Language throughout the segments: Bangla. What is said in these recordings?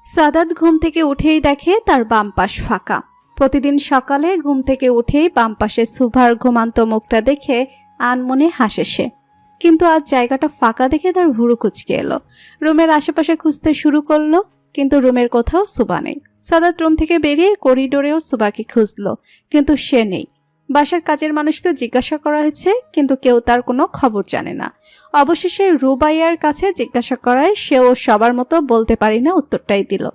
সাদাত ঘুম থেকে উঠেই দেখে তার বাম পাশ ফাঁকা। প্রতিদিন সকালে ঘুম থেকে উঠেই বাম পাশে সুভার ঘুমান্ত মুখটা দেখে আনমনে হাসে সে। কিন্তু আজ জায়গাটা ফাঁকা দেখে তার ভুরু কুঁচকে এলো। রুমের আশেপাশে খুঁজতে শুরু করলো, কিন্তু রুমের কোথাও সুবা নেই। সাদাত রুম থেকে বেরিয়ে করিডোরেও সুবাকে খুঁজলো, কিন্তু সে নেই। বাসার কাজের মানুষকেও জিজ্ঞাসা করা হয়েছে, কিন্তু কেউ তার কোনো খবর জানে না। অবশেষে রুবাইয়ার কাছে জিজ্ঞাসা করায় সেও সবার মতো বলতে পারি না উত্তরটাই দিল।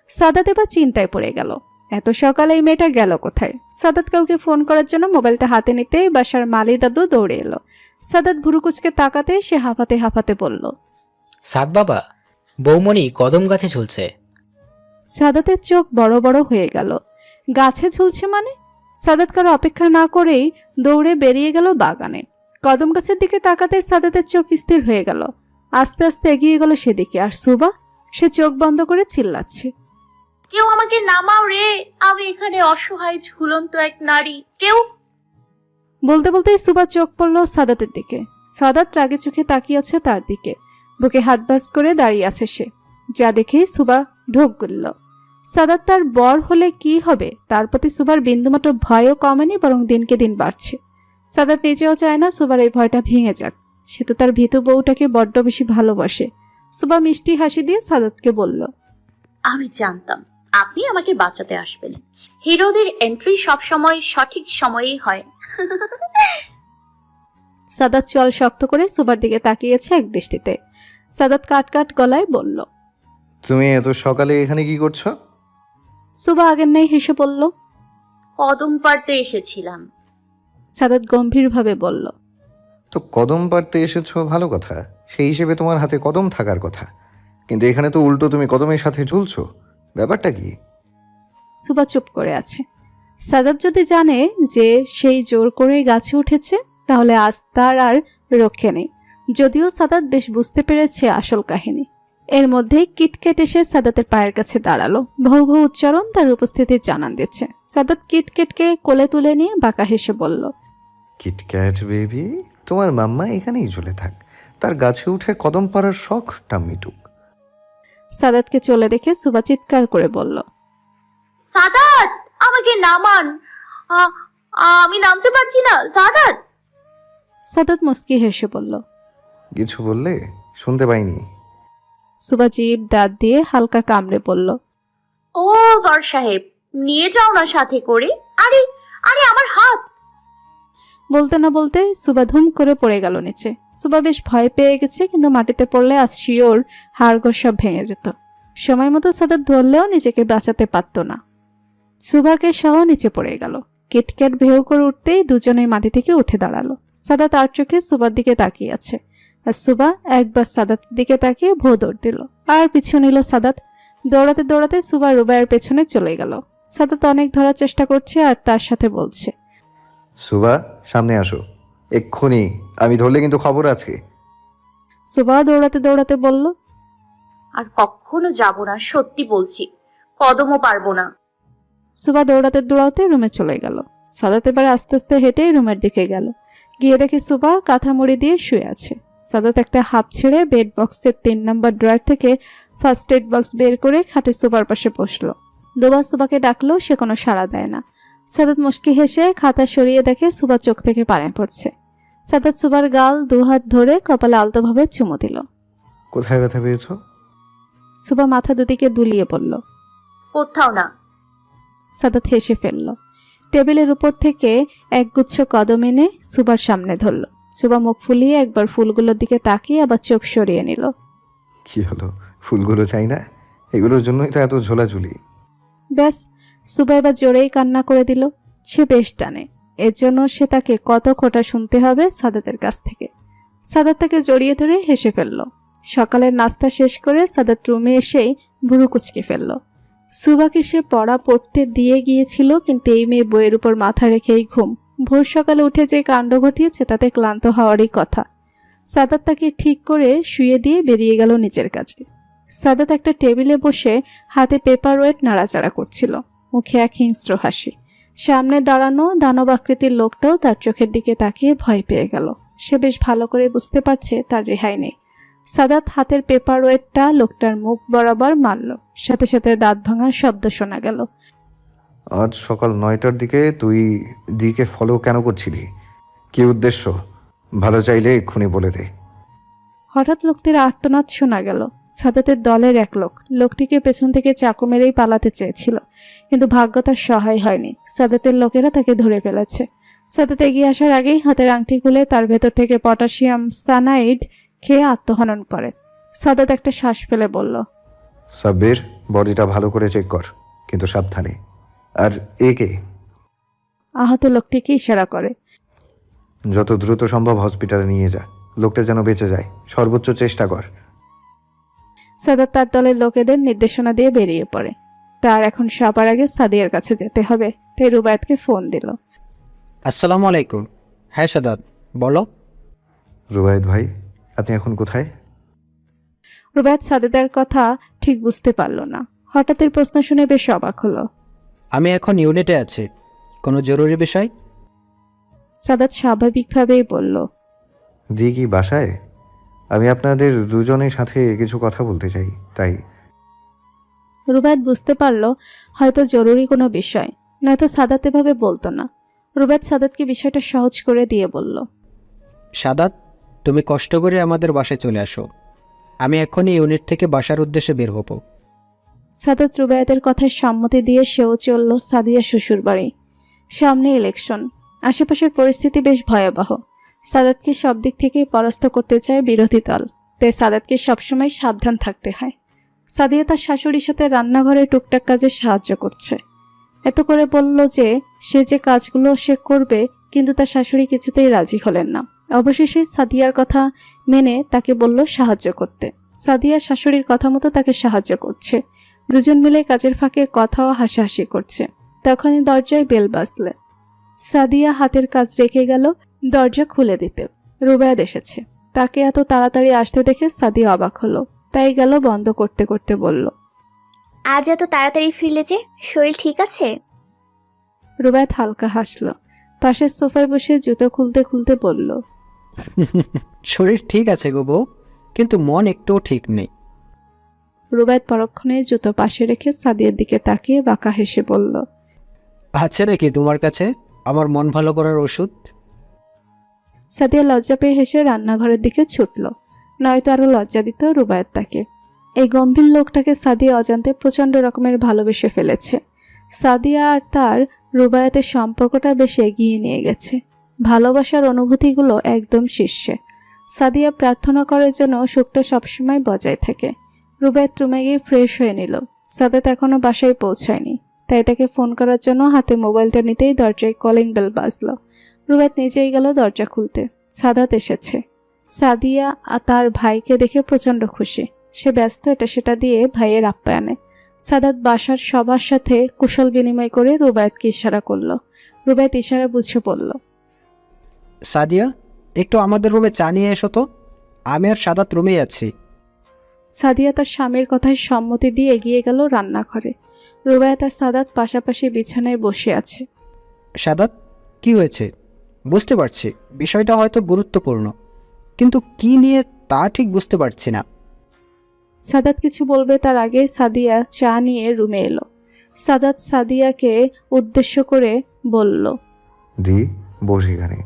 সাদাত এবার চিন্তায় পড়ে গেল, এত সকালে এই মেয়েটা গেল কোথায়। সাদাত কাউকে ফোন করার জন্য মোবাইলটা হাতে নিতেই বাসার মালি দাদু দৌড়ে এলো। সাদাত ভুরু কুচকে তাকাতে সে হাঁপাতে হাঁপাতে বলল, সাদ বাবা, বৌমণি কদম গাছে ঝুলছে। সাদাতের চোখ বড় বড় হয়ে গেল। গাছে ঝুলছে মানে? সাদাত কারো অপেক্ষা না করেই দৌড়ে বেরিয়ে গেল বাগানে। কদম গাছের দিকে তাকাতে সাদাতের চোখ স্থির হয়ে গেল। আস্তে আস্তে এগিয়ে গেল সেদিকে। আর সুবা, সে চোখ বন্ধ করে চিল্লাচ্ছে, কেউ আমাকে নামাও রে, আমি এখানে অসহায় ঝুলন্ত এক নারী, কেউ। বলতে বলতেই সুবা চোখ পড়ল সাদাতের দিকে। সাদাত রাগে চোখে তাকিয়ে আছে তার দিকে। বুকে হাত ভাঁজ করে দাঁড়িয়ে আছে সে। যা দেখে সুবা ঢোক গেল। সাদাত তার বর হলে কি হবে, তার প্রতি সুবার বিন্দুমাত্র ভয়ও কমেনি, বরং দিনকে দিন বাড়ছে। সাদাত নিজেও চায় না সুবার এই ভয়টা ভেঙে যাক। সে তো তার ভীতু বউটাকে বড্ড বেশি ভালোবাসে। সুবা মিষ্টি হাসি দিয়ে সাদাতকে বলল, আমি জানতাম আপনি আমাকে বাঁচাতে আসবেন। হিরোদের এন্ট্রি সবসময় সঠিক সময়েই হয়। সাদাত চল শক্ত করে সুবার দিকে তাকিয়েছে এক দৃষ্টিতে। সাদাত কাট কাট গলায় বলল, তুমি এত সকালে এখানে কি করছো? সুবা আগের নেই হেসে বলল, কদম পাড়তে এসেছিলাম। সাদাত গম্ভীরভাবে বলল, তো কদম পাড়তে এসেছো ভালো কথা, সেই হিসেবে তোমার হাতে কদম থাকার কথা, কিন্তু এখানে তো উল্টো তুমি কদমের সাথে ঝুলছো, ব্যাপারটা কি? সুবা চুপ করে আছে। সাদাত যদি জানে যে সেই জোর করে গাছে উঠেছে, তাহলে আজ তার আর রক্ষে নেই। যদিও সাদাত বেশ বুঝতে পেরেছে আসল কাহিনী। এর মধ্যেই কিটকেট এসে সাদাতের পায়ের কাছে দাঁড়ালো। ভৌ ভৌ উচ্চারণ তার উপস্থিতির জানান দিচ্ছে। সাদাত কিটকেটকে কোলে তুলে নিয়ে বাঁকা হেসে বলল, কিটক্যাট বেবি, তোমার মাম্মা এখানেই ঝুলে থাক, তার গাছে উঠে কদম পাড়ার শখটা মিটুক। সাদাতকে চলে দেখে সুবা চিৎকার করে বলল, সাদাত, আমাকে নামান। আমি নামতে পারছি না, সাদাত। সাদাত মুস্কি হেসে বলল, কিছু বললে? শুনতে পাইনি। সুবা জিভ দাঁত দিয়ে হালকা কামড়ে বলল, ও বর সাহেব, নিয়ে যাও না সাথে করে। আরে আরে, আমার হাত। বলতে না বলতে সুবা ধুম করে পড়ে গেল নিচে। সুবা বেশ ভয় পেয়ে গেছে, কিন্তু মাটিতে পড়লে আজ শিওর হাড়গোড় সব ভেঙে যেত। সময় মতো সাদাত ধরলেও নিজেকে বাঁচাতে পারত না। সুবাকে সহ নিচে পড়ে গেল। কিটক্যাট ভেউ করে উঠতেই দুজনেই মাটি থেকে উঠে দাঁড়ালো। সাদাত আর চোখে সুবার দিকে তাকিয়ে আছে, আর সুবা একবার সাদাতের দিকে তাকিয়ে ভৌ দৌড় দিল। আর পিছু নিল সাদাত। দৌড়াতে দৌড়াতে সুবা রুবাইয়ের পেছনে চলে গেল। সাদাত অনেক ধরার চেষ্টা করছে আর তার সাথে বলছে, সুবা, সামনে আসো এক্ষুনি, আমি ধরলে কিন্তু খবর আছে। সুবা দৌড়াতে দৌড়াতে বলল, আর কখনো যাব না, সত্যি বলছি, কদমও পারবো না। সুবা দৌড়াতে দৌড়াতে রুমে চলে গেল। সাদাত এবার আস্তে আস্তে হেঁটে রুমের দিকে গেল। গিয়ে দেখে সুবা কাঁথা মুড়ি দিয়ে শুয়ে আছে। সাদাত একটা হাফ ছেড়ে বেড বক্সের 3 নম্বর ড্রয়ার থেকে ফার্স্ট এড বক্স বের করে খাটে সুবার পাশে বসলো। দুবার সুবাকে ডাকলো, সে কোনো সাড়া দেয় না। সাদাত মুচকি হেসে খাতা সরিয়ে দেখে সুবা চোখ থেকে পানি পড়ছে। সাদাত সুবার গাল 2 হাত ধরে কপালে আলতোভাবে চুমু দিল। কোথায় ব্যথা পেয়েছো? সুবা মাথা দুদিকে দুলিয়ে বলল, কোথাও না। সাদাত হেসে ফেলল। টেবিলের উপর থেকে একগুচ্ছ কদম এনে সুবার সামনে ধরল। সুবা মুখ ফুলিয়ে একবার ফুলগুলোর দিকে তাকিয়ে আবার চোখ সরিয়ে নিল। কি হলো, ফুলগুলো চাই না? এগুলোর জন্যই তো এত ঝোলাঝুলি। ব্যাস, সুবা এবার জোরেই কান্না করে দিল। সে বেশ টানে, এর জন্য সে তাকে কত খোঁটা শুনতে হবে সাদাতের কাছ থেকে। সাদাত তাকে জড়িয়ে ধরে হেসে ফেলল। সকালের নাস্তা শেষ করে সাদাত রুমে এসেই ভুরু কুচকে ফেলল। সুবাকে সে পড়া পড়তে দিয়ে গিয়েছিল, কিন্তু এই মেয়ে বইয়ের উপর মাথা রেখেই ঘুম। ভোর সকালে উঠে যে কাণ্ড ঘটিয়েছে তাতে ক্লান্ত হওয়ারই কথা। সাদাত তাকে ঠিক করে শুয়ে দিয়ে বেরিয়ে গেল নিজের কাছে। সাদাত একটা টেবিলে বসে হাতে পেপার ওয়েট নাড়াচাড়া করছিল, মুখে এক হিংস্র হাসি। সামনে দাঁড়ানো দানব আকৃতির লোকটাও তার চোখের দিকে তাকিয়ে ভয় পেয়ে গেল। সে বেশ ভালো করে বুঝতে পারছে তার রেহাই নেই। সাদাত হাতের পেপার ওয়েটটা লোকটার মুখ বরাবর মারল, সাথে সাথে দাঁত ভাঙার শব্দ শোনা গেল। আজ সকাল 9টার দিকে তুই দিকে ফলো কেন করছিলি? কি উদ্দেশ্য? ভালো চাইলে এক্ষুনি বলে দে। হঠাৎ লোকটির আর্তনাদ শোনা গেল। সাদাতের দলের এক লোক লোকটিকে পেছন থেকে চাকু মেরেই পালাতে চেয়েছিল, কিন্তু ভাগ্য তার সহায় হয়নি। সাদাতের লোকেরা তাকে ধরে ফেলেছে। সাদাত এগিয়ে আসার আগেই হাতের আংটি খুলে তার ভেতর থেকে পটাশিয়াম সায়ানাইড খেয়ে আত্মহনন করে। সাদাত একটা শ্বাস ফেলে বলল, সাব্বির, বডিটা ভালো করে চেক কর, কিন্তু সাবধানে। আর একে আহত লোকটিকে ইশারা করে। যত দ্রুত সম্ভব হসপিটালে নিয়ে যা, লোকটা যেন বেঁচে যায়, সর্বোচ্চ চেষ্টা কর। সাদাত তার দলের লোকেদের নির্দেশনা দিয়ে বেরিয়ে পড়ে। তার এখন সবার আগে সাদিয়ার কাছে যেতে হবে, তাই রুবায়েতকে ফোন দিল। আসসালামু আলাইকুম। হ্যাঁ সাদাত, বলো। রুবায়েত ভাই, আপনি এখন কোথায়? রুবায়েত সাদাতের কথা ঠিক বুঝতে পারল না। হঠাৎ প্রশ্ন শুনে বেশ অবাক হলো। আমি এখন ইউনিটে আছি। কোনো জরুরি বিষয়? সাদাত স্বাভাবিকভাবেই বলল, দি কি বাসায়? আমি আপনাদের দুজনের সাথে কিছু কথা বলতে চাই, তাই। রুবায়েত বুঝতে পারল হয়তো জরুরি কোনো বিষয়, নয়তো সাদাত এভাবে বলতো না। রুবায়েত সাদাতকে বিষয়টা সহজ করে দিয়ে বলল, সাদাত, তুমি কষ্ট করে আমাদের বাসায় চলে আসো। আমি এখনই ইউনিট থেকে বাসার উদ্দেশ্যে বের হব। সাদাত রুবায়েতের কথায় সম্মতি দিয়ে সেও চলল সাদিয়া শ্বশুর বাড়ি। সামনে ইলেকশন, আশেপাশের পরিস্থিতি বেশ ভয়াবহ। সাদাতকে সব দিক থেকেই পরাস্ত করতে চায় বিরোধী দল, তাই সাদাতকে সবসময় সাবধান থাকতে হয়। সাদিয়া তার শাশুড়ির সাথে রান্নাঘরে টুকটাক কাজে সাহায্য করছে। এত করে বলল যে সে যে কাজগুলো সে করবে, কিন্তু তার শাশুড়ি কিছুতেই রাজি হলেন না। অবশেষে সাদিয়ার কথা মেনে তাকে বলল সাহায্য করতে। সাদিয়া শাশুড়ির কথা মতো তাকে সাহায্য করছে। দুজন মিলে কাজের ফাঁকে কথা ও হাসাহাসি করছে। তখনই দরজায় বেল বাজলে সাদিয়া হাতের কাজ রেখে গেল দরজা খুলে দিতে। রুবায়েত এসেছে। তাকে এত তাড়াতাড়ি আসতে দেখে সাদিয়া অবাক হলো, তাই গেল বন্ধ করতে করতে বলল, আজ এত তাড়াতাড়ি ফিরলে যে, শরীর ঠিক আছে? রুবায়েত হালকা হাসলো। পাশের সোফায় বসে জুতো খুলতে খুলতে বলল, শরীর ঠিক আছে গো বউ, কিন্তু মন একটুও ঠিক নেই। রুবায়েত পরক্ষণে জুতো পাশে রেখে সাদিয়ার দিকে তাকিয়ে বাঁকা হেসে বলল, আছে নাকি তোমার কাছে আমার মন ভালো করার ওষুধ? সাদিয়া লজ্জা পেয়ে হেসে রান্নাঘরের দিকে ছুটল, নয়তো আরো লজ্জা দিত রুবায়েত তাকে। এই গম্ভীর লোকটাকে সাদিয়া অজান্তে প্রচণ্ড রকমের ভালোবেসে ফেলেছে। সাদিয়া আর তার রুবায়েতের সম্পর্কটা বেশ এগিয়ে নিয়ে গেছে। ভালোবাসার অনুভূতিগুলো একদম শীর্ষে। সাদিয়া প্রার্থনা করে যেন সুখটা সবসময় বজায় থাকে। রুবায়েত রুমে গিয়ে ফ্রেশ হয়ে নিল। সাদাত এখনো বাসায় পৌঁছায়নি, তাই তাকে ফোন করার জন্য হাতে মোবাইলটা নিতেই দরজায় কলিং বেল বাজলো। রুবায়েত নিজেই গেল দরজা খুলতে। সাদাত এসেছে। সাদিয়া তার ভাইকে দেখে প্রচণ্ড খুশি। সে ব্যস্ত এটা সেটা দিয়ে ভাইয়ের আপ্যায়নে। সাদাত বাসার সবার সাথে কুশল বিনিময় করে রুবায়েতকে ইশারা করলো। রুবায়েত ইশারা বুঝে পড়ল। সাদিয়া, একটু আমাদের রুমে চা নিয়ে এসো তো। আমি আর সাদাত রুমেই আছি। সাদিয়া তার স্বামীর কথায় সম্মতি দিয়ে এগিয়ে গেল রান্নাঘরে। রুবায়েত আর সাদাত পাশাপাশি বিছানায় বসে আছে। সাদাত, কি হয়েছে? বুঝতে পারছি বিষয়টা হয়তো গুরুত্বপূর্ণ, কিন্তু কি নিয়ে তা ঠিক বুঝতে পারছি না। সাদাত কিছু বলবে তার আগে সাদিয়া চা নিয়ে রুমে এলো। সাদাত সাদিয়াকে উদ্দেশ্য করে বলল, দি, বস এখানে।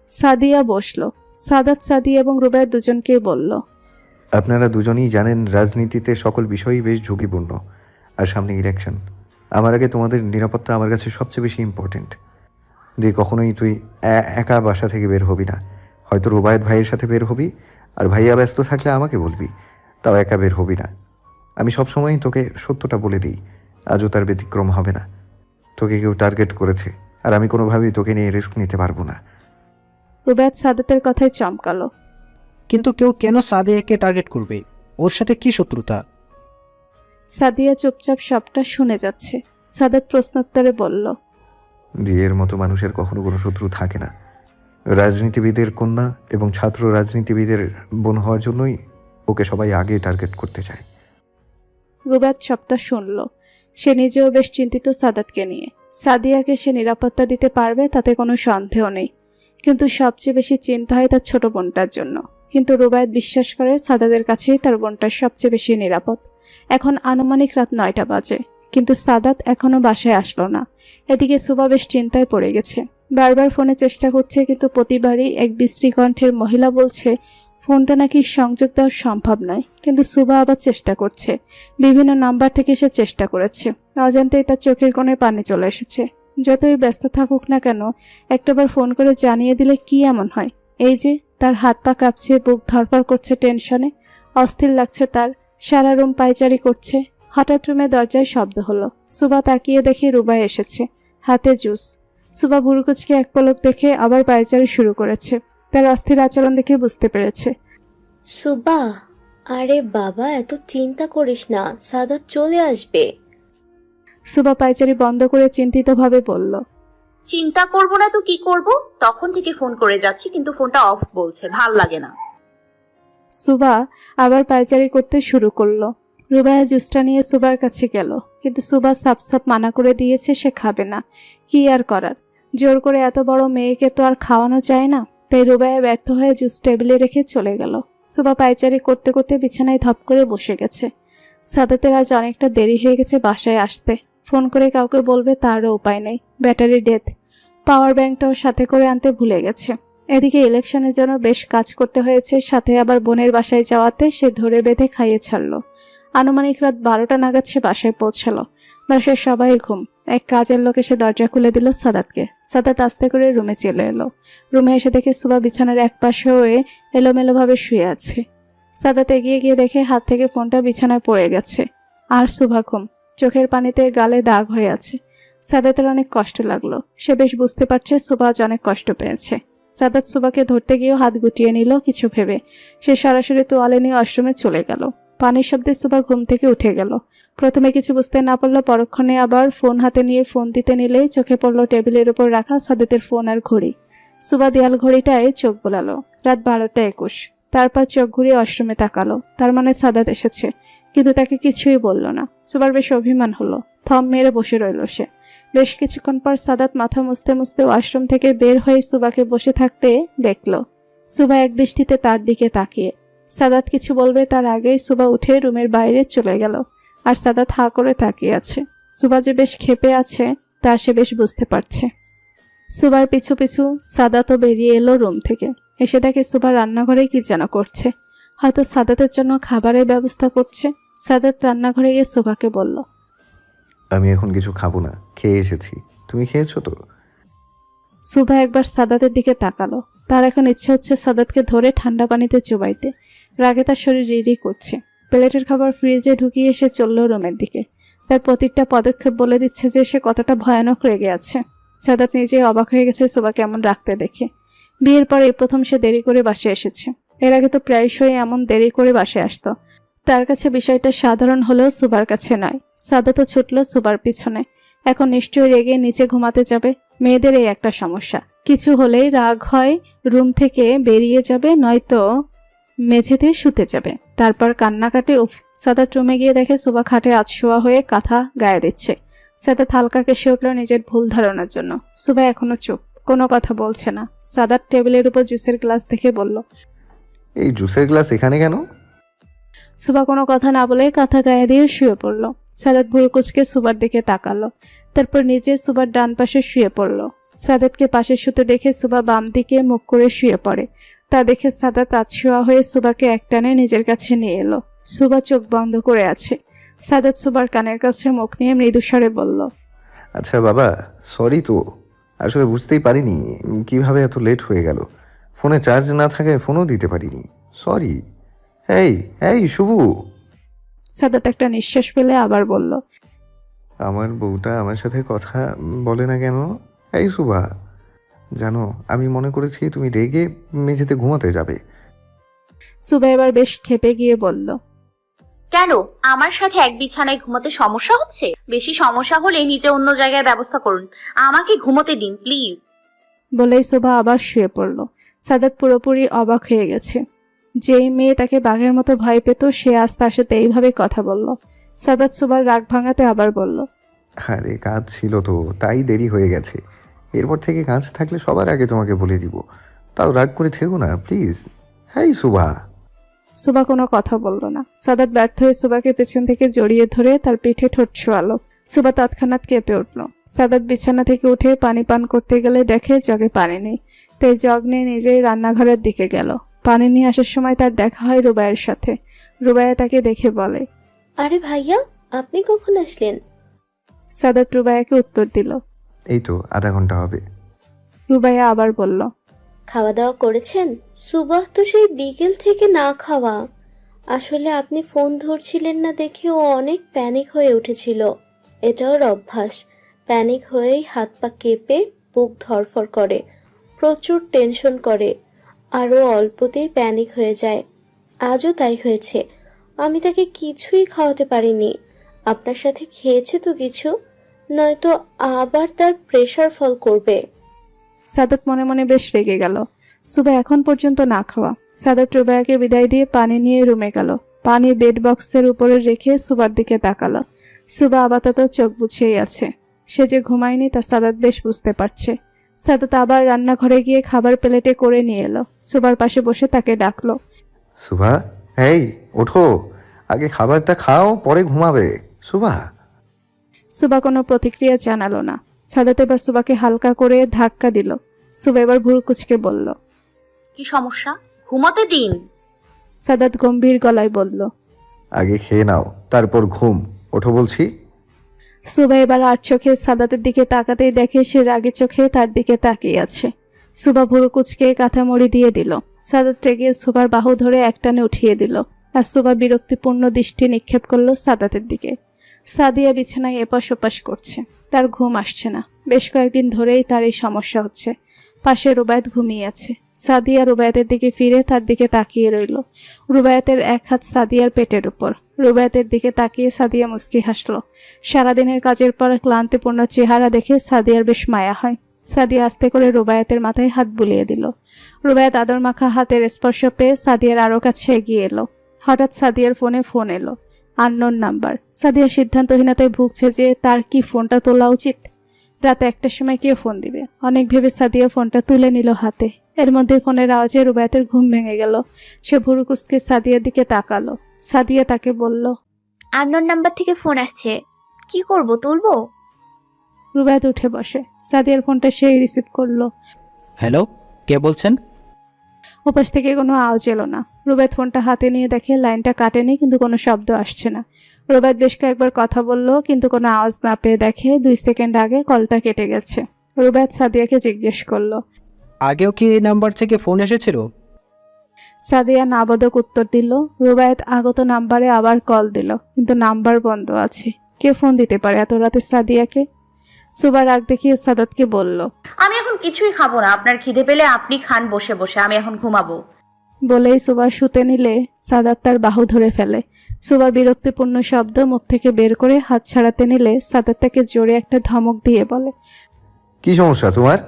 সাদিয়া বসলো। সাদাত সাদিয়া এবং রুবায়েত দুজনকেই বলল, আপনারা দুজনেই জানেন রাজনীতিতে সকল বিষয়ই বেশ ঝুঁকিপূর্ণ, আর সামনে ইলেকশন। আমার আগে তোমাদের নিরাপত্তা আমার কাছে সবচেয়ে বেশি ইম্পর্টেন্ট। দি, কখনোই তুই একা বাসা থেকে বের হবি না। হয়তো রুবায়েত ভাইয়ের সাথে বের হবি, আর ভাইয়া ব্যস্ত থাকলে আমাকে বলবি, তাও একা বের হবি না। আমি সবসময়ই তোকে সত্যটা বলে দিই, আজও তার ব্যতিক্রম হবে না। তোকে কেউ টার্গেট করেছে, আর আমি কোনোভাবেই তোকে নিয়ে রিস্ক নিতে পারবো না। রুবায়েত সাদাতের কথায় চমকালো। কিন্তু কেউ কেন সাদিয়াকে টার্গেট করবে? ওর সাথে কি শত্রুতা? সাদিয়া চুপচাপ সবটা শুনে যাচ্ছে। সাদাত প্রশ্নোত্তরে বলল, দিয়ের মতো মানুষের কখনো কোনো শত্রু থাকে না। রাজনীতিবিদের কন্যা এবং ছাত্র রাজনীতিবিদের বোন হওয়ার জন্যই ওকে সবাই আগে টার্গেট করতে চায়। রুবায়েত সবটা শুনল। সে নিজেও বেশ চিন্তিত সাদাতকে নিয়ে। সাদিয়াকে সে নিরাপত্তা দিতে পারবে তাতে কোনো সন্দেহ নেই, কিন্তু সবচেয়ে বেশি চিন্তা হয় তার ছোট বোনটার জন্য। কিন্তু রুবায়েত বিশ্বাস করে সাদাতের কাছেই তার বোনটা সবচেয়ে বেশি নিরাপদ। এখন আনুমানিক রাত 9টা বাজে, কিন্তু সাদাত এখনো বাসায় আসলো না। এদিকে সুবা বেশ চিন্তায় পড়ে গেছে। বারবার ফোনে চেষ্টা করছে, কিন্তু প্রতিবারই এক বিশ্রী কণ্ঠের মহিলা বলছে ফোনটা নাকি সংযোগ দেওয়া সম্ভব নয়। কিন্তু সুবা আবার চেষ্টা করছে, বিভিন্ন নাম্বার থেকে সে চেষ্টা করেছে। অজান্তেই তার চোখের কোণে পানি চলে এসেছে। যতই ব্যস্ত থাকুক না কেন, একটাবার ফোন করে জানিয়ে দিলে কি এমন হয়। এই যে তার হাত পা কাঁপছে, বুক ধরপড় করছে টেনশনে, অস্থির লাগছে তার, সারা রুম পায়চারি করছে। হঠাৎ রুমে দরজায় শব্দ হলো। সুবা তাকিয়ে দেখে রুবাই এসেছে, হাতে জুস। সুবা বুড়ুকুচকে এক পলক দেখে আবার পায়চারি শুরু করেছে। তার অস্থির আচরণ দেখে বুঝতে পেরেছে। সুবা, আরে বাবা, এত চিন্তা করিস না, সাদাত চলে আসবে। সুবা পায়চারি বন্ধ করে চিন্তিতভাবে বলল, চিন্তা করব না তো কি করব? তখন থেকে ফোন করে যাচ্ছি, কিন্তু ফোনটা অফ বলছে, ভাল লাগে না। সুবা আবার পায়চারি করতে শুরু করলো। রুবাইয়া জুসটা নিয়ে সুবার কাছে গেল, কিন্তু সুবা সাপ সাপ মানা করে দিয়েছে সে খাবে না। কি আর করার, জোর করে এত বড় মেয়েকে তো আর খাওয়ানো যায় না। তাই রুবাইয়া ব্যর্থ হয়ে জুস টেবিলে রেখে চলে গেল। সুবা পায়চারি করতে করতে বিছানায় ধপ করে বসে গেছে। সাদাতের আজ অনেকটা দেরি হয়ে গেছে বাসায় আসতে। ফোন করে কাউকে বলবে তারও উপায় নেই, ব্যাটারি ডেথ। পাওয়ার ব্যাংকটাও সাথে করে আনতে ভুলে গেছে। এদিকে ইলেকশনের জন্য বেশ কাজ করতে হয়েছে, সাথে আবার বোনের বাসায় যাওয়াতে সে ধরে বেঁধে খাইয়ে ছাড়লো। আনুমানিক রাত 12টা নাগাদ সে বাসায় পৌঁছালো। বাসায় সবাই ঘুম। এক কাজের লোক এসে দরজা খুলে দিল সাদাতকে। সাদাত আস্তে করে রুমে চলে এলো। রুমে এসে দেখে সুবা বিছানার এক পাশে হয়ে এলোমেলোভাবে শুয়ে আছে। সাদাত এগিয়ে গিয়ে দেখে হাত থেকে ফোনটা বিছানায় পড়ে গেছে। আর সুবা ঘুম, চোখের পানিতে গালে দাগ হয়ে আছে। সাদাতের অনেক কষ্ট লাগলো। সে বেশ বুঝতে পারছে সুবা আজ অনেক কষ্ট পেয়েছে। সাদাত সুবাকে ধরতে গিয়েও হাত গুটিয়ে নিল কিছু ভেবে। সে সরাসরি তোয়ালে নিয়ে ওয়াশরুমে চলে গেল। পানির শব্দে সুবা ঘুম থেকে উঠে গেল। প্রথমে কিছু বুঝতে না পারলো, পরক্ষণে আবার ফোন হাতে নিয়ে ফোন দিতে নিলেই চোখে পড়লো টেবিলের উপর রাখা সাদাতের ফোন আর ঘড়ি। সুবা দেয়াল ঘড়িটায় চোখ বোলালো। রাত 12টা 21। তারপর চোখ ঘুরিয়ে ওয়াশরুমে তাকালো। তার মানে সাদাত এসেছে, কিন্তু তাকে কিছুই বলল না। সুবার বেশ অভিমান হলো। থম মেরে বসে রইল সে। বেশ কিছুক্ষণ পর সাদাত মাথা মুছতে মুছতে ওয়াশরুম থেকে বের হয়ে সুবাকে বসে থাকতে দেখল। সুবা এক দৃষ্টিতে তার দিকে তাকিয়ে। সাদাত কিছু বলবে তার আগেই সুবা উঠে রুমের বাইরে চলে গেল। আর সাদাত হাঁ করে তাকিয়ে আছে। সুবা যে বেশ ক্ষেপে আছে তা সে বেশ বুঝতে পারছে। সুবার পিছু পিছু সাদাতও বেরিয়ে এলো রুম থেকে। এসে দেখে সুবা রান্নাঘরে কি যেন করছে। হয়তো সাদাতের জন্য খাবারের ব্যবস্থা করছে। সাদাত রান্নাঘরে গিয়ে সুবাকে বলল, আমি এখন কিছু খাবো না, খেয়ে এসেছি। তুমি খেয়েছো তো? সুবা একবার সাদাতের দিকে তাকালো। তার এখন ইচ্ছে হচ্ছে সাদাতকে ধরে ঠান্ডা পানিতে চুবাইতে। রাগে তার শরীর রিরি করছে। প্লেটের খাবার ফ্রিজে ঢুকিয়ে এসে চলল রুমের দিকে। তার প্রতিটা পদক্ষেপ বলে দিচ্ছে যে সে কতটা ভয়ানক রেগে আছে। সাদাত নিজে অবাক হয়ে গেছে সুবাকে এমন রাখতে দেখে। বিয়ের পরে প্রথম সে দেরি করে বাসায় এসেছে। এর আগে তো প্রায়শই এমন দেরি করে বাসায় আসতো। তার কাছে বিষয়টা সাধারণ হলেও সুবার কাছে নয়। সাদাতও ছুটল সুবার পিছনে। এখন নিশ্চয়ই রেগে নিচে ঘুমাতে যাবে। মেয়েদের এই একটা সমস্যা, কিছু হলেই রাগ হয়, রুম থেকে বেরিয়ে যাবে, নয়তো মেঝেতে শুতে যাবে, তারপর কান্নাকাটি। উফ! সাদাত রুমে গিয়ে দেখে সুবা খাটে আধশোয়া হয়ে কাঁথা গায়ে দিচ্ছে। সাদাত হালকা কেসে উঠল নিজের ভুল ধারণার জন্য। সুবা এখনো চুপ, কোনো কথা বলছে না। সাদাত টেবিলের উপর জুসের গ্লাস দেখে বলল, এই জুসের গ্লাস এখানে কেন? সুবা কোনো কথা না বলে কাঁথা গায়ে দিয়ে শুয়ে পড়ল। সাদাত ভুরু কুঁচকে সুবার দিকে তাকালো। তারপর নিজে সুবার ডান পাশে শুয়ে পড়ল। সাদাতকে পাশে শুতে দেখে সুবা বাম দিকে মুখ করে শুয়ে পড়ে। তা দেখে সাদাত আধশোয়া হয়ে সুবাকে একটানে নিজের কাছে নিয়ে এলো। সুবা চোখ বন্ধ করে আছে। সাদাত সুবার কানের কাছে মুখ নিয়ে মৃদুস্বরে বলল, আচ্ছা বাবা, সরি তো, আসলে বুঝতেই পারিনি কিভাবে এত লেট হয়ে গেল। ফোনে চার্জ না থাকায় ফোনও দিতে পারিনি, সরি। এই এই শুভু! সাদাত একটা নিঃশ্বাস ফেলে আবার বলল, আমার বউটা আমার সাথে কথা বলে না কেন? এই শুভা, জানো আমি মনে করেছি তুমি রেগে মেঝেতে ঘুমাতে যাবে। সুবা এবার বেশ ক্ষেপে গিয়ে বলল, কেন আমার সাথে এক বিছানায় ঘুমোতে সমস্যা হচ্ছে? বেশি সমস্যা হলে নিজে অন্য জায়গায় ব্যবস্থা করুন, আমাকে ঘুমোতে দিন প্লিজ। বলেই সুবা আবার শুয়ে পড়ল। সাদাত পুরোপুরি অবাক হয়ে গেছে। যেই মেয়ে তাকে বাঘের মতো ভয় পেত সে আজ তার সাথে এইভাবে কথা বলল। সাদাত সুবার রাগ ভাঙাতে আবার বলল, আরে কাজ ছিল তো, তাই দেরি হয়ে গেছে। এরপর থেকে কাজ থাকলে সবার আগে তোমাকে বলে দিব। তাও রাগ করে থেকো না প্লিজ। হেই সুভা। সুবা কোনো কথা বলল না। সাদাত ব্যর্থ হয়ে সুবাকে পেছন থেকে জড়িয়ে ধরে তার পিঠে ঠোঁট ছোঁয়ালো। সুবা তৎক্ষণাৎ কেঁপে উঠল। সাদাত বিছানা থেকে উঠে পানি পান করতে গেলে দেখে জগে পানি নেই, তাই জগ নিয়ে নিজেই রান্নাঘরের দিকে গেল। পানি নিয়ে আসার সময় তার দেখা হয় রুবাইয়ের সাথে। রুবাইয়া তাকে দেখে বলে, আরে ভাইয়া, আপনি কখন আসলেন? সাদাত রুবাইয়াকে উত্তর দিল। এই তো আধা ঘন্টা হবে। রুবাইয়া আবার বলল, খাওয়া দাওয়া করেছেন? সুবাহ তো সেই বিকেল থেকে না খাওয়া। আসলে আপনি ফোন ধরছিলেন না দেখে ও অনেক প্যানিক হয়ে উঠেছিল। এটা ওর অভ্যাস। প্যানিক হয়েই হাত পা কেঁপে বুক ধড়ফড় করে, প্রচুর টেনশন করে, আরও অল্পতেই প্যানিক হয়ে যায়। আজও তাই হয়েছে। আমি তাকে কিছুই খাওয়াতে পারিনি। আপনার সাথে খেয়েছে তো কিছু, নয়তো আবার তার প্রেশার ফল করবে। সাদাত মনে মনে বেশ রেগে গেল। সুবা এখন পর্যন্ত না খাওয়া। সাদাত রুবাইয়াকে বিদায় দিয়ে পানি নিয়ে রুমে গেল। পানি বেড বক্সের উপরে রেখে সুবার দিকে তাকালো। সুবা আপাতত চোখ বুঝেই আছে। সে যে ঘুমায়নি তা সাদাত বেশ বুঝতে পারছে। সাদাত আবার রান্নাঘরে গিয়ে খাবার প্লেটে করে নিয়ে এলো। সুবার পাশে বসে তাকে ডাকলো। সুভা, এই ওঠো, আগে খাবারটা খাও, পরে ঘুমাবে। সুভা। সুবা কোনো প্রতিক্রিয়া জানালো না। সাদাত এবার সুবাকে হালকা করে ধাক্কা দিল। সুবা এবার ভুরু কুচকে বলল, কি সমস্যা? ঘুমাতে দিন। সাদাত গম্ভীর গলায় বলল। আগে খেয়ে নাও, তারপর ঘুম। ওঠো বলছি। সুবা এবার আর চোখে সাদাতের দিকে তাকাতেই দেখে সে রাগে চোখে তার দিকে তাকিয়ে আছে। সুবা ভুরু কুচকে কাঁথা মুড়ি দিয়ে দিল। সাদাত রেগে সুবার বাহু ধরে একটানে উঠিয়ে দিল। আর সুবা বিরক্তিপূর্ণ দৃষ্টি নিক্ষেপ করলো সাদাতের দিকে। সাদিয়া বিছানায় এপাশ ওপাশ করছে। তার ঘুম আসছে না। বেশ কয়েকদিন ধরেই তার এই সমস্যা হচ্ছে। পাশে রুবায়েত ঘুমিয়ে আছে। সাদিয়া রুবায়েতের দিকে ফিরে তার দিকে তাকিয়ে রইল। রুবায়েতের এক হাত সাদিয়ার পেটের উপর। রুবায়েতের দিকে তাকিয়ে সাদিয়া মুচকি হাসলো। সারাদিনের কাজের পর ক্লান্তিপূর্ণ চেহারা দেখে সাদিয়ার বেশ মায়া হয়। সাদিয়া আস্তে করে রুবায়েতের মাথায় হাত বুলিয়ে দিল। রুবায়েত আদর মাখা হাতের স্পর্শ পেয়ে সাদিয়ার আরও কাছে এগিয়ে এলো। হঠাৎ সাদিয়ার ফোন এলো। Unknown number. সাদিয়া সিদ্ধান্তহীনতায় ভুগছে যে তার কি ফোনটা তোলা উচিত। রাতে 1টার সময় কে ফোন দিবে অনেক ভেবে সাদিয়া ফোনটা তুলে নিল হাতে। এর মধ্যে ফোনের আওয়াজে রুবায়েতের ঘুম ভেঙে গেল। সে ভুরু কুচকে সাদিয়ার দিকে তাকালো। সাদিয়া তাকে বলল, আননোন নাম্বার থেকে ফোন আসছে, কি করব, তুলবো? রুবায়েত উঠে বসে। সাদিয়ার ফোনটা সেই রিসিভ করলো। হ্যালো, কে বলছেন? ওপাশ থেকে কোনো আওয়াজ এলো না। রুবায়েত ফোনটা হাতে নিয়ে দেখে লাইনটা কাটেনি, কিন্তু কোনো শব্দ আসছে না। রুবায়েত বেশ কয়েকবার কথা বলল, কিন্তু কোনো আওয়াজ না পেয়ে দেখে 2 সেকেন্ড আগে কলটা কেটে গেছে। রুবায়েত সাদিয়াকে জিজ্ঞেস করলো, আগেও কি এই নাম্বার থেকে ফোন এসেছিল? সাদিয়া নাবোধক উত্তর দিল। রুবায়েত আগত নাম্বারে আবার কল দিল, কিন্তু নাম্বার বন্ধ আছে। কে ফোন দিতে পারে এত রাতে সাদিয়াকে? সুবা রাগ দেখিয়ে সাদাতকে বলল, আমি এখন কিছুই খাবো না। আপনার খিদে পেলে আপনি খান বসে বসে, আমি এখন ঘুমাবো। বলেই সুবা শুতে নিলে সাদাত তার বাহু ধরে ফেলে। সুবা বিরক্তিপূর্ণ শব্দ মুখ থেকে বের করে হাত ছাড়াতে নিলে সাদাত তাকে জোরে একটা ধমক দিয়ে বলে, কি সমস্যা তোমার?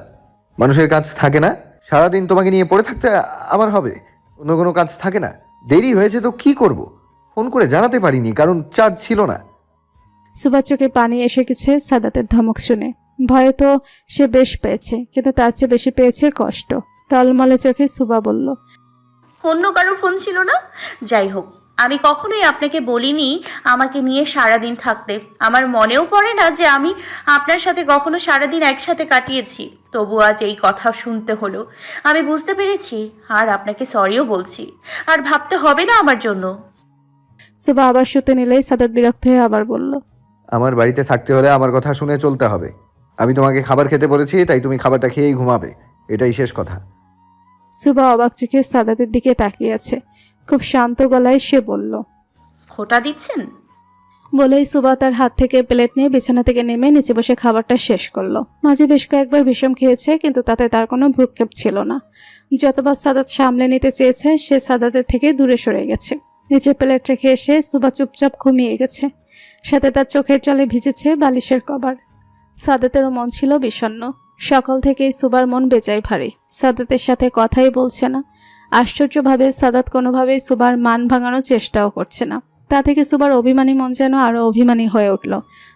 মানুষের কাজ থাকে না? সারাদিন তোমাকে নিয়ে পড়ে থাকতে আমার হবে? অন্য কোনো কাজ থাকে না? দেরি হয়েছে তো কি করব? ফোন করে জানাতে পারিনি কারণ চার্জ ছিল না। সুবার চোখে পানি এসে গেছে সাদাতের ধমক শুনে। ভয়ে তো সে বেশ পেয়েছে, কিন্তু তার চেয়ে বেশি পেয়েছে কষ্ট। টলমলে চোখে সুবা বলল, অন্য কারোর ফোন ছিল না? যাই হোক, আমি কখনোই আপনাকে বলিনি আমাকে নিয়ে সারাদিন থাকতে। আমার মনেও পড়ে না যে আমি আপনার সাথে কখনো সারাদিন একসাথে কাটিয়েছি। তবু আজ এই কথা শুনতে হলো। আমি বুঝতে পেরেছি, আর আপনাকে সরিও বলছি। আর ভাবতে হবে না আমার জন্য। সুবা আবার শুতে নিলেই সাদাত বিরক্ত হয়ে আবার বলল, আমার বাড়িতে থাকতে হলে আমার কথা শুনে চলতে হবে। আমি তোমাকে খাবার খেতে বলেছি, তাই তুমি খাবারটা খেয়েই ঘুমাবে, এটাই শেষ কথা। সুবা অবাক চোখে সাদাতের দিকে তাকিয়ে আছে। খুব শান্ত গলায় সে বলল, খোটা দিচ্ছেন? বলেই সুবা তার হাত থেকে প্লেট নিয়ে বিছানা থেকে নেমে নিচে বসে খাবারটা শেষ করলো। মাঝে বেশ কয়েকবার বিষম খেয়েছে, কিন্তু তাতে তার কোনো ভ্রুক্ষেপ ছিল না। যতবার সাদাত সামলে নিতে চেয়েছে, সে সাদাতের থেকে দূরে সরে গেছে। নিচে প্লেট রেখে এসে সুবা চুপচাপ ঘুমিয়ে গেছে। সাথে তার চোখের জলে ভিজেছে বালিশের কভার। সাদাতেরও মন ছিল বিষণ্ণ। সকাল থেকেই সুবার মন বেজায় ভারী। সাদাতের সাথে কথাই বলছে না। আশ্চর্যভাবে সাদাত কোনোভাবেই সুবার মান ভাঙানোর চেষ্টাও করছে না। তা থেকে সুবার অভিমানী মন যেন আরও অভিমানী হয়ে উঠল।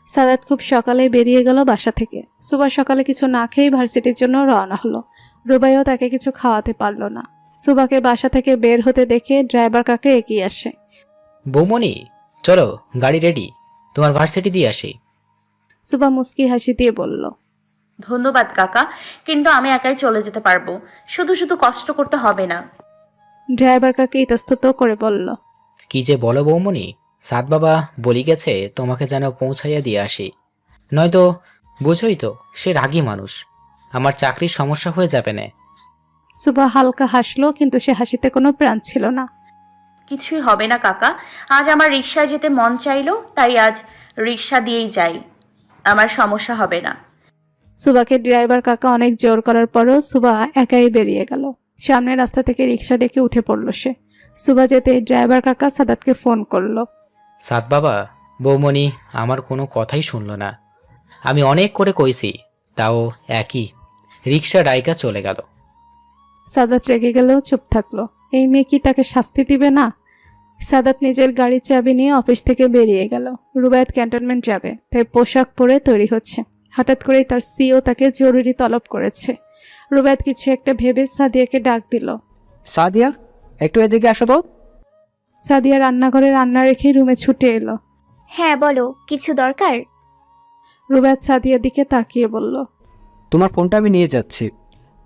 সাদাত খুব সকালে বেরিয়ে গেল বাসা থেকে। সুবা সকালে কিছু না খেয়েই ভার্সিটির জন্য রওনা হলো। রুবাইও তাকে কিছু খাওয়াতে পারল না। সুবাকে বাসা থেকে বের হতে দেখে ড্রাইভার কাকা এগিয়ে আসে। বৌমণি, চলো গাড়ি রেডি, তোমার ভার্সিটি দিয়ে আসি। সুবা মুস্কি হাসি দিয়ে বলল, ধন্যবাদ কাকা, কিন্তু আমি একাই চলে যেতে পারবো, শুধু শুধু কষ্ট করতে হবে না। ড্রাইভার কাকা ইতস্তত করে বলল, কি যে বলো বৌমণি, সাদ বাবা বলি গেছে তোমাকে যেন পৌঁছাইয়া দিয়ে আসি, নয়তো বুঝোই তো সে রাগী মানুষ, আমার চাকরির সমস্যা হয়ে যাবে না। সুবা হালকা হাসলো, কিন্তু সে হাসিতে কোনো প্রাণ ছিল না। কিছুই হবে না কাকা, আজ আমার রিক্সায় যেতে মন চাইলো, তাই আজ রিক্সা দিয়েই যাই, আমার সমস্যা হবে না। সুবাকে ড্রাইভার কাকা অনেক জোর করার পরও সুবা একাই বেরিয়ে গেল। সামনের রাস্তা থেকে রিক্সা ডেকে উঠে পড়ল সে। সুবা যেতে ড্রাইভার কাকা সাদাতকে ফোন করলো। সাদ বাবা, বৌমণি আমার কোনো কথাই শুনলো না, আমি অনেক করে কইছি, তাও একই, রিক্সা ডাইকা চলে গেল। সাদাত রেগে গেলেও চুপ থাকলো। এই মেয়ে কি তাকে শাস্তি দিবে না? সাদাত নিজের গাড়ির চাবি নিয়ে অফিস থেকে বেরিয়ে গেল। রুবায়েত ক্যান্টনমেন্ট যাবে, তাই পোশাক পরে তৈরি হচ্ছে। হঠাৎ করেই তার সিও তাকে জরুরি তলব করেছে। রুবায়েত কিছু একটা ভেবে সাদিয়াকে ডাক দিল। সাদিয়া, একটু এদিকে আসো তো। সাদিয়া রান্নাঘরে রান্না রেখে রুমে ছুটে এলো। হ্যাঁ বলো, কিছু দরকার? রুবায়েত সাদিয়ার দিকে তাকিয়ে বলল, তোমার ফোনটা আমি নিয়ে যাচ্ছি।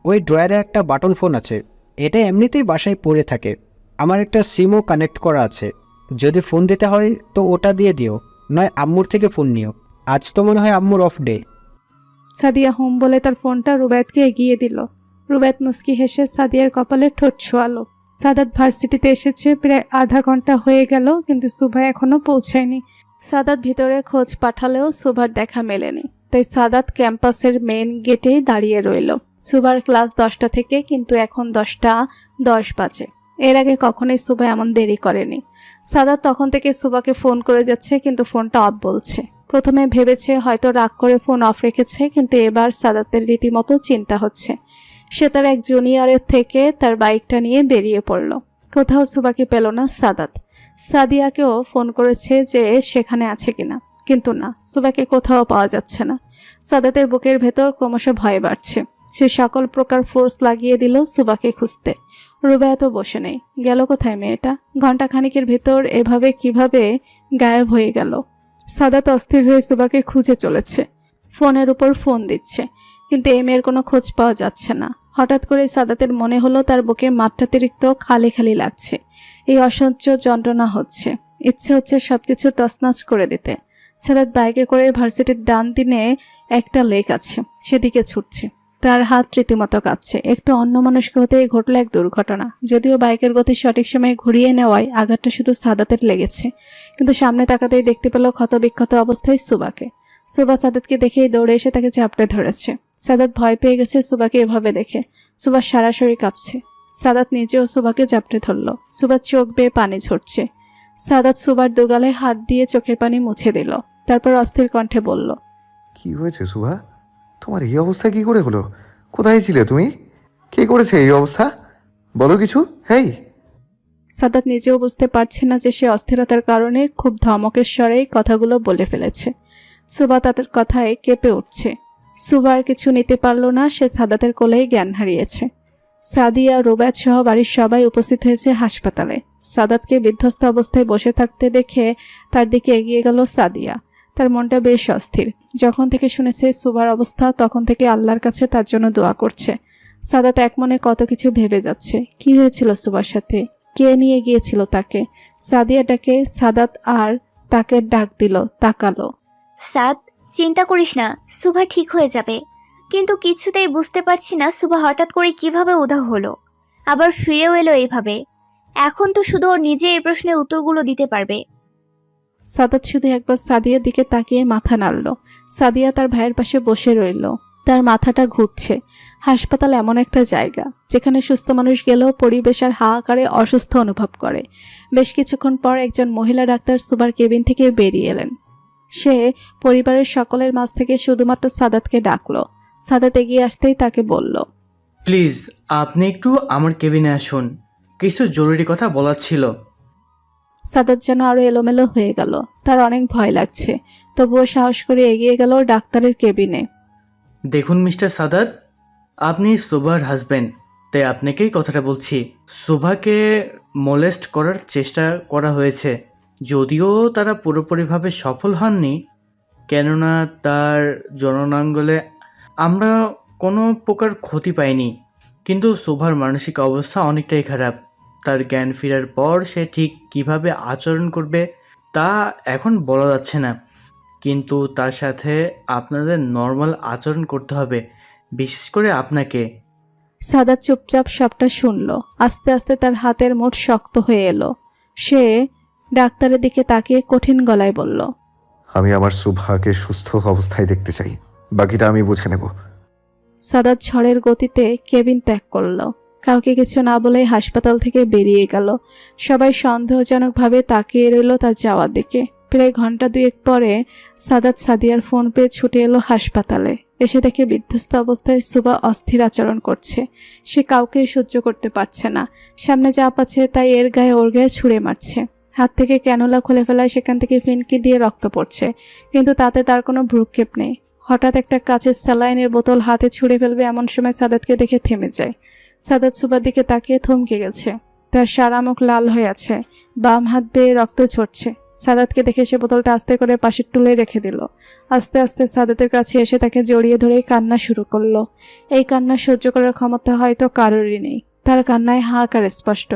ওই ড্রয়ারে একটা বাটন ফোন আছে, এটা এমনিতেই বাসায় পড়ে থাকে। আমার একটা সিমও কানেক্ট করা আছে, যদি ফোন দিতে হয় তো ওটা দিয়ে দিও, নয় আম্মুর থেকে ফোন নিও। আজ তো মনে হয় আম্মুর অফ ডে। সাদিয়া হোম বলে তার ফোনটা রুবায়েতকে এগিয়ে দিল। রুবায়েত মুস্কি হেসে সাদিয়ার কপালে ঠোঁট ছোঁয়ালো। সাদাত ভার্সিটিতে এসেছে প্রায় আধা ঘন্টা হয়ে গেল, কিন্তু সুভা এখনো পৌঁছায়নি। সাদাত ভিতরে খোঁজ পাঠালেও সুভার দেখা মেলেনি, তাই সাদাত ক্যাম্পাসের মেন গেটেই দাঁড়িয়ে রইল। সুভার ক্লাস 10টা থেকে, কিন্তু এখন 10টা 10 বাজে। এর আগে কখনোই সুভা এমন দেরি করেনি। সাদাত তখন থেকে সুভাকে ফোন করে যাচ্ছে, কিন্তু ফোনটা অফ বলছে। প্রথমে ভেবেছে হয়তো রাগ করে ফোন অফ রেখেছে, কিন্তু এবার সাদাতের রীতিমতো চিন্তা হচ্ছে। সে তার এক জুনিয়রের থেকে তার বাইকটা নিয়ে বেরিয়ে পড়ল। কোথাও সুভাকে পেল না সাদাত। সাদিয়াকেও ফোন করেছে যে সেখানে আছে কিনা, কিন্তু না, সুভাকে কোথাও পাওয়া যাচ্ছে না। সাদাতের বুকের ভেতর ক্রমশ ভয় বাড়ছে। সে সকল প্রকার ফোর্স লাগিয়ে দিল সুভাকে খুঁজতে। রুবায়েত বসে নেই। গেল কোথায় মেয়েটা? ঘণ্টাখানিকের ভেতর এভাবে কিভাবে গায়েব হয়ে গেল? সাদাত অস্থির হয়ে সুভাকে খুঁজে চলেছে। ফোনের উপর ফোন দিচ্ছে, কিন্তু এই মেয়ের কোনো খোঁজ পাওয়া যাচ্ছে না। হঠাৎ করে সাদাতের মনে হলো তার বুকে মাত্রাতিরিক্ত খালি খালি লাগছে। এই অসহ্য যন্ত্রণা হচ্ছে। ইচ্ছে হচ্ছে সবকিছু তছনছ করে দিতে। সাদাত বাইকে করে ভার্সিটির ডান দিনে একটা লেক আছে, সেদিকে ছুটছে। তার হাত রীতিমতো কাঁপছে। একটু অন্যমনস্ক হতেই ঘটল এক দুর্ঘটনা। যদিও বাইকের গতি সঠিক সময়ে ঘুরিয়ে নেওয়ায় আঘাতটা শুধু সাদাতের লেগেছে, কিন্তু সামনে তাকাতেই দেখতে পেল ক্ষতবিক্ষত অবস্থায় সুবাকে। সুবা সাদাতকে দেখেই দৌড়ে এসে তাকে চাপড়ে ধরেছে। সাদাত ভয় পেয়ে গেছে সুবাকে এভাবে দেখে। সুবা সরাসরি কাঁপছে। সাদাত নিজেও সুবাকে চাপড়ে ধরল। সুবার চোখ বেয়ে পানি ঝরছে। সাদাত সুবার দুগালে হাত দিয়ে চোখের পানি মুছে দিল। তারপর অস্থির কণ্ঠে বলল, কি হয়েছে সুভা? তোমার এই অবস্থা কি করে হলো? কোথায় ছিলে তুমি? কে করেছে এই অবস্থা? বলো কিছু। হেই! সাদাত নিজেও বুঝতে পারছে না যে সে অস্থিরতার কারণে খুব ধমকের স্বরেই কথাগুলো বলে ফেলেছে। সুবা তাদের কথায় কেঁপে উঠছে। সুবার কিছু নিতে পারল না, সে সাদাতের কোলেই জ্ঞান হারিয়েছে। সাদিয়া, রুবায়েত সহ বাড়ির সবাই উপস্থিত হয়েছে হাসপাতালে। সাদাতকে বিধ্বস্ত অবস্থায় বসে থাকতে দেখে তার দিকে এগিয়ে গেল সাদিয়া। তার মনটা বেশ অস্থির। যখন থেকে শুনেছে সুবার অবস্থা, তখন থেকে আল্লাহর কাছে তার জন্য দোয়া করছে। সাদাত এক মনে কত কিছু ভেবে যাচ্ছে। কি হয়েছিল সুবার সাথে? কে নিয়ে গিয়েছিল তাকে? সাদিয়াটাকে সাদাত আর তাকে ডাক দিল, তাকালো। সাদ, চিন্তা করিস না, সুভা ঠিক হয়ে যাবে। কিন্তু কিছুতেই বুঝতে পারছি না সুভা হঠাৎ করে কিভাবে উধাও হলো, আবার ফিরেও এলো এইভাবে। এখন তো শুধু ওর নিজে এই প্রশ্নের উত্তরগুলো দিতে পারবে। সাদাত শুধু একবার সাদিয়ার দিকে তাকিয়ে মাথা নাড়ল। সাদিয়া তার ভাইয়ের পাশে বসে রইল। তার মাথাটা ঘুরছে। হাসপাতাল এমন একটা জায়গা যেখানে সুস্থ মানুষ গেলেও পরিবেশ আর হাহাকারে অসুস্থ অনুভব করে। বেশ কিছুক্ষণ পর একজন মহিলা ডাক্তার সুবার কেবিন থেকে বেরিয়ে এলেন। সে পরিবারের সকলের মাঝ থেকে শুধুমাত্র সাদাতকে ডাকলো। সাদাত এগিয়ে আসতেই তাকে বলল, প্লিজ আপনি একটু আমার কেবিনে আসুন, কিছু জরুরি কথা বলার ছিল। সাদাত যেন আরো এলোমেলো হয়ে গেল। তার অনেক ভয় লাগছে, তবুও সাহস করে এগিয়ে গেল ডাক্তারের কেবিনে। দেখুন মিস্টার সাদাত, আপনি সুবার হাজবেন্ড, তাই আপনাকেই কথাটা বলছি। সুভাকে মোলেস্ট করার চেষ্টা করা হয়েছে, যদিও তারা পুরোপুরিভাবে সফল হননি, কেননা তার জননাঙ্গলে আমরা কোনো প্রকার ক্ষতি পাইনি। কিন্তু সুভার মানসিক অবস্থা অনেকটাই খারাপ। তার জ্ঞান ফেরার পর সে ঠিক কিভাবে আচরণ করবে তা এখন বলা যাচ্ছে না, কিন্তু তার সাথে আপনাদের নর্মাল আচরণ করতে হবে, বিশেষ করে আপনাকে। সাদাত চুপচাপ সবটা শুনল। আস্তে আস্তে তার হাতের মুঠ শক্ত হয়ে এলো। সে ডাক্তারের দিকে তাকিয়ে কঠিন গলায় বলল, আমি আমার সুভাকে সুস্থ অবস্থায় দেখতে চাই, বাকিটা আমি বুঝে নেব। সাদাত ঝড়ের গতিতে কেবিন ত্যাগ করল। কাউকে কিছু না বলেই হাসপাতাল থেকে বেরিয়ে গেল। সবাই সন্দেহজনকভাবে তাকিয়ে রইল তার যাওয়ার দিকে। প্রায় ঘন্টা দুয়েক পরে সাদাত সাদিয়ার ফোন পেয়ে ছুটে এলো হাসপাতালে। এসে দেখে বিধ্বস্ত অবস্থায় সুবা অস্থির আচরণ করছে। সে কাউকেই সহ্য করতে পারছে না। সামনে যা পাচ্ছে তাই এর গায়ে ওর গায়ে ছুঁড়ে মারছে। হাত থেকে ক্যানোলা খুলে ফেলায় সেখান থেকে ফিনকি দিয়ে রক্ত পড়ছে, কিন্তু তাতে তার কোনো ভ্রুক্ষেপ নেই। হঠাৎ একটা কাচের স্যালাইনের বোতল হাতে ছুঁড়ে ফেলবে এমন সময় সাদাতকে দেখে থেমে যায়। সাদাত সুবার দিকে তাকিয়ে থমকে গেছে। তার সারা মুখ লাল হয়ে আছে, বাম হাত বেয়ে রক্ত ঝরছে। সাদাতকে দেখে সে বোতলটা আস্তে করে পাশের টুলে রেখে দিল। আস্তে আস্তে সাদাতের কাছে এসে তাকে জড়িয়ে ধরে কান্না শুরু করলো। এই কান্না সহ্য করার ক্ষমতা হয়তো কারোরই নেই। তার কান্নায় হাহাকার স্পষ্ট।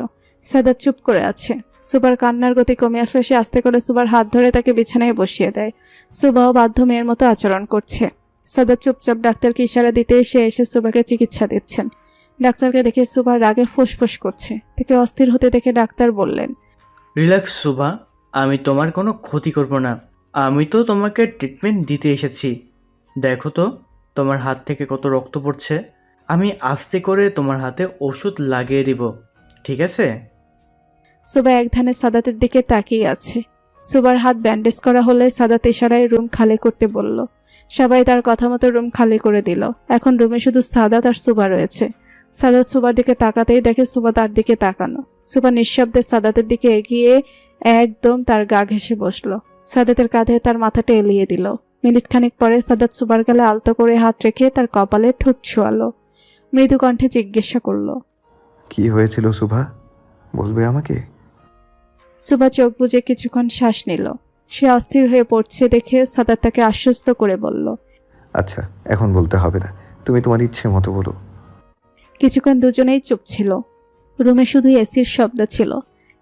সাদাত চুপ করে আছে। সুবার কান্নার গতি কমে আসলে সে আস্তে করে সুবার হাত ধরে তাকে বিছানায় বসিয়ে দেয়। সুবাও বাধ্য মেয়ের মতো আচরণ করছে। সাদাত চুপচাপ ডাক্তারকে ইশারা দিতে সে এসে সুবাকে চিকিৎসা দিচ্ছেন। ডাক্তারকে দেখে সুবার রাগে ফুসফুস করছে। তাকে অস্থির হতে দেখে ডাক্তার বললেন, রিল্যাক্স সুভা, আমি তোমার কোনো ক্ষতি করব না। আমি তো তোমাকে ট্রিটমেন্ট দিতে এসেছি। দেখো তো তোমার হাত থেকে কত রক্ত পড়ছে। আমি আস্তে করে তোমার হাতে ওষুধ লাগিয়ে দিব, ঠিক আছে? সুবা এক ধ্যানে সাদাতের দিকে তাকিয়ে আছে। সুবার হাত ব্যান্ডেজ করা হলে সাদাত ইশারায় রুম খালি করতে বলল। সবাই তার কথা মতো রুম খালি করে দিল। এখন রুমে শুধু সাদাত আর সুবা রয়েছে। সাদাত সুবার দিকে তাকাতেই দেখে সুবা তার দিকে তাকানো। সুবা নিঃশব্দে সাদাতের দিকে এগিয়ে একদম তার গা ঘেঁষে বসলো। সাদাতের কাঁধে তার মাথাটা এলিয়ে দিল। মিনিট খানিক পরে সাদাত সুবার গালে আলতো করে হাত রেখে তার কপালে ঠোঁট ছোঁয়ালো। মৃদু কণ্ঠে জিজ্ঞাসা করলো, কি হয়েছিল সুভা, বলবে আমাকে? সুবা চোখ বুজে কিছুক্ষণ শ্বাস নিল। সে অস্থির হয়ে পড়ছে দেখে সাদাত তাকে আশ্বস্ত করে বলল, আচ্ছা, এখন বলতে হবে না, তুমি তোমার ইচ্ছে মতো বলো। কিছুক্ষণ দুজনেই চুপ ছিল। রুমে শুধু এসির শব্দ ছিল।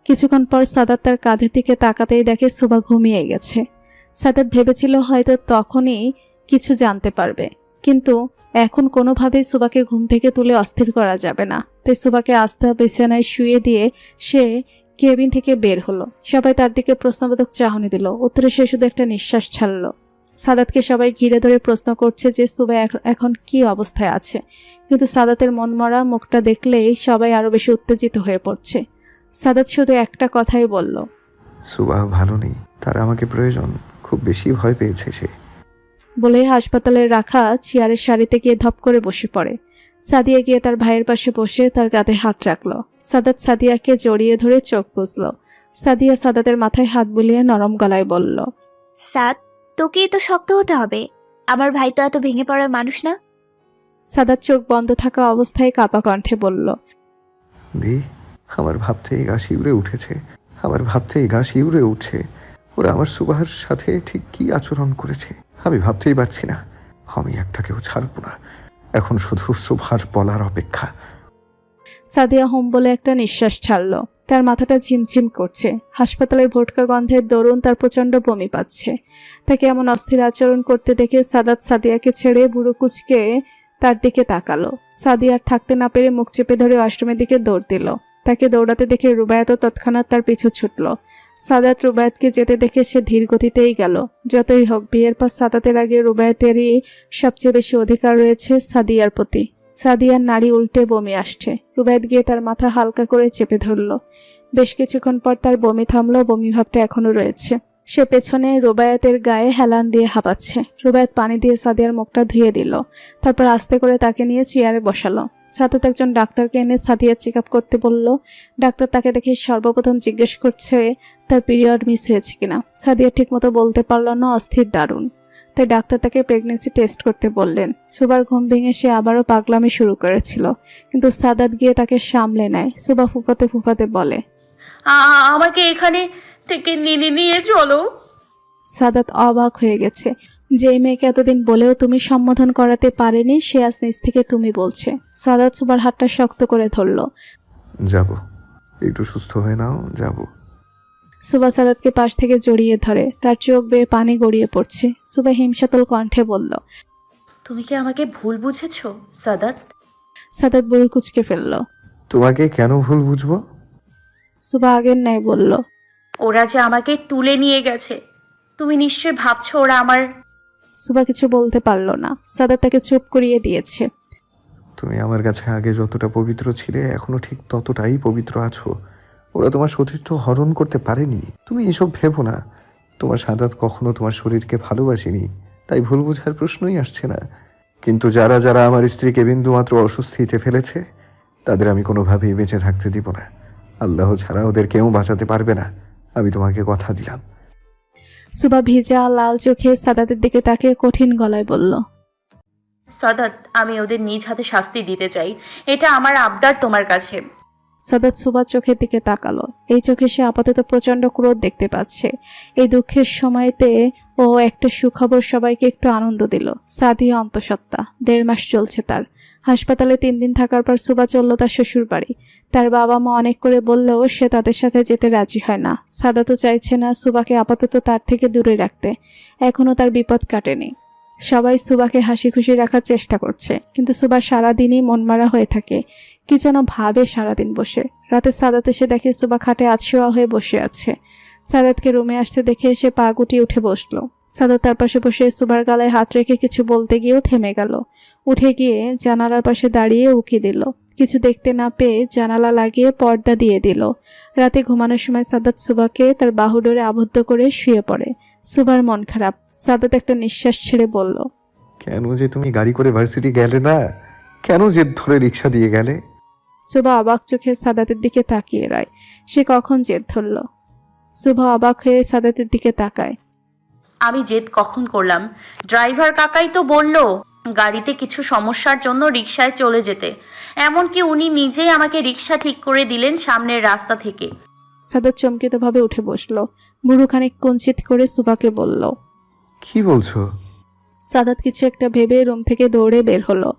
কিছুক্ষণ পর সাদাত তার কাঁধের দিকে তাকাতেই দেখে সুবা ঘুমিয়ে গেছে। সাদাত ভেবেছিল হয়তো তখনই কিছু জানতে পারবে, কিন্তু এখন কোনোভাবেই সুবাকে ঘুম থেকে তুলে অস্থির করা যাবে না। তাই সুবাকে আস্তে বিছানায় শুয়ে দিয়ে সে কেবিন থেকে বের হলো। সবাই তার দিকে প্রশ্নবোধক চাহনি দিল। উত্তরে সে শুধু একটা নিঃশ্বাস ছাড়ল। সাদাতকে সবাই ঘিরে ধরে প্রশ্ন করছে যে সুবা এখন কি অবস্থায় আছে, কিন্তু সাদাতের মনমরা মুখটা দেখলেই সবাই আরো বেশি উত্তেজিত হয়ে পড়ছে। সাদাত শুধু একটা কথাই বলল, সুভা ভালো নেই, তার আমাকে প্রয়োজন, খুব বেশি ভয় পেয়েছে সে। বলে হাসপাতালের রাখা চেয়ারের সারিতে গিয়ে ধপ করে বসে পড়ে। সাদিয়া গিয়ে তার ভাইয়ের পাশে বসে তার কাঁধে হাত রাখলো। সাদাত সাদিয়াকে জড়িয়ে ধরে চোখ বুঝল। সাদিয়া সাদাতের মাথায় হাত বুলিয়ে নরম গলায় বলল, সাদ, তোকেই তো শক্ত হতে হবে। আমার ভাই তো এত ভেঙে পড়ার মানুষ না। সাদাত চোখ বন্ধ থাকা অবস্থায় কাঁপা কণ্ঠে বলল, দি, আমার ভাবতেই গা শিউরে উঠেছে, আমার ভাবতেই গা শিউরে উঠছে। ওরা আমার সুভার সাথে ঠিক কি আচরণ করেছে আমি ভাবতেই পারছি না। আমি একটাকেও ছাড়ব না, এখন শুধু সুভার বলার অপেক্ষা। সাদিয়া হোম বলে একটা নিঃশ্বাস ছাড়ল। তার মাথাটা ঝিমঝিম করছে। হাসপাতালের ভোটকা গন্ধের দরুন তার প্রচণ্ড বমি পাচ্ছে। তাকে এমন অস্থির আচরণ করতে দেখে সাদাত সাদিয়াকে ছেড়ে বুড়ো কুচকে তার দিকে তাকালো। সাদিয়ার থাকতে না পেরে মুখ চেপে ধরে ওয়াশরুমের দিকে দৌড় দিল। তাকে দৌড়াতে দেখে রুবায়াতও তৎক্ষণাৎ তার পিছু ছুটল। সাদাত রুবায়াতকে যেতে দেখে সে ধীর গতিতেই গেল। যতই হোক, বিয়ের পর সাদাতের আগে রুবায়াতেরই সবচেয়ে বেশি অধিকার রয়েছে সাদিয়ার প্রতি। সাদিয়ার নাড়ি উল্টে বমি আসছে। রুবায়াত গিয়ে তার মাথা হালকা করে চেপে ধরল। বেশ কিছুক্ষণ পর তার বমি থামলো। বমি ভাবটা এখনো রয়েছে। সে পেছনে রুবায়াতের গায়ে হেলান দিয়ে হাঁপাচ্ছে। রুবায়াত পানি দিয়ে সাদিয়ার মুখটা ধুয়ে দিল। তারপর আস্তে করে তাকে নিয়ে চেয়ারে বসালো। সাদাত একজন ডাক্তারকে এনে সাদিয়ার চেক আপ করতে বলল। ডাক্তার তাকে দেখে সর্বপ্রথম জিজ্ঞেস করছে তার পিরিয়ড মিস হয়েছে কিনা। সাদিয়া ঠিক মতো বলতে পারল না, অস্থির দারুণ। তাই ডাক্তার তাকে প্রেগনেন্সি টেস্ট করতে বললেন। সুবার ঘুম ভেঙে সে আবারও পাগলামি শুরু করেছিল, কিন্তু সাদাত গিয়ে তাকে সামলে নেয়। সুবা ফুপাতে ফুপাতে বলে, আমাকে এখানে থেকে নিয়ে চলো। সাদাত অবাক হয়ে গেছে। যে মেয়েকে এতদিন বলেও তুমি সম্বোধন করাতে পারেনি, সে আজ নিজ থেকে তুমি বলছে। সাদাত সুবার হাতটা শক্ত করে ধরল। যাব, একটু সুস্থ হয়ে নাও, যাব। সুবা সাদাতকে পাশ থেকে জড়িয়ে ধরে, তার চোখ বেয়ে পানি গড়িয়ে পড়ছে। সুবা হিমশীতল কণ্ঠে বলল, তুমি কি আমাকে ভুল বুঝেছো সাদাত? সাদাত বুড়ো কুচকে ফেলল। তোমাকে কেন ভুল বুঝবো? সুবা আগের ন্যায় বলল, ওরা যে আমাকে তুলে নিয়ে গেছে, তুমি নিশ্চয় ভাবছো ওরা আমার। সুবা কিছু বলতে পারল না। সাদাত তাকে চুপ করিয়ে দিয়েছে। তুমি আমার কাছে আগে যতটা পবিত্র ছিলে, এখনো ঠিক ততটাই পবিত্র আছো। ওরা তোমার সতীর্থ হরণ করতে পারেনি। তুমি এসব ভেবো না। তোমার সাদাত কখনো তোমার শরীরকে ভালোবাসেনি, তাই ভুল বোঝার প্রশ্নই আসছে না। কিন্তু যারা যারা আমার স্ত্রীকে বিন্দুমাত্র অস্বস্তিতে ফেলেছে, তাদের আমি কোনোভাবেই বেঁচে থাকতে দিব না। আল্লাহ ছাড়া ওদের কেউ বাঁচাতে পারবে না, আমি তোমাকে কথা দিলাম। সুবা ভিজা লাল চোখে সাদাতের দিকে তাকিয়ে কঠিন গলায় বলল, সাদাত, আমি ওদের নিজ হাতে শাস্তি দিতে চাই। এটা আমার আবদার তোমার কাছে। সাদাত সুবার চোখের দিকে তাকালো। এই চোখে সে আপাতত প্রচন্ড ক্রোধ দেখতে পাচ্ছে। এই দুঃখের সময়তে ও একটা সুখবর সবাইকে একটু আনন্দ দিল। সাদিয়া অন্তঃসত্ত্বা, 1.5 মাস চলছে তার। হাসপাতালে 3 দিন থাকার পর সুবা চলল তার শ্বশুর বাড়ি। তার বাবা মা অনেক করে বললেও সে তাদের সাথে যেতে রাজি হয় না। সাদাতও চাইছে না সুবাকে আপাতত তার থেকে দূরে রাখতে। এখনও তার বিপদ কাটেনি। সবাই সুবাকে হাসি খুশি রাখার চেষ্টা করছে, কিন্তু সুবা সারাদিনই মনমারা হয়ে থাকে। কি যেন ভাবে সারাদিন বসে। রাতে সাদাত এসে দেখে সুবা খাটে আতশোয়া হয়ে বসে আছে। সাদাতকে রুমে আসতে দেখে সে পা গুটিয়ে উঠে বসলো। সাদাত তার পাশে বসে সুবার গালায় হাত রেখে কিছু বলতে গিয়েও থেমে গেল। উঠে গিয়ে জানালার পাশে দাঁড়িয়ে উকি দিল। কিছু দেখতে না পেয়ে জানালা লাগিয়ে পর্দা দিয়ে দিল। রাতে ঘুমানোর সময় সাদাত সুবাকে তার বাহুডোরে আবদ্ধ করে শুয়ে পড়ে। সুবার মন খারাপ। সাদাত একটা নিঃশ্বাস ছেড়ে বলল, কেন যে তুমি গাড়ি করে ভার্সিটি গেলে না? কেন জেদ ধরে রিক্সা দিয়ে গেলে? সুবা অবাক চোখে সাদাতের দিকে তাকিয়ে রয়। সে কখন জেদ ধরল? সুবা অবাক হয়ে সাদাতের দিকে তাকায়। আমি জেদ কখন করলাম? ড্রাইভার কাকাই তো বললো গাড়িতে কিছু সমস্যার জন্য রিকশায় চলে যেতে। এমনকি উনি নিজেই আমাকে রিকশা ঠিক করে দিলেন সামনের রাস্তা থেকে। সাদাত চমকিতভাবে উঠে বসলো। বুড়ো খানিক কুঞ্চিত করে সুবাকে বলল। কি বলছো? সাদাত কিছু একটা ভেবে রুম থেকে দৌড়ে বের হলো।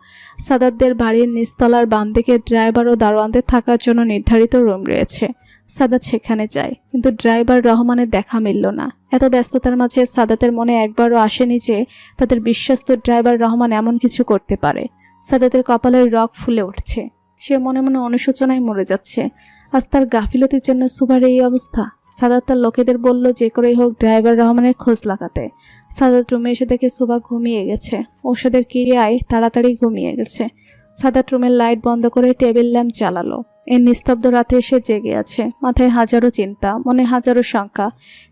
সাদাতদের বাড়ির নিচতলার বাম দিকে ড্রাইভার ও দারোয়ানদের থাকার জন্য নির্ধারিত রুম রয়েছে। সাদাত সেখানে যায়, কিন্তু ড্রাইভার রহমানের দেখা মিলল না। এত ব্যস্ততার মাঝে সাদাতের মনে একবারও আসেনি যে তাদের বিশ্বস্ত ড্রাইভার রহমান এমন কিছু করতে পারে। সাদাতের কপালের রগ ফুলে উঠছে। সে মনে মনে অনুশোচনায় মরে যাচ্ছে। আজ তার গাফিলতির জন্য সুবার এই অবস্থা। সাদাত তার লোকেদের বলল যে করেই হোক ড্রাইভার রহমানের খোঁজ লাগাতে। সাদাত রুমে এসে দেখে সুবা ঘুমিয়ে গেছে। ঔষধের ক্রিয়ায় তাড়াতাড়ি ঘুমিয়ে গেছে। সাদাত রুমের লাইট বন্ধ করে টেবিল ল্যাম্প জ্বালালো। এই নিস্তব্ধ রাতে এসে জেগে আছে। মাথায় হাজারো চিন্তা, মনে হাজারো শঙ্কা।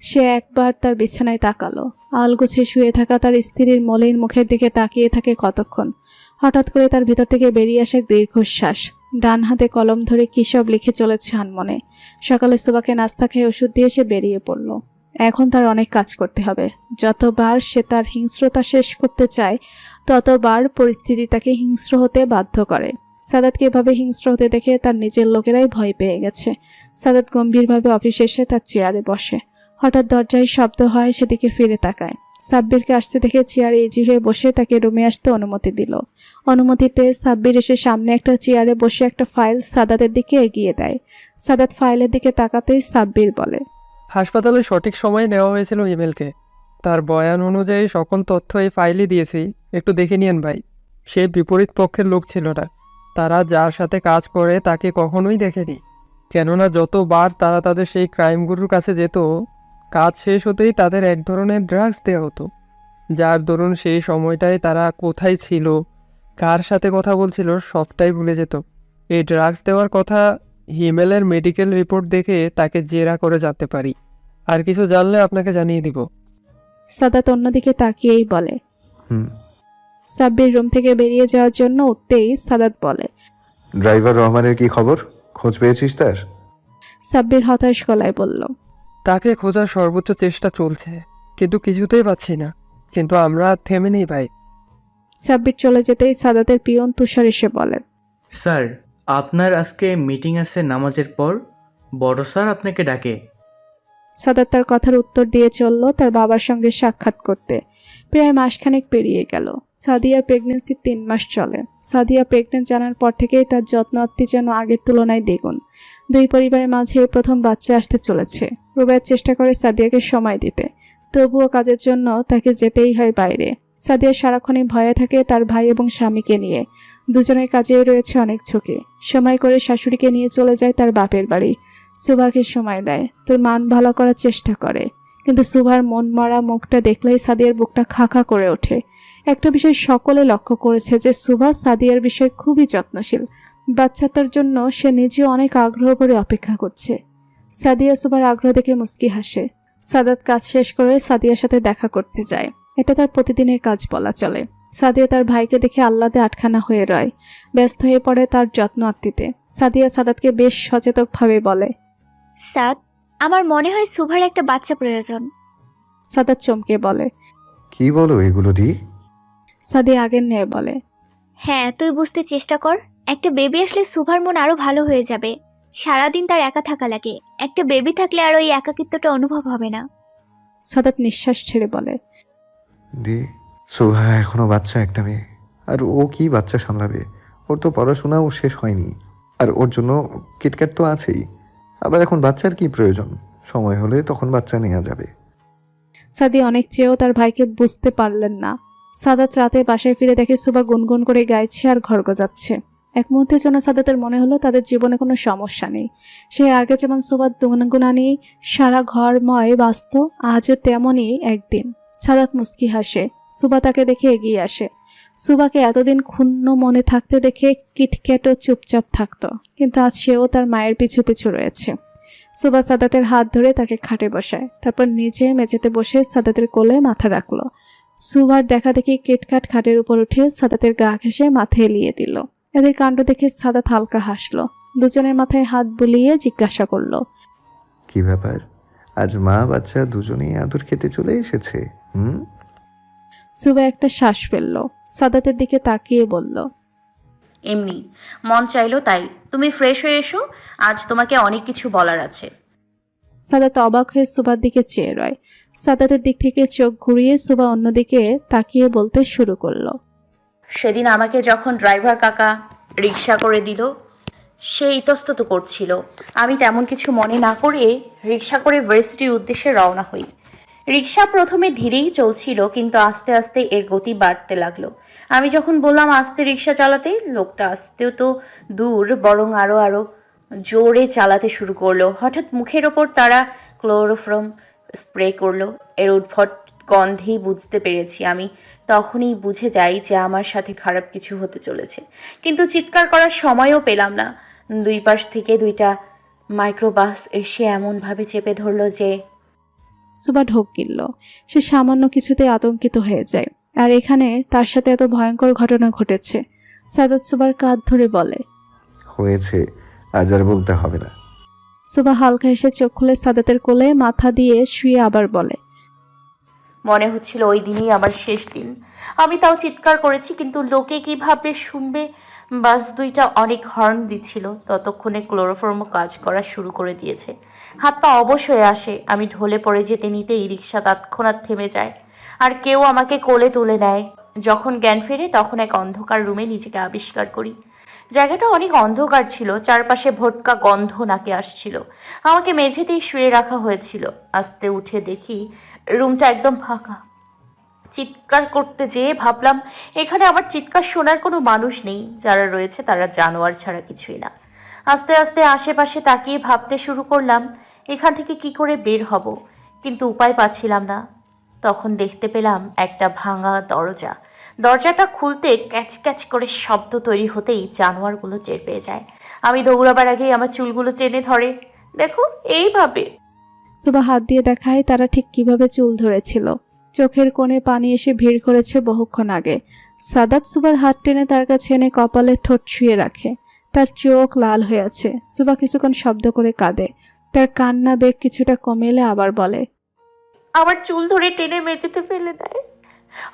সে একবার তার বিছানায় তাকালো। আলগোছে শুয়ে থাকা তার স্ত্রীর মলিন মুখের দিকে তাকিয়ে থাকে কতক্ষণ। হঠাৎ করে তার ভিতর থেকে বেরিয়ে আসে এক দীর্ঘশ্বাস। ডান হাতে কলম ধরে কী সব লিখে চলেছে আনমনে। সকালে সুবাকে নাস্তা খেয়ে ওষুধ দিয়ে সে বেরিয়ে পড়ল। এখন তার অনেক কাজ করতে হবে। যতবার সে তার হিংস্রতা শেষ করতে চায়, ততবার পরিস্থিতি তাকে হিংস্র হতে বাধ্য করে। সাদাতকে এভাবে হিংস্র হতে দেখে তার নিজের লোকেরাই ভয় পেয়ে গেছে। সাদাত গম্ভীরভাবে অফিসে এসে তার চেয়ারে বসে। হঠাৎ দরজায় শব্দ হয়, সেদিকে ফিরে তাকায়। সাব্বিরকে আসতে দেখে চেয়ারে ইজি হয়ে বসে তাকে রুমে আসতে অনুমতি দিল। অনুমতি পেয়ে সাব্বির এসে সামনে একটা চেয়ারে বসে একটা ফাইল সাদাতের দিকে এগিয়ে দেয়। সাদাত ফাইলের দিকে তাকাতেই সাব্বির বলে, হাসপাতালে সঠিক সময়ে নেওয়া হয়েছিল ইমেলকে। তার বয়ান অনুযায়ী সকল তথ্য এই ফাইলই দিয়েছি, একটু দেখে নিয়েন ভাই। সে বিপরীত পক্ষের লোক ছিল না। তারা যার সাথে কাজ করে তাকে কখনোই দেখেনি। কেননা যতবার তারা তাদের সেই ক্রাইমগুলোর কাছে যেত, কাজ শেষ হতেই তাদের এক ধরনের ড্রাগস দেওয়া হতো, যার দরুন সেই সময়টায় তারা কোথায় ছিল, কার সাথে কথা বলছিল সবটাই ভুলে যেত। এই ড্রাগস দেওয়ার কথা হিমেলের মেডিকেল রিপোর্ট দেখে তাকে জেরা করে জানতে পারি। আর কিছু জানলে আপনাকে জানিয়ে দিব। সাদাত অন্যদিকে তাকিয়েই বলে। হুম। সাব্বির রুম থেকে বেরিয়ে যাওয়ার জন্য উঠতেই সাদাত বলে, ড্রাইভার রহমানের কি খবর? খোঁজ পেয়েছিস তার? সাব্বির হতাশ গলায় বলল, তাকে খোঁজার সর্বোচ্চ চেষ্টা চলছে, কিন্তু কিছুতেই পাচ্ছি না। কিন্তু আমরা থেমে নেই ভাই। সাব্বির চলে যেতেই সাদাতের পিয়ন তুষার এসে বলে, স্যার, আপনার আজকে মিটিং আছে নামাজের পর। বড় স্যার আপনাকে ডাকে। সাদাত তার কথার উত্তর দিয়ে চলল তার বাবার সঙ্গে সাক্ষাৎ করতে। প্রায় মাসখানেক পেরিয়ে গেল। সাদিয়ার প্রেগনেন্সি 3 মাস চলে। সাদিয়া প্রেগনেন্ট জানার পর থেকেই তার যত্ন আত্তি যেন আগের তুলনায় দ্বিগুণ। দুই পরিবারের মাঝে প্রথম বাচ্চা আসতে চলেছে। রুবায়েত চেষ্টা করে সাদিয়াকে সময় দিতে, তবুও কাজের জন্য তাকে যেতেই হয় বাইরে। সাদিয়া সারাক্ষণই ভয়ে থাকে তার ভাই এবং স্বামীকে নিয়ে। দুজনের কাজেই রয়েছে অনেক ঝুঁকি। সময় করে শাশুড়িকে নিয়ে চলে যায় তার বাপের বাড়ি। সুভাকে সময় দেয়, তোর মান ভালো করার চেষ্টা করে, কিন্তু সুভার মন মরা মুখটা দেখলেই সাদিয়ার বুকটা খাখা করে ওঠে। একটা বিষয় সকলে লক্ষ্য করেছে যে সুভা সাদিয়ার বিষয়ে খুবই যত্নশীল। বাচ্চাটার জন্য সে নিজে অনেক আগ্রহ করে অপেক্ষা করছে। সাদিয়া সুভার আগ্রহ দেখে মুচকি হাসে। সাদাত কাজ শেষ করে সাদিয়ার সাথে দেখা করতে যায়। এটা তার প্রতিদিনের কাজ বলা চলে। সাদিয়া তার ভাইকে দেখে আহ্লাদে আটখানা হয়ে রয়, ব্যস্ত হয়ে পড়ে তার যত্ন আত্তিতে। সাদিয়া সাদাতকে বেশ সচেতনভাবে বলে, সাদ, আমার মনে হয় সুভার একটা বাচ্চা প্রয়োজন। সাদাত চমকে বলে। কি বলো এগুলো দি? সাদিয়া আগের নিয়ে বলে, হ্যাঁ, তুই বুঝতে চেষ্টা কর। একটা বেবি আসলে সুভার মন আরো ভালো হয়ে যাবে। সারাদিন তার একা থাকা লাগে, একটা বেবি থাকলে আর ওই একাকিত্বটা অনুভব হবে না। সাদাত নিঃশ্বাস ছেড়ে বলে, দি, সোহা এখনো বাচ্চা, একটা মেয়ে। আর ও কি বাচ্চা সামলাবে? ওর তো পড়াশোনাও শেষ হয়নি। আর ওর জন্য কিটক্যাট তো আছেই। আবার এখন বাচ্চার কি প্রয়োজন? সময় হলে তখন বাচ্চা নেওয়া যাবে। সাদিয়া অনেক চেয়েও তার ভাইকে বুঝতে পারলেন না। সাদাত রাতে বাসায় ফিরে দেখে সুভা গুনগুন করে গাইছে আর ঘর গজাচ্ছে। এক মুহূর্তের জন্য সাদাতের মনে হলো তাদের জীবনে কোনো সমস্যা নেই। সে আগে যেমন সুভার গুনগুনানি সারা ঘরময় বাঁচত, আজও তেমনই একদিন। সাদাত মুচকি হাসে। সুভা তাকে দেখে এগিয়ে আসে। সুভাকে এতদিন ক্ষুণ্ণ মনে থাকতে দেখে কিটক্যাটও চুপচাপ থাকতো, কিন্তু আজ সেও তার মায়ের পিছু পিছু রয়েছে। সুভা সাদাতের হাত ধরে তাকে খাটে বসায়, তারপর নিজে মেঝেতে বসে সাদাতের কোলে মাথা রাখলো। সুভার দেখা দেখি কিটকাট খাটের উপর উঠে সাদাতের গা ঘেঁষে মাথায় এলিয়ে দিল। এদের কাণ্ড দেখে সাদাত হালকা হাসলো। দুজনের মাথায় হাত বুলিয়ে জিজ্ঞাসা করলো, কি ব্যাপার? আজ মা বাচ্চা দুজনেই আদর খেতে চলে এসেছে। সুভা একটা শ্বাস ফেলল, সাদাতের দিকে তাকিয়ে বলল, এমনি মন চাইলো তাই। তুমি ফ্রেশ হয়ে এসো, আজ তোমাকে অনেক কিছু বলার আছে। সাদাত অবাক হয়ে সুভার দিকে চেয়ে রয়। সাদাতের দিক থেকে চোখ ঘুরিয়ে সুভা অন্যদিকে তাকিয়ে বলতে শুরু করলো, সেদিন আমাকে যখন ড্রাইভার কাকা রিক্সা করে দিল, সে ইতস্তত করছিল। আমি তেমন কিছু মনে না করে রিক্সা করে ভার্সিটির উদ্দেশ্যে রওনা হই। রিক্সা প্রথমে ধীরেই চলছিল, কিন্তু আস্তে আস্তে এর গতি বাড়তে লাগলো। আমি যখন বললাম আস্তে রিক্সা চালাতে, লোকটা আস্তেও তো দূর, বরং আরো জোরে চালাতে শুরু করলো। হঠাৎ মুখের ওপর তারা ক্লোরোফর্ম স্প্রে করলো। এর উদ্ভট গন্ধেই বুঝতে পেরেছি আমি। তখনই বুঝে যাই যে আমার সাথে খারাপ কিছু হতে চলেছে, কিন্তু চিৎকার করার সময়ও পেলাম না। দুই পাশ থেকে 2টা মাইক্রোবাস এসে এমনভাবে চেপে ধরলো যে সুভা ঢোক গিলল। সে সামান্য কিছুতে আতঙ্কিত হয়ে যায়, আর এখানে তার সাথে এত ভয়ঙ্কর ঘটনা ঘটেছে। সাদাত সুভার কাঁধ ধরে বলে, হয়েছে, আজ আর বলতে হবে না। সুভা হালকা হেসে চোখ খুলে সাদাতের কোলে মাথা দিয়ে শুয়ে আবার বলে, মনে হচ্ছিল ওই দিনই আমার শেষ দিন। আমি তাও চিৎকার করেছি, কিন্তু লোকে কিভাবে শুনবে। বাস 2টা অনেক হর্ন দিচ্ছিল। ততক্ষণে ক্লোরোফর্মও কাজ করা শুরু করে দিয়েছে। হাত পা অবশ হয়ে আসে। আমি ঢলে পড়ে যেতে নিতেই রিক্সা তৎক্ষণাৎ থেমে যায়, আর কেউ আমাকে কোলে তুলে নেয়। যখন জ্ঞান ফেরে তখন এক অন্ধকার রুমে নিজেকে আবিষ্কার করি। জায়গাটা অনেক অন্ধকার ছিল, চারপাশে ভোটকা গন্ধ নাকে আসছিল। আমাকে মেঝেতেই শুয়ে রাখা হয়েছিল। আস্তে উঠে দেখি রুমটা একদম ফাঁকা। চিৎকার করতে যেয়ে ভাবলাম এখানে আমার চিৎকার শোনার কোনো মানুষ নেই। যারা রয়েছে তারা জানোয়ার ছাড়া কিছুই না। আস্তে আস্তে আশেপাশে তাকিয়ে ভাবতে শুরু করলাম এখান থেকে কি করে বের হব, কিন্তু উপায় পাচ্ছিলাম না। তখন দেখতে পেলাম একটা ভাঙা দরজা। দরজাটা খুলতে ক্যাচ ক্যাচ করে শব্দ তৈরি হতেই জানোয়ারগুলো টের পেয়ে যায়। আমি দৌড়াবার আগেই আমার চুলগুলো টেনে ধরে। দেখো, এইভাবে। সুভা হাত দিয়ে দেখায় তারা ঠিক কিভাবে চুল ধরেছিল। চোখের কোণে পানি এসে ভিড় করেছে বহুক্ষণ আগে। সাদাত সুভার হাত টেনে তার কাছে এনে কপালে ঠোঁট ছুঁয়ে রাখে। তার চোখ লাল হয়ে আছে। সুভা কিছুক্ষণ শব্দ করে কাঁদে। তার কান্না বেগ কিছুটা কমে এলে আবার বলে, আমার চুল ধরে টেনে মেঝেতে ফেলে দেয়।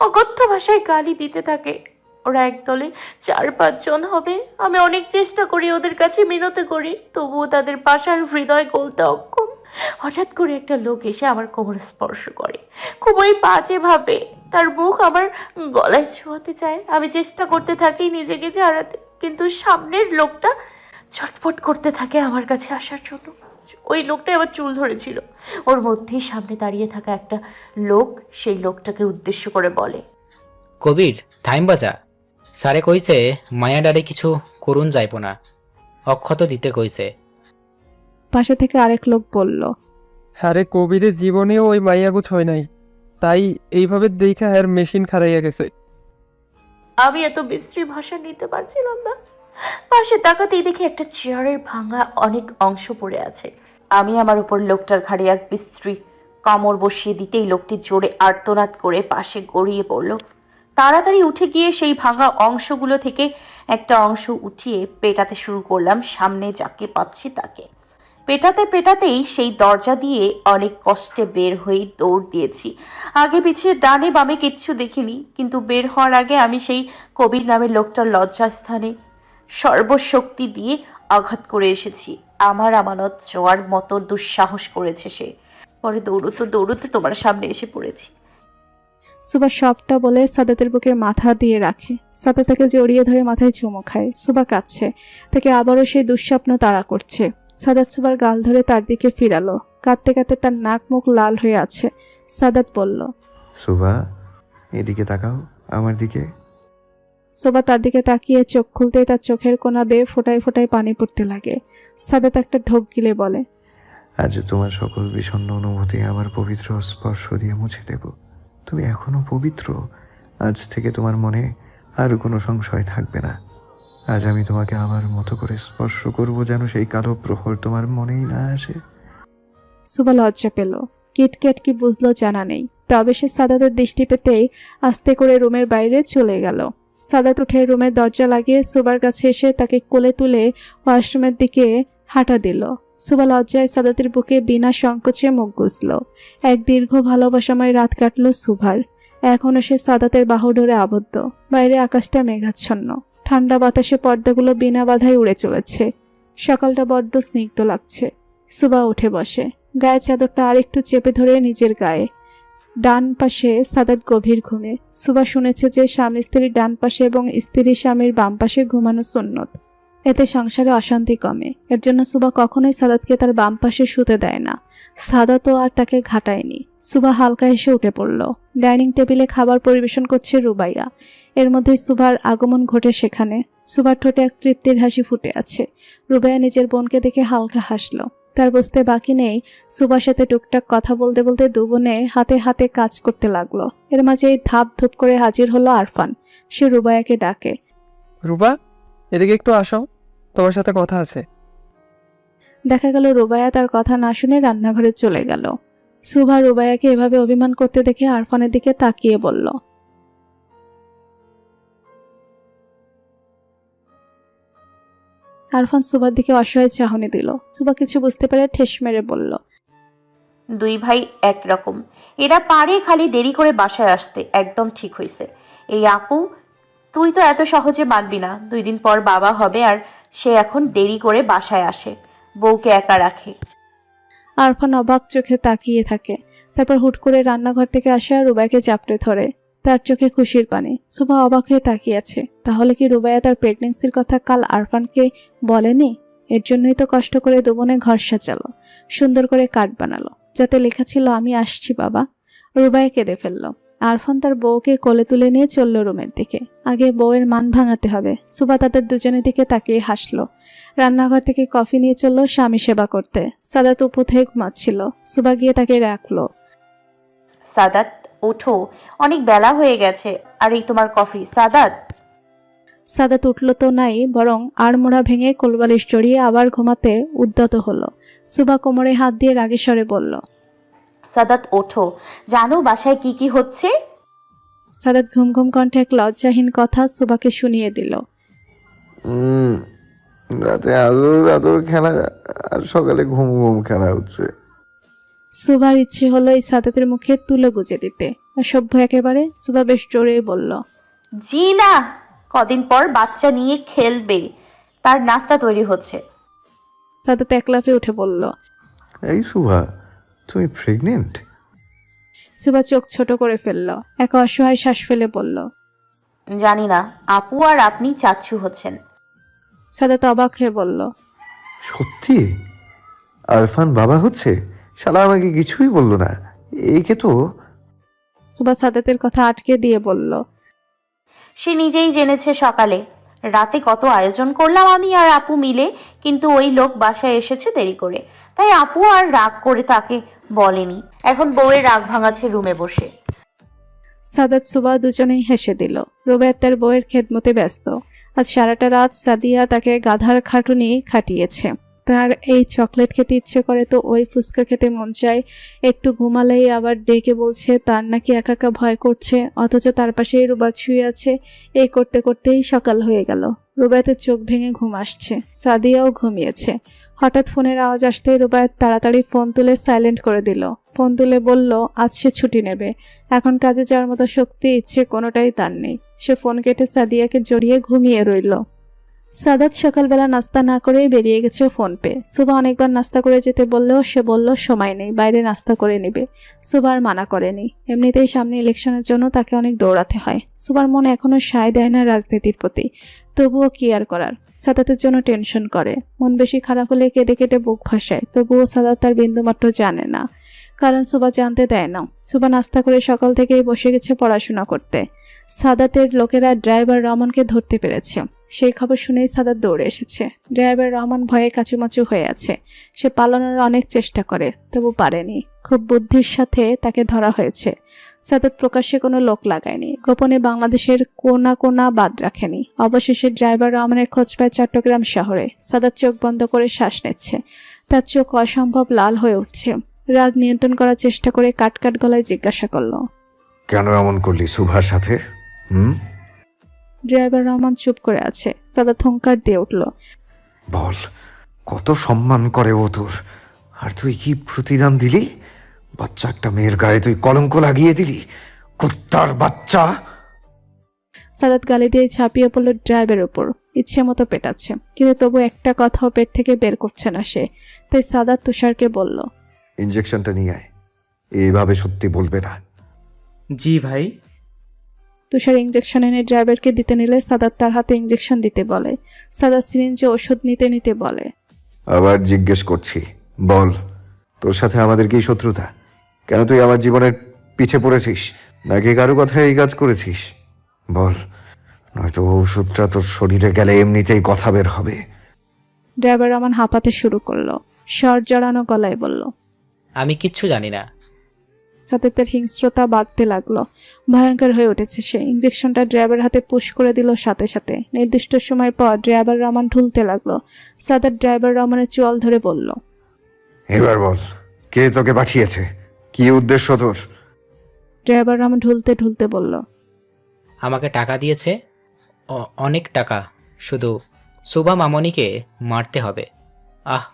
অকথ্য ভাষায় গালি দিতে থাকে। ওরা একদলে 4-5 জন হবে। আমি অনেক চেষ্টা করি, ওদের কাছে মিনতি করি, তবুও তাদের পাষাণ হৃদয় গলতে অক্ষম। হঠাৎ করে একটা লোক এসে আমার কোমর স্পর্শ করে, খুবই বাজে ভাবে। তার মুখ আমার গলায় ছোঁয়াতে চায়। আমি চেষ্টা করতে থাকি নিজেকে ছাড়াতে, কিন্তু সামনের লোকটা ছটফট করতে থাকে আমার কাছে আসার জন্য। ওই লোকটা আমার চুল ধরেছিল। ওর মধ্যেই সামনে দাঁড়িয়ে থাকা একটা লোক সেই লোকটাকে উদ্দেশ্য করে বলে, কবির থাইম বাজা, স্যারে কইছে মায়া ডারে কিছু করুন যাইব না, অক্ষত দিতে কইছে। পাশে থেকে আরেক লোক বলল, আরে কবিরের জীবনেও ওই মাইয়াগুছ হয় নাই, তাই এইভাবে দেখা এর মেশিন খারাইয়া গেছে। আমি এত বিশ্রী ভাষা নিতে পারছিলাম না। পাশে তাকাতেই দেখি একটা চেয়ারের ভাঙা অনেক অংশ পড়ে আছে। আমি আমার উপর লোকটার ঘাড়ে এক বিশ্রী কামড় বসিয়ে দিতেই লোকটি জোরে আর্তনাদ করে পাশে গড়িয়ে পড়ল। তাড়াতাড়ি উঠে গিয়ে সেই ভাঙা অংশগুলো থেকে একটা অংশ উঠিয়ে পেটাতে শুরু করলাম সামনে যাকে পাচ্ছি তাকে। পেটাতে পেটাতেই সেই দরজা দিয়ে অনেক কষ্টে বের হয়ে দৌড় দিয়েছি। আগে পিছিয়ে ডানে বামে কিচ্ছু দেখিনি, কিন্তু বের হওয়ার আগে আমি সেই কবির নামের লোকটার লজ্জাস্থানে সর্বশক্তি দিয়ে আঘাত করে এসেছি। আমার আমানত জোয়ার মতো দুঃসাহস করেছে সে। পরে দৌড়তে দৌড়তে তোমার সামনে এসে পড়েছি। সুবা সবটা বলে সাদাতের বুকে মাথা দিয়ে রাখে। সাদাত তাকে জড়িয়ে ধরে মাথায় চুমো খায়। সুবা কাঁদছে, তাকে আবারও সেই দুঃস্বপ্ন তাড়া করছে। সাদাত সুবার গাল ধরে তার দিকে ফিরালো। কাঁদতে কাঁদতে তার নাক মুখ লাল হয়ে আছে। সাদাত বলল, সুভা, এদিকে তাকাও, আমার দিকে। সুবা তার দিকে তাকিয়ে চোখ খুলতে তার চোখের কোনা বেয়ে ফোটায় ফোটায় পানি পড়তে লাগে। সাদাত একটা ঢোক গিলে বলে, আজ তোমার সকল বিষণ্ণ অনুভূতি আমার পবিত্র স্পর্শ দিয়ে মুছে দেব। তুমি এখনো পবিত্র। আজ থেকে তোমার মনে আর কোনো সংশয় থাকবে না। আজ আমি তোমাকে আমার মতো করে স্পর্শ করব, যেন সেই কালো প্রহর তোমার মনেই না আসে। সুবা লজ্জা পেল। কিটকেট কি বুঝলো জানা নেই, তবে সে সাদাতের দৃষ্টি পেতেই আস্তে করে রুমের বাইরে চলে গেল। সাদাত উঠে রুমের দরজা লাগিয়ে সুবার কাছে এসে তাকে কোলে তুলে ওয়াশরুমের দিকে হাঁটা দিল। সুবা লজ্জায় সাদাতের বুকে বিনা সংকোচে মুখ গুজল। এক দীর্ঘ ভালোবাসাময় রাত কাটল সুভার। এখনও সে সাদাতের বাহুডোরে আবদ্ধ। বাইরে আকাশটা মেঘাচ্ছন্ন, ঠান্ডা বাতাসে পর্দাগুলো বিনা বাধায় উড়ে চলেছে। সকালটা বড্ড স্নিগ্ধ লাগছে। সুবা উঠে বসে, গায়ে চাদরটা আরেকটু চেপে ধরে নিজের গায়ে। ডান পাশে সাদাত গভীর ঘুমে। সুবা শুনেছে যে স্বামী স্ত্রীর ডান পাশে এবং স্ত্রী স্বামীর বাম পাশে ঘুমানো সুন্নত। এতে সংসারে অশান্তি কমে। এর জন্য সুবা কখনোই সাদাতকে তার বাম পাশে শুতে দেয় না। সাদাতও আর তাকে ঘাটায়নি। সুবা হালকা এসে উঠে পড়ল। ডাইনিং টেবিলে খাবার পরিবেশন করছে রুবাইয়া। এর মধ্যেই সুবার আগমন ঘটে সেখানে। সুবার ঠোঁটে এক তৃপ্তির হাসি ফুটে আছে। রুবাইয়া নিজের বোনকে দেখে হালকা হাসল। তার বুঝতে বাকি নেই, সুবার সাথে টুকটাক কথা বলতে বলতে দু বোনে হাতে হাতে কাজ করতে লাগলো। এর মাঝেই ধাপ ধুপ করে হাজির হলো আরফান। সে রুবাইয়াকে ডাকে, রুবা, এদিকে একটু আসো, তোমার সাথে কথা আছে। দেখা গেল রুবাইয়া তার কথা না শুনে রান্নাঘরে চলে গেল। সুভা রুবাইয়াকে এভাবে অভিমান করতে দেখে আরফানের দিকে তাকিয়ে বলল, আরফান সুবার দিকে অসহায় চাহনি দিল। সুবা কিছু বুঝতে পেরে ঠেস মেরে বলল, দুই ভাই একরকম। এরা পারে খালি দেরি করে বাসায় আসতে। একদম ঠিক হয়েছে। এই আপু, তুই তো এত সহজে মানবি না। 2 দিন পর বাবা হবে আর সে এখন দেরি করে বাসায় আসে, বউকে একা রাখে। আরফান অবাক চোখে তাকিয়ে থাকে। তারপর হুট করে রান্নাঘর থেকে আসা রুবাইয়াকে চাপড়ে ধরে। তার চোখে খুশির পানি। সুবা অবাক হয়ে তাকিয়ে আছে। তাহলে কি রুবাইয়া তার প্রেগনেন্সির কথা কাল আরফানকে বলেনি? এর জন্যই তো কষ্ট করে দুবনে ঘর সাজালো, সুন্দর করে কার্ড বানালো, যাতে লেখা ছিল আমি আসছি বাবা। রুবাইয়া কেঁদে ফেলল। আরফান তার বউকে কোলে তুলে নিয়ে চলল রুমের দিকে। আগে বউয়ের মান ভাঙাতে হবে। সুবা তাদের দুজনের দিকে তাকিয়ে হাসলো। রান্নাঘর থেকে কফি নিয়ে চলল স্বামী সেবা করতে। সাদাত উপু থেকে ঘুমাচ্ছিল। সুবা গিয়ে তাকে রাখলো। সাদাত, ওঠো, অনেক বেলা হয়ে গেছে। আর এই তোমার কফি। সাদাত। সাদাত উঠল তো নাই, বরং আড়মোড়া ভেঙে কোলবালিশ জড়িয়ে আবার ঘুমাতে উদ্যত হলো। সুবা কোমরে হাত দিয়ে রাগে স্বরে বলল, সাদাত ওঠো, জানো বাসায় কি কি হচ্ছে? সাদাত ঘুম ঘুম কণ্ঠে এক লজ্জাহীন কথা সুবাকে শুনিয়ে দিল। রাতে আদর আদর খেলা আর সকালে ঘুম ঘুম খেলা হচ্ছে। সুবার ইচ্ছে হলো এই সাদাতের মুখে তুলো গুজে দিতে। অসভ্য একেবারে, সুভা বেশ জোরেই বলল। জি না, কদিন পর বাচ্চা নিয়ে খেলবে, তার নাস্তা তৈরি হচ্ছে। সাদাত এক লাফে উঠে বলল। এই সুভা, তুমি প্রেগনেন্ট? সুভা চোখ ছোট করে ফেলল, এক অসহায় শ্বাস ফেলে বলল। জানি না, আপু আর আপনি চাচ্ছু হচ্ছেন। সাদাত অবাক হয়ে বলল। সত্যি? আরফান বাবা হচ্ছে? শালা আমাকে কিছুই বললো না। একে তো সুভা সাদাতের কথা আটকে দিয়ে বলল। সে নিজেই জেনেছে সকালে। রাতে কত আয়োজন করলাম আমি আর আপু মিলে, কিন্তু ওই লোক বাসায় এসেছে দেরি করে, তাই আপু আর রাগ করে তাকে বলেনি। এখন বউয়ের রাগ ভাঙাচ্ছে রুমে বসে। সাদাত সুভা দুজনেই হেসে দিল। রুবাইয়াত তার বউয়ের খেদমতে ব্যস্ত। আজ সারাটা রাত সাদিয়া তাকে গাধার খাটুনি খাটিয়েছে। তার এই চকলেট খেতে ইচ্ছে করে তো ওই ফুচকা খেতে মন চায়, একটু ঘুমালেই আবার ডেকে বলছে তার নাকি একা একা ভয় করছে, অথচ তার পাশেই রুবাত শুয়ে আছে। এই করতে করতেই সকাল হয়ে গেল। রুবাইয়াতের চোখ ভেঙে ঘুম আসছে, সাদিয়াও ঘুমিয়েছে। হঠাৎ ফোনের আওয়াজ আসতেই রুবাইয়াত তাড়াতাড়ি ফোন তুলে সাইলেন্ট করে দিল। ফোন তুলে বলল আজ সে ছুটি নেবে, এখন কাজে যাওয়ার মতো শক্তি ইচ্ছে কোনোটাই তার নেই। সে ফোন কেটে সাদিয়াকে জড়িয়ে ঘুমিয়ে রইল। সাদাত সকালবেলা নাস্তা না করেই বেরিয়ে গেছে ফোন পেয়ে। সুভা অনেকবার নাস্তা করে যেতে বললেও সে বলল সময় নেই, বাইরে নাস্তা করে নেবে। সুভার মানা করেনি, এমনিতেই সামনে ইলেকশনের জন্য তাকে অনেক দৌড়াতে হয়। সুভার মন এখনো সায় দেয় না রাজনীতির প্রতি, তবুও কি আর করার। সাদাতের জন্য টেনশন করে, মন বেশি খারাপ হলে কেঁদে কেটে বুক ভাসায়, তবুও সাদাত তার বিন্দুমাত্র জানে না, কারণ সুভা জানতে দেয় না। সুভা নাস্তা করে সকাল থেকেই বসে গেছে পড়াশোনা করতে। সাদাতের লোকেরা ড্রাইভার রহমানকে ধরতে পেরেছে। সেই খবর শুনেই সাদাত দৌড়ে এসেছে। ড্রাইভার রহমান ভয়ে কাচুমাচু হয়ে আছে। সে পালানোর অনেক চেষ্টা করে, তবু পারেনি। খুব বুদ্ধির সাথে তাকে ধরা হয়েছে। সাদাত প্রকাশ্যে কোনো লোক লাগায়নি, গোপনে বাংলাদেশের কোনা কোনা বাদ রাখেনি। অবশেষে ড্রাইভার রহমানের খোঁজ পায় চট্টগ্রাম শহরে। সাদাত চোখ বন্ধ করে শ্বাস নিচ্ছে। তার চোখ অসম্ভব লাল হয়ে উঠছে। রাগ নিয়ন্ত্রণ করার চেষ্টা করে কাট কাট গলায় জিজ্ঞাসা করলো, কেন এমন করলি সুভার সাথে? ড্রাইভার রহমান চুপ করে আছে। সাদাত হুঙ্কার দিয়ে উঠল, বল, কত সম্মান করে ও তোর, আর তুই কি প্রতিদান দিলি? বাচ্চা একটা মেয়ের গায়ে তুই কলঙ্ক লাগিয়ে দিলি, কুত্তার বাচ্চা! সাদাত গালি দিয়ে ঝাঁপিয়ে পড়ল ড্রাইভারের উপর। ইচ্ছে মতো পেটাচ্ছে, কিন্তু তবু একটা কথাও পেট থেকে বের করছে না সে। তাই সাদাত তুষারকে বলল, ইঞ্জেকশনটা নিয়ে আয়। এইভাবে সত্যি বলবে না। জি ভাই। তুষার ইঞ্জেকশন এনে ড্রাইভারকে দিতে নিলে সাদাত তার হাতে ইঞ্জেকশন দিতে বলে। সাদাত সিরিঞ্জে ওষুধ নিতে নিতে বলে, আবার জিজ্ঞেস করছি, বল, তোর সাথে আমাদের কি শত্রুতা? কেন তুই আমার জীবনের পিছে পড়েছিস, নাকি কারো কথায় এই কাজ করেছিস? বল, নয়তো ওষুধটা তোর শরীরে গেলে এমনিতেই কথা বের হবে। ড্রাইভার রহমান হাঁপাতে শুরু করলো। স্বর জড়ানো গলায় বলল, আমি কিচ্ছু জানি না। সাদাতের হিংস্রতা বাড়তে লাগলো। ভয়ঙ্কর হয়ে উঠেছে সে। ইঞ্জেকশনটা ড্রাইভার হাতে পুশ করে দিল সাথে সাথে। নির্দিষ্ট সময় পর ড্রাইভার রহমান ঢুলতে লাগলো। সাদাত ড্রাইভার রহমানের চোয়াল ধরে বলল, এবার বল, কে তোকে পাঠিয়েছে? কি উদ্দেশ্য তোর? ড্রাইভার রহমান ঢুলতে ঢুলতে বলল, আমাকে টাকা দিয়েছে, অনেক টাকা। শুধু সুভা মামনিকে মারতে হবে। আহ!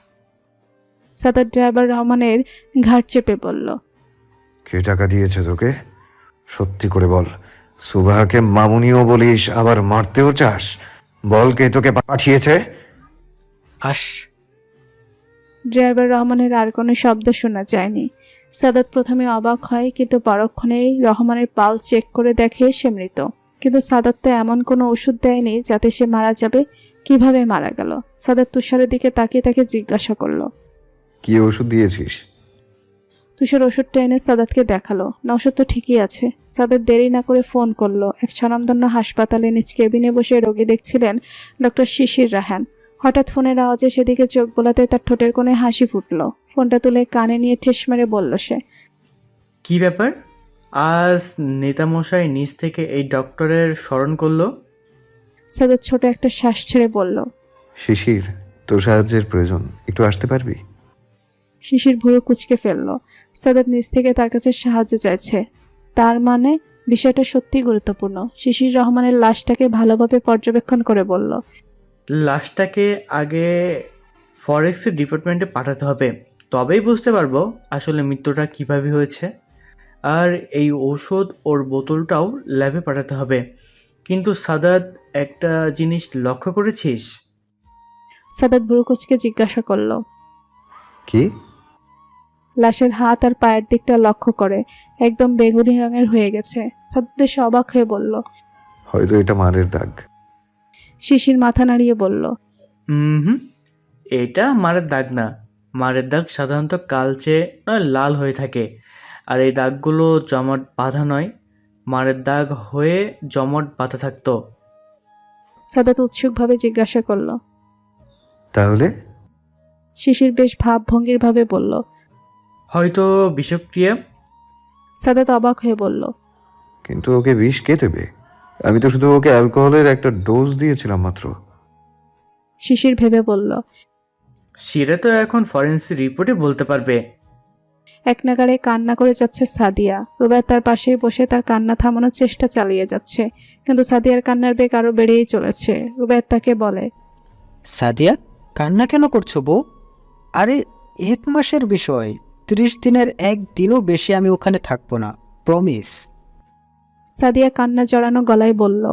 সাদাত ড্রাইভার রহমানের ঘাট চেপে বলল, কে টাকা দিয়েছে তোকে? সত্যি করে বল। সুভাকে মামুনিও বলিস, আবার মারতেও চাস? বল, কে তোকে পাঠিয়েছে? আস! ড্রাইভার রহমানের আর কোনো শব্দ শোনা যায়নি। সাদাত প্রথমে অবাক হয়, কিন্তু পরক্ষণেই রহমানের পাল চেক করে দেখে সে মৃত। কিন্তু সাদাত তো এমন কোনো ওষুধ দেয়নি যাতে সে মারা যাবে। কিভাবে মারা গেল? সাদাত তুষারের দিকে তাকিয়ে তাকে জিজ্ঞাসা করলো, কি ওষুধ দিয়েছিস? তুষার ওষুধটা এনে সাদাতকে দেখালো। না, ওষুধ তো ঠিকই আছে। সাদাত দেরি না করে ফোন করলো। এক স্বনামধন্য হাসপাতালে নিজ কেবিনে বসে রোগী দেখছিলেন ডক্টর শিশির রাহান। হঠাৎ ফোনের আওয়াজে সেদিকে চোখ বোলাতে তার ঠোঁটের কোণে হাসি ফুটলো। ফোনটা তুলে কানে নিয়ে ঠেস মেরে বলল সে, কি ব্যাপার? আজ নেতামশাই নিজ থেকে এই ডক্টরের স্মরণ করলো? সাদাত ছোট একটা শ্বাস ছেড়ে বলল, শিশির, তোর সাহায্যের প্রয়োজন, একটু আসতে পারবি? শিশির ভুরু কুঁচকে ফেলল। সাদাত নিজ থেকে তার কাছে সাহায্য চাইছে, তার মানে বিষয়টা সত্যি গুরুত্বপূর্ণ। শিশির রহমানের লাশটাকে ভালোভাবে পর্যবেক্ষণ করে বলল, লাশটাকে আগে ফরেক্সের ডিপার্টমেন্টে পাঠাতে হবে, তবেই বুঝতে পারবো আসলে মৃত্যুটা কিভাবে হয়েছে। আর এই ঔষধ ওর বোতলটাও ল্যাবে পাঠাতে হবে। কিন্তু সাদাত, একটা জিনিস লক্ষ্য করেছিস? সাদাত বুড়োকোচকে জিজ্ঞাসা করলো। কি? লাশের হাত আর পায়ের দিকটা লক্ষ্য করে একদম বেগুনি রঙের হয়ে গেছে। সাদাত বেশ অবাক হয়ে বলল। হয়তো এটা মারের দাগ। শিশির মাথা নাড়িয়ে বলল। হুম, এটা মারের দাগ না। মারের দাগ সাধারণত কালচে নয় লাল হয়ে থাকে, আর এই দাগগুলো জমাট বাঁধা নয়। মারের দাগ হয়ে জমাট বাঁধা থাকতো। সাদাত উৎসুকভাবে জিজ্ঞাসা করলো। তাহলে? শিশির বেশ ভাবভঙ্গির ভাবে বলল। হয়তো বিষক্রিয়া। সাদাত অবাক হয়ে বলল। কিন্তু ওকে বিষ কে দেবে? আমি তো শুধু ওকে অ্যালকোহলের একটা ডোজ দিয়েছিলাম মাত্র। শিশির ভেবে বলল। সেটা তো এখন ফরেন্সিক রিপোর্টে বলতে পারবে। এক নাগাড়ে কান্না করে যাচ্ছে সাদিয়া। রুবায়েত তার পাশেই বসে তার কান্না থামানোর চেষ্টা চালিয়ে যাচ্ছে, কিন্তু সাদিয়ার কান্নার বেগ আরো বেড়েই চলেছে। রুবায়েত তাকে বলে। সাদিয়া, কান্না কেন করছো বউ? আরে 1 মাসের বিষয়, 30 দিনের একদিনও বেশি আমি ওখানে থাকবো না, প্রমিস। সাদিয়া কান্না জড়ানো গলায় বলল।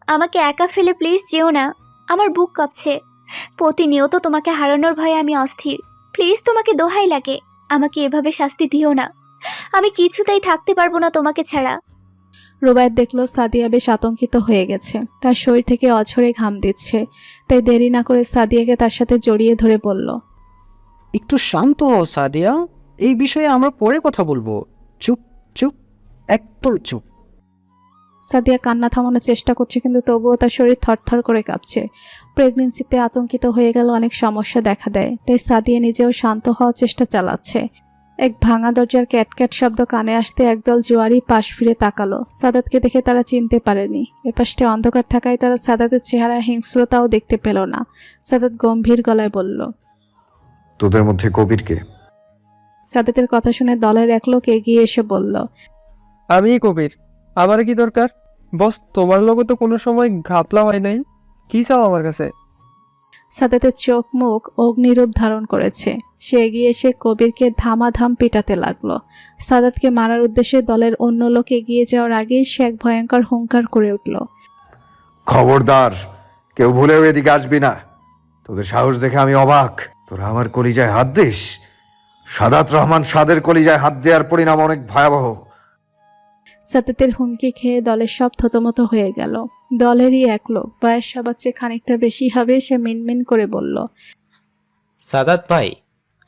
আমাকে একা ফেলে প্লিজ যেও না, আমার বুক কাঁপছে। প্রতিনিয়ত তোমাকে হারানোর ভয়ে আমি অস্থির। প্লিজ, তোমাকে দোহাই লাগে, আমাকে এভাবে শাস্তি দিও না। আমি কিছুতেই থাকতে পারবো না তোমাকে ছাড়া। রুবায়েত দেখলো সাদিয়া বেশ আতঙ্কিত হয়ে গেছে, তার শরীর থেকে অঝরে ঘাম দিচ্ছে। তাই দেরি না করে সাদিয়াকে তার সাথে জড়িয়ে ধরে বলল। একটু শান্ত হও সাদিয়া, এই বিষয়ে আমরা পরে কথা বলবো। চুপ চুপ, একদম চুপ। সাদিয়া কান্না থামানোর চেষ্টা করছে, কিন্তু তবুও তার শরীর থরথর করে কাঁপছে। প্রেগনেন্সিতে আতঙ্কিত হয়ে গেল অনেক সমস্যা দেখা দেয়, তাই সাদিয়া নিজেও শান্ত হওয়ার চেষ্টা চালাচ্ছে। এক ভাঙা দরজার ক্যাটক্যাট শব্দ কানে আসতে একদল জোয়ারি পাশ ফিরে তাকালো। সাদাতকে দেখে তারা চিনতে পারেনি। এপাশে অন্ধকার থাকায় তারা সাদাতের চেহারার হিংস্রতাও দেখতে পেল না। সাদাত গম্ভীর গলায় বলল। তোদের মধ্যে কবিরকে? সাদাতের কথা শুনে দলের এক লোক এগিয়ে এসে বলল। আমিই কবির। আমার কি দরকার? বস, তোমার লোকে তো কোনো সময় ঘাপলা হয় নাই। কি চাও আমার কাছে? সাদাতের চোখ মুখ অগ্নিরূপ ধারণ করেছে। সে এগিয়ে এসে কবিরকে ধামাধাম পিটাতে লাগলো। সাদাতকে মারার উদ্দেশ্যে দলের অন্য লোক এগিয়ে যাওয়ার আগেই সে এক ভয়ঙ্কর হুঙ্কার করে উঠল। খবরদার, কেউ ভুলেও এদিকে আসবি না। তোদের সাহস দেখে আমি অবাক। তোরা আমার কলিজায় হাত দিস? সাদাত রহমান সাদের কলিজায় হাত দেওয়ার পরিণাম অনেক ভয়াবহ। সাদাতের হুমকি খেয়ে দলের সব থতমত হয়ে গেল। দলেরই এক লোক, বয়স সবার চেয়ে খানিকটা বেশি হবে, সে মিনমিন করে বলল। সাদাত ভাই,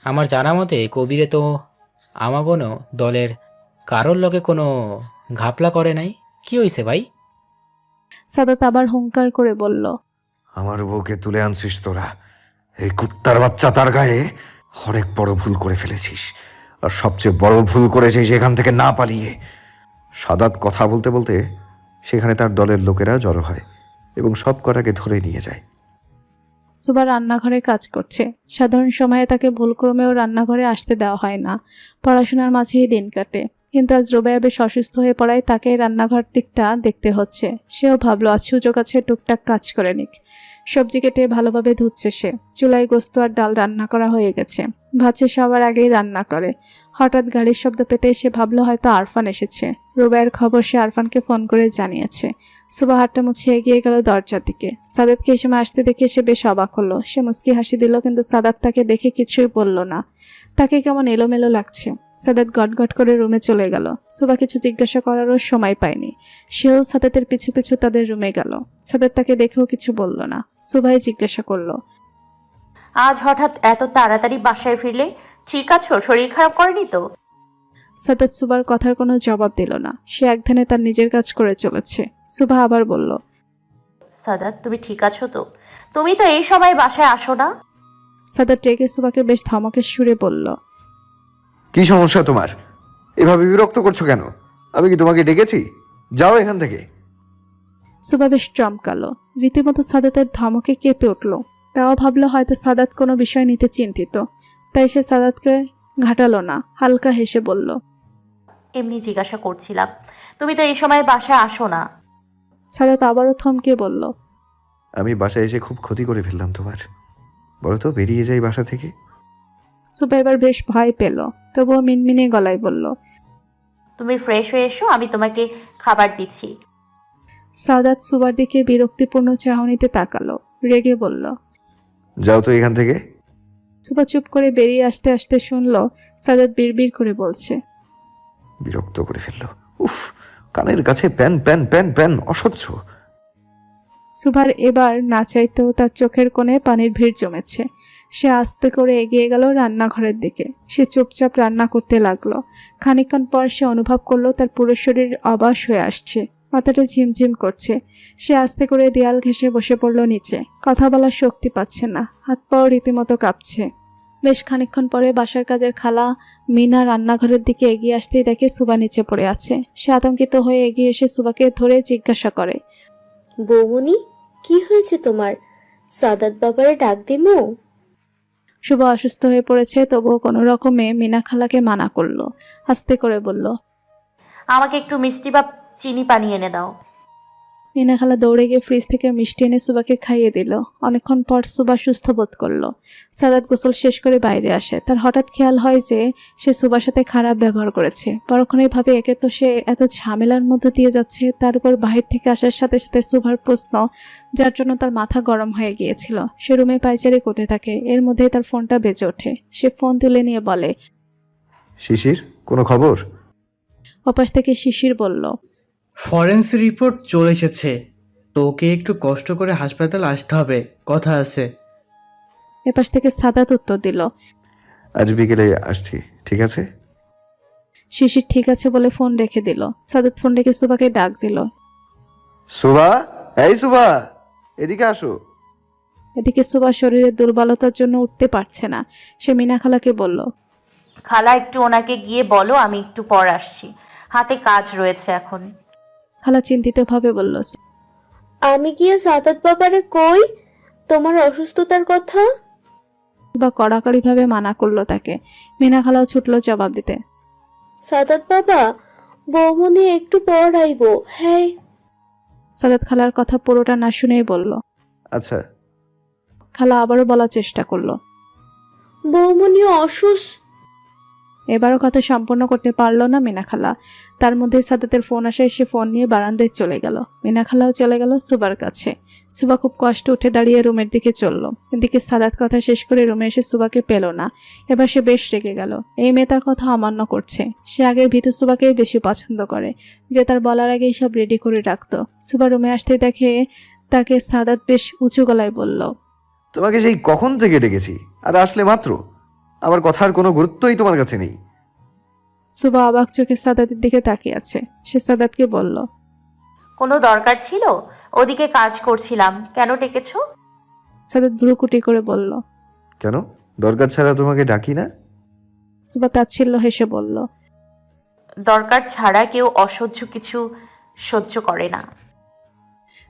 আমার জানা মতে কবিরে তো আমাগনো দলের কারোর লগে কোনো ঘাপলা করে নাই। কি হইছে ভাই? সাদাত আবার হুঙ্কার করে বলল। আমার বউকে তুলে আনছিস তোরা। এই কুত্তার বাচ্চা, তার গায়ে অনেক বড় ভুল করে ফেলেছিস। আর সবচেয়ে বড় ভুল করেছিস এখান থেকে না পালিয়ে। সাদাত কথা বলতে বলতে সেখানে তার দলের লোকেরা জড়ো হয় এবং সব কটাকে ধরে নিয়ে যায়। সুবা রান্নাঘরে কাজ করছে। সাধারণ সময়ে তাকে ভুলক্রমেও রান্নাঘরে আসতে দেওয়া হয় না। পড়াশোনার মাঝেই দিন কাটে, কিন্তু আজ রুবাইয়া বেশ অসুস্থ হয়ে পড়ায় তাকে রান্নাঘর দিকটা দেখতে হচ্ছে। সেও ভাবলো আজ সুযোগ আছে, টুকটাক কাজ করে নিক। সবজি কেটে ভালোভাবে ধুচ্ছে সে। চুলায় গোস্ত আর ডাল রান্না করা হয়ে গেছে। ভাবছে সবার আগেই রান্না করে। হঠাৎ গাড়ির শব্দ পেতে সে ভাবলো হয়তো আরফান এসেছে। রুবাইয়ের খবর সে আরফানকে ফোন করে জানিয়েছে। সুবা হাতটা মুছে এগিয়ে গেল দরজার দিকে। সাদাতকে এই সময় আসতে দেখে সে বেশ অবাক হলো। সে মুচকি হাসি দিল, কিন্তু সাদাত তাকে দেখে কিছুই বলল না। তাকে কেমন এলোমেলো লাগছে। সাদাত গটগট করে রুমে চলে গেল। সুবা কিছু জিজ্ঞাসা করারও সময় পায়নি। সেও সাদাতের পিছু পিছু তাদের রুমে গেল। সাদাত তাকে দেখেও কিছু বলল না। সুবাই জিজ্ঞাসা করলো। আজ হঠাৎ এত তাড়াতাড়ি বাসায় ফিরলে? ঠিক আছো? শরীর খারাপ করেনি তো? সাদাত সুবার কথার কোনো জবাব দিল না। সে একধানে তার নিজের কাজ করে চলেছে। সুবা আবার বলল। সাদাত, তুমি ঠিক আছো তো? তুমি তো এই সময় বাসায় আসো না। সাদাত রেগে সুবাকে বেশ ধমকের সুরে বলল। কি সমস্যা তোমার? এভাবে বিরক্ত করছো কেন? আমি কি তোমাকে ডেকেছি? যাও এখান থেকে। সুবা বেশ চমকালো। রীতিমতো সাদাতের ধমকে কেঁপে উঠল। তাও ভাবলো হয়তো সাদাত কোনো বিষয় নিতে চিন্তিত, তাই সে সাদাতকে ঘাটালো না। হালকা হেসে বলল। এমনি জিজ্ঞাসা করছিলাম, তুমি তো এই সময় বাসায় আসো না। সাদাত আবারও থমকে বলল। আমি বাসায় এসে খুব ক্ষতি করে ফেললাম তোমার। বলো তো, বেরিয়ে যাই বাসা থেকে। সুবা এবার বেশ ভয় পেল, তবুও মিনমিনে গলায় বলল। তুমি ফ্রেশ হয়ে এসো, আমি তোমাকে খাবার দিচ্ছি। সাদাত সুবার দিকে বিরক্তিপূর্ণ চাহনিতে তাকালো, রেগে বলল। যাও তো এখান থেকে। সুবা চুপ করে বেরিয়ে আসতে আসতে শুনলো সাদাত বিড়বিড় করে বলছে। বিরক্ত করে ফেললো। উফ, কানের কাছে প্যান প্যান প্যান প্যান, অসহ্য। সুভার এবার না চাইতেও তার চোখের কোণে পানির ভিড় জমেছে। সে আস্তে করে এগিয়ে গেল রান্নাঘরের দিকে। সে চুপচাপ রান্না করতে লাগলো। খানিকক্ষণ পর সে অনুভব করলো তার পুরো শরীর অবশ হয়ে আসছে, মাথাটা ঝিমঝিম করছে। সে আস্তে করে দেয়াল ঘেঁষে বসে পড়ল নিচে। কথা বলার শক্তি পাচ্ছে না, হাত পাও রীতিমতো কাঁপছে। বেশ খানিকক্ষণ পরে বাসার কাজের খালা মিনা রান্নাঘরের দিকে এগিয়ে আসতেই দেখে সুবা নিচে পড়ে আছে। সে আতঙ্কিত হয়ে এগিয়ে এসে সুবাকে ধরে জিজ্ঞাসা করে। বৌমনি, কি হয়েছে তোমার? সাদাত বাবারে ডাক দিমু? সুবা অসুস্থ হয়ে পড়েছে, তবুও কোনো রকমে মিনা খালাকে মানা করলো। আস্তে করে বলল, আমাকে একটু মিষ্টি বা চিনি পানি এনে দাও। মিনা খালা দৌড়ে গিয়ে ফ্রিজ থেকে মিষ্টি এনে সুবাকে খাইয়ে দিল। অনেকক্ষণ পর সুবা সুস্থ বোধ করলো। সাদাত গোসল শেষ করে বাইরে আসে। তার হঠাৎ খেয়াল হয় যে সে সুবার সাথে খারাপ ব্যবহার করেছে। পরক্ষণেই ভাবে একে তো সে এত ঝামেলার মধ্যে দিয়ে যাচ্ছে, তার উপর বাহির থেকে আসার সাথে সাথে সুবার প্রশ্ন, যার জন্য তার মাথা গরম হয়ে গিয়েছিল। সে রুমে পায়চারি করতে থাকে। এর মধ্যেই তার ফোনটা বেজে ওঠে। সে ফোন তুলে নিয়ে বলে। শিশির, কোনো খবর? ওপাশ থেকে শিশির বলল, ফরেন্সিক রিপোর্ট চলে এসেছে, তোকে একটু কষ্ট করে হাসপাতাল আসতে হবে, কথা আছে। এপাশ থেকে সাদাত উত্তর দিল। আজ বিকেলে আসছি, ঠিক আছে? শিশির ঠিক আছে বলে ফোন রেখে দিল। সাদাত ফোন রেখে সুবাকে ডাক দিল। সুভা, এই সুভা, এদিকে আসো। এদিকে সুবা শরীরের দুর্বলতার জন্য উঠতে পারছে না। সে মিনা খালাকে বলল, খালা একটু ওনাকে গিয়ে বলো আমি একটু পর আসছি, হাতে কাজ রয়েছে এখন। খালা চিন্তিতভাবে বলল। আমি গিয়ে সাদাত বাবারে কই তোমার অসুস্থতার কথা? সুবা কড়াকড়িভাবে মানা করলো তাকে। মিনা খালাও ছুটলো জবাব দিতে। সাদাত বাবা, বৌমনি একটু পর আইবো। হ্যাঁ। সাদাত খালার কথা পুরোটা না শুনেই বলল। আচ্ছা। খালা আবারও বলার চেষ্টা করলো। বৌমনি অসুস্থ। এবারও কথা সম্পূর্ণ করতে পারলো না মিনা খালা। তার মধ্যে সাদাতের ফোন আসায় সে ফোন নিয়ে বারান্দায় চলে গেল। মিনা খালাও চলে গেল সুবার কাছে। সুবা খুব কষ্ট উঠে দাঁড়িয়ে রুমের দিকে চলল। এদিকে সাদাত কথা শেষ করে রুমে এসে সুবাকে পেল না। এবার সে বেশ রেগে গেল। এই মেয়ে তার কথা অমান্য করছে। সে আগের ভীতু সুবাকেই বেশি পছন্দ করে, যে তার বলার আগেই সব রেডি করে রাখতো। সুবা রুমে আসতে দেখে তাকে সাদাত বেশ উঁচু গলায় বলল, তোমাকে সেই কখন থেকে ডেকেছি, আর আসলে মাত্র। আমার কথার কোনো গুরুত্বই তোমার কাছে নেই। সুবা অবাক চোখে সাদাতের দিকে তাকিয়ে আছে। সে সাদাতকে বলল, কোনো দরকার ছিল? ওদিকে কাজ করছিলাম, কেন ডেকেছো? সাদাত ভ্রুকুটি করে বলল, কেন? দরকার ছাড়া তোমাকে ডাকি না। সুবা তাচ্ছিল্য হেসে বলল, দরকার ছাড়া কেউ অসহ্য কিছু সহ্য করে না।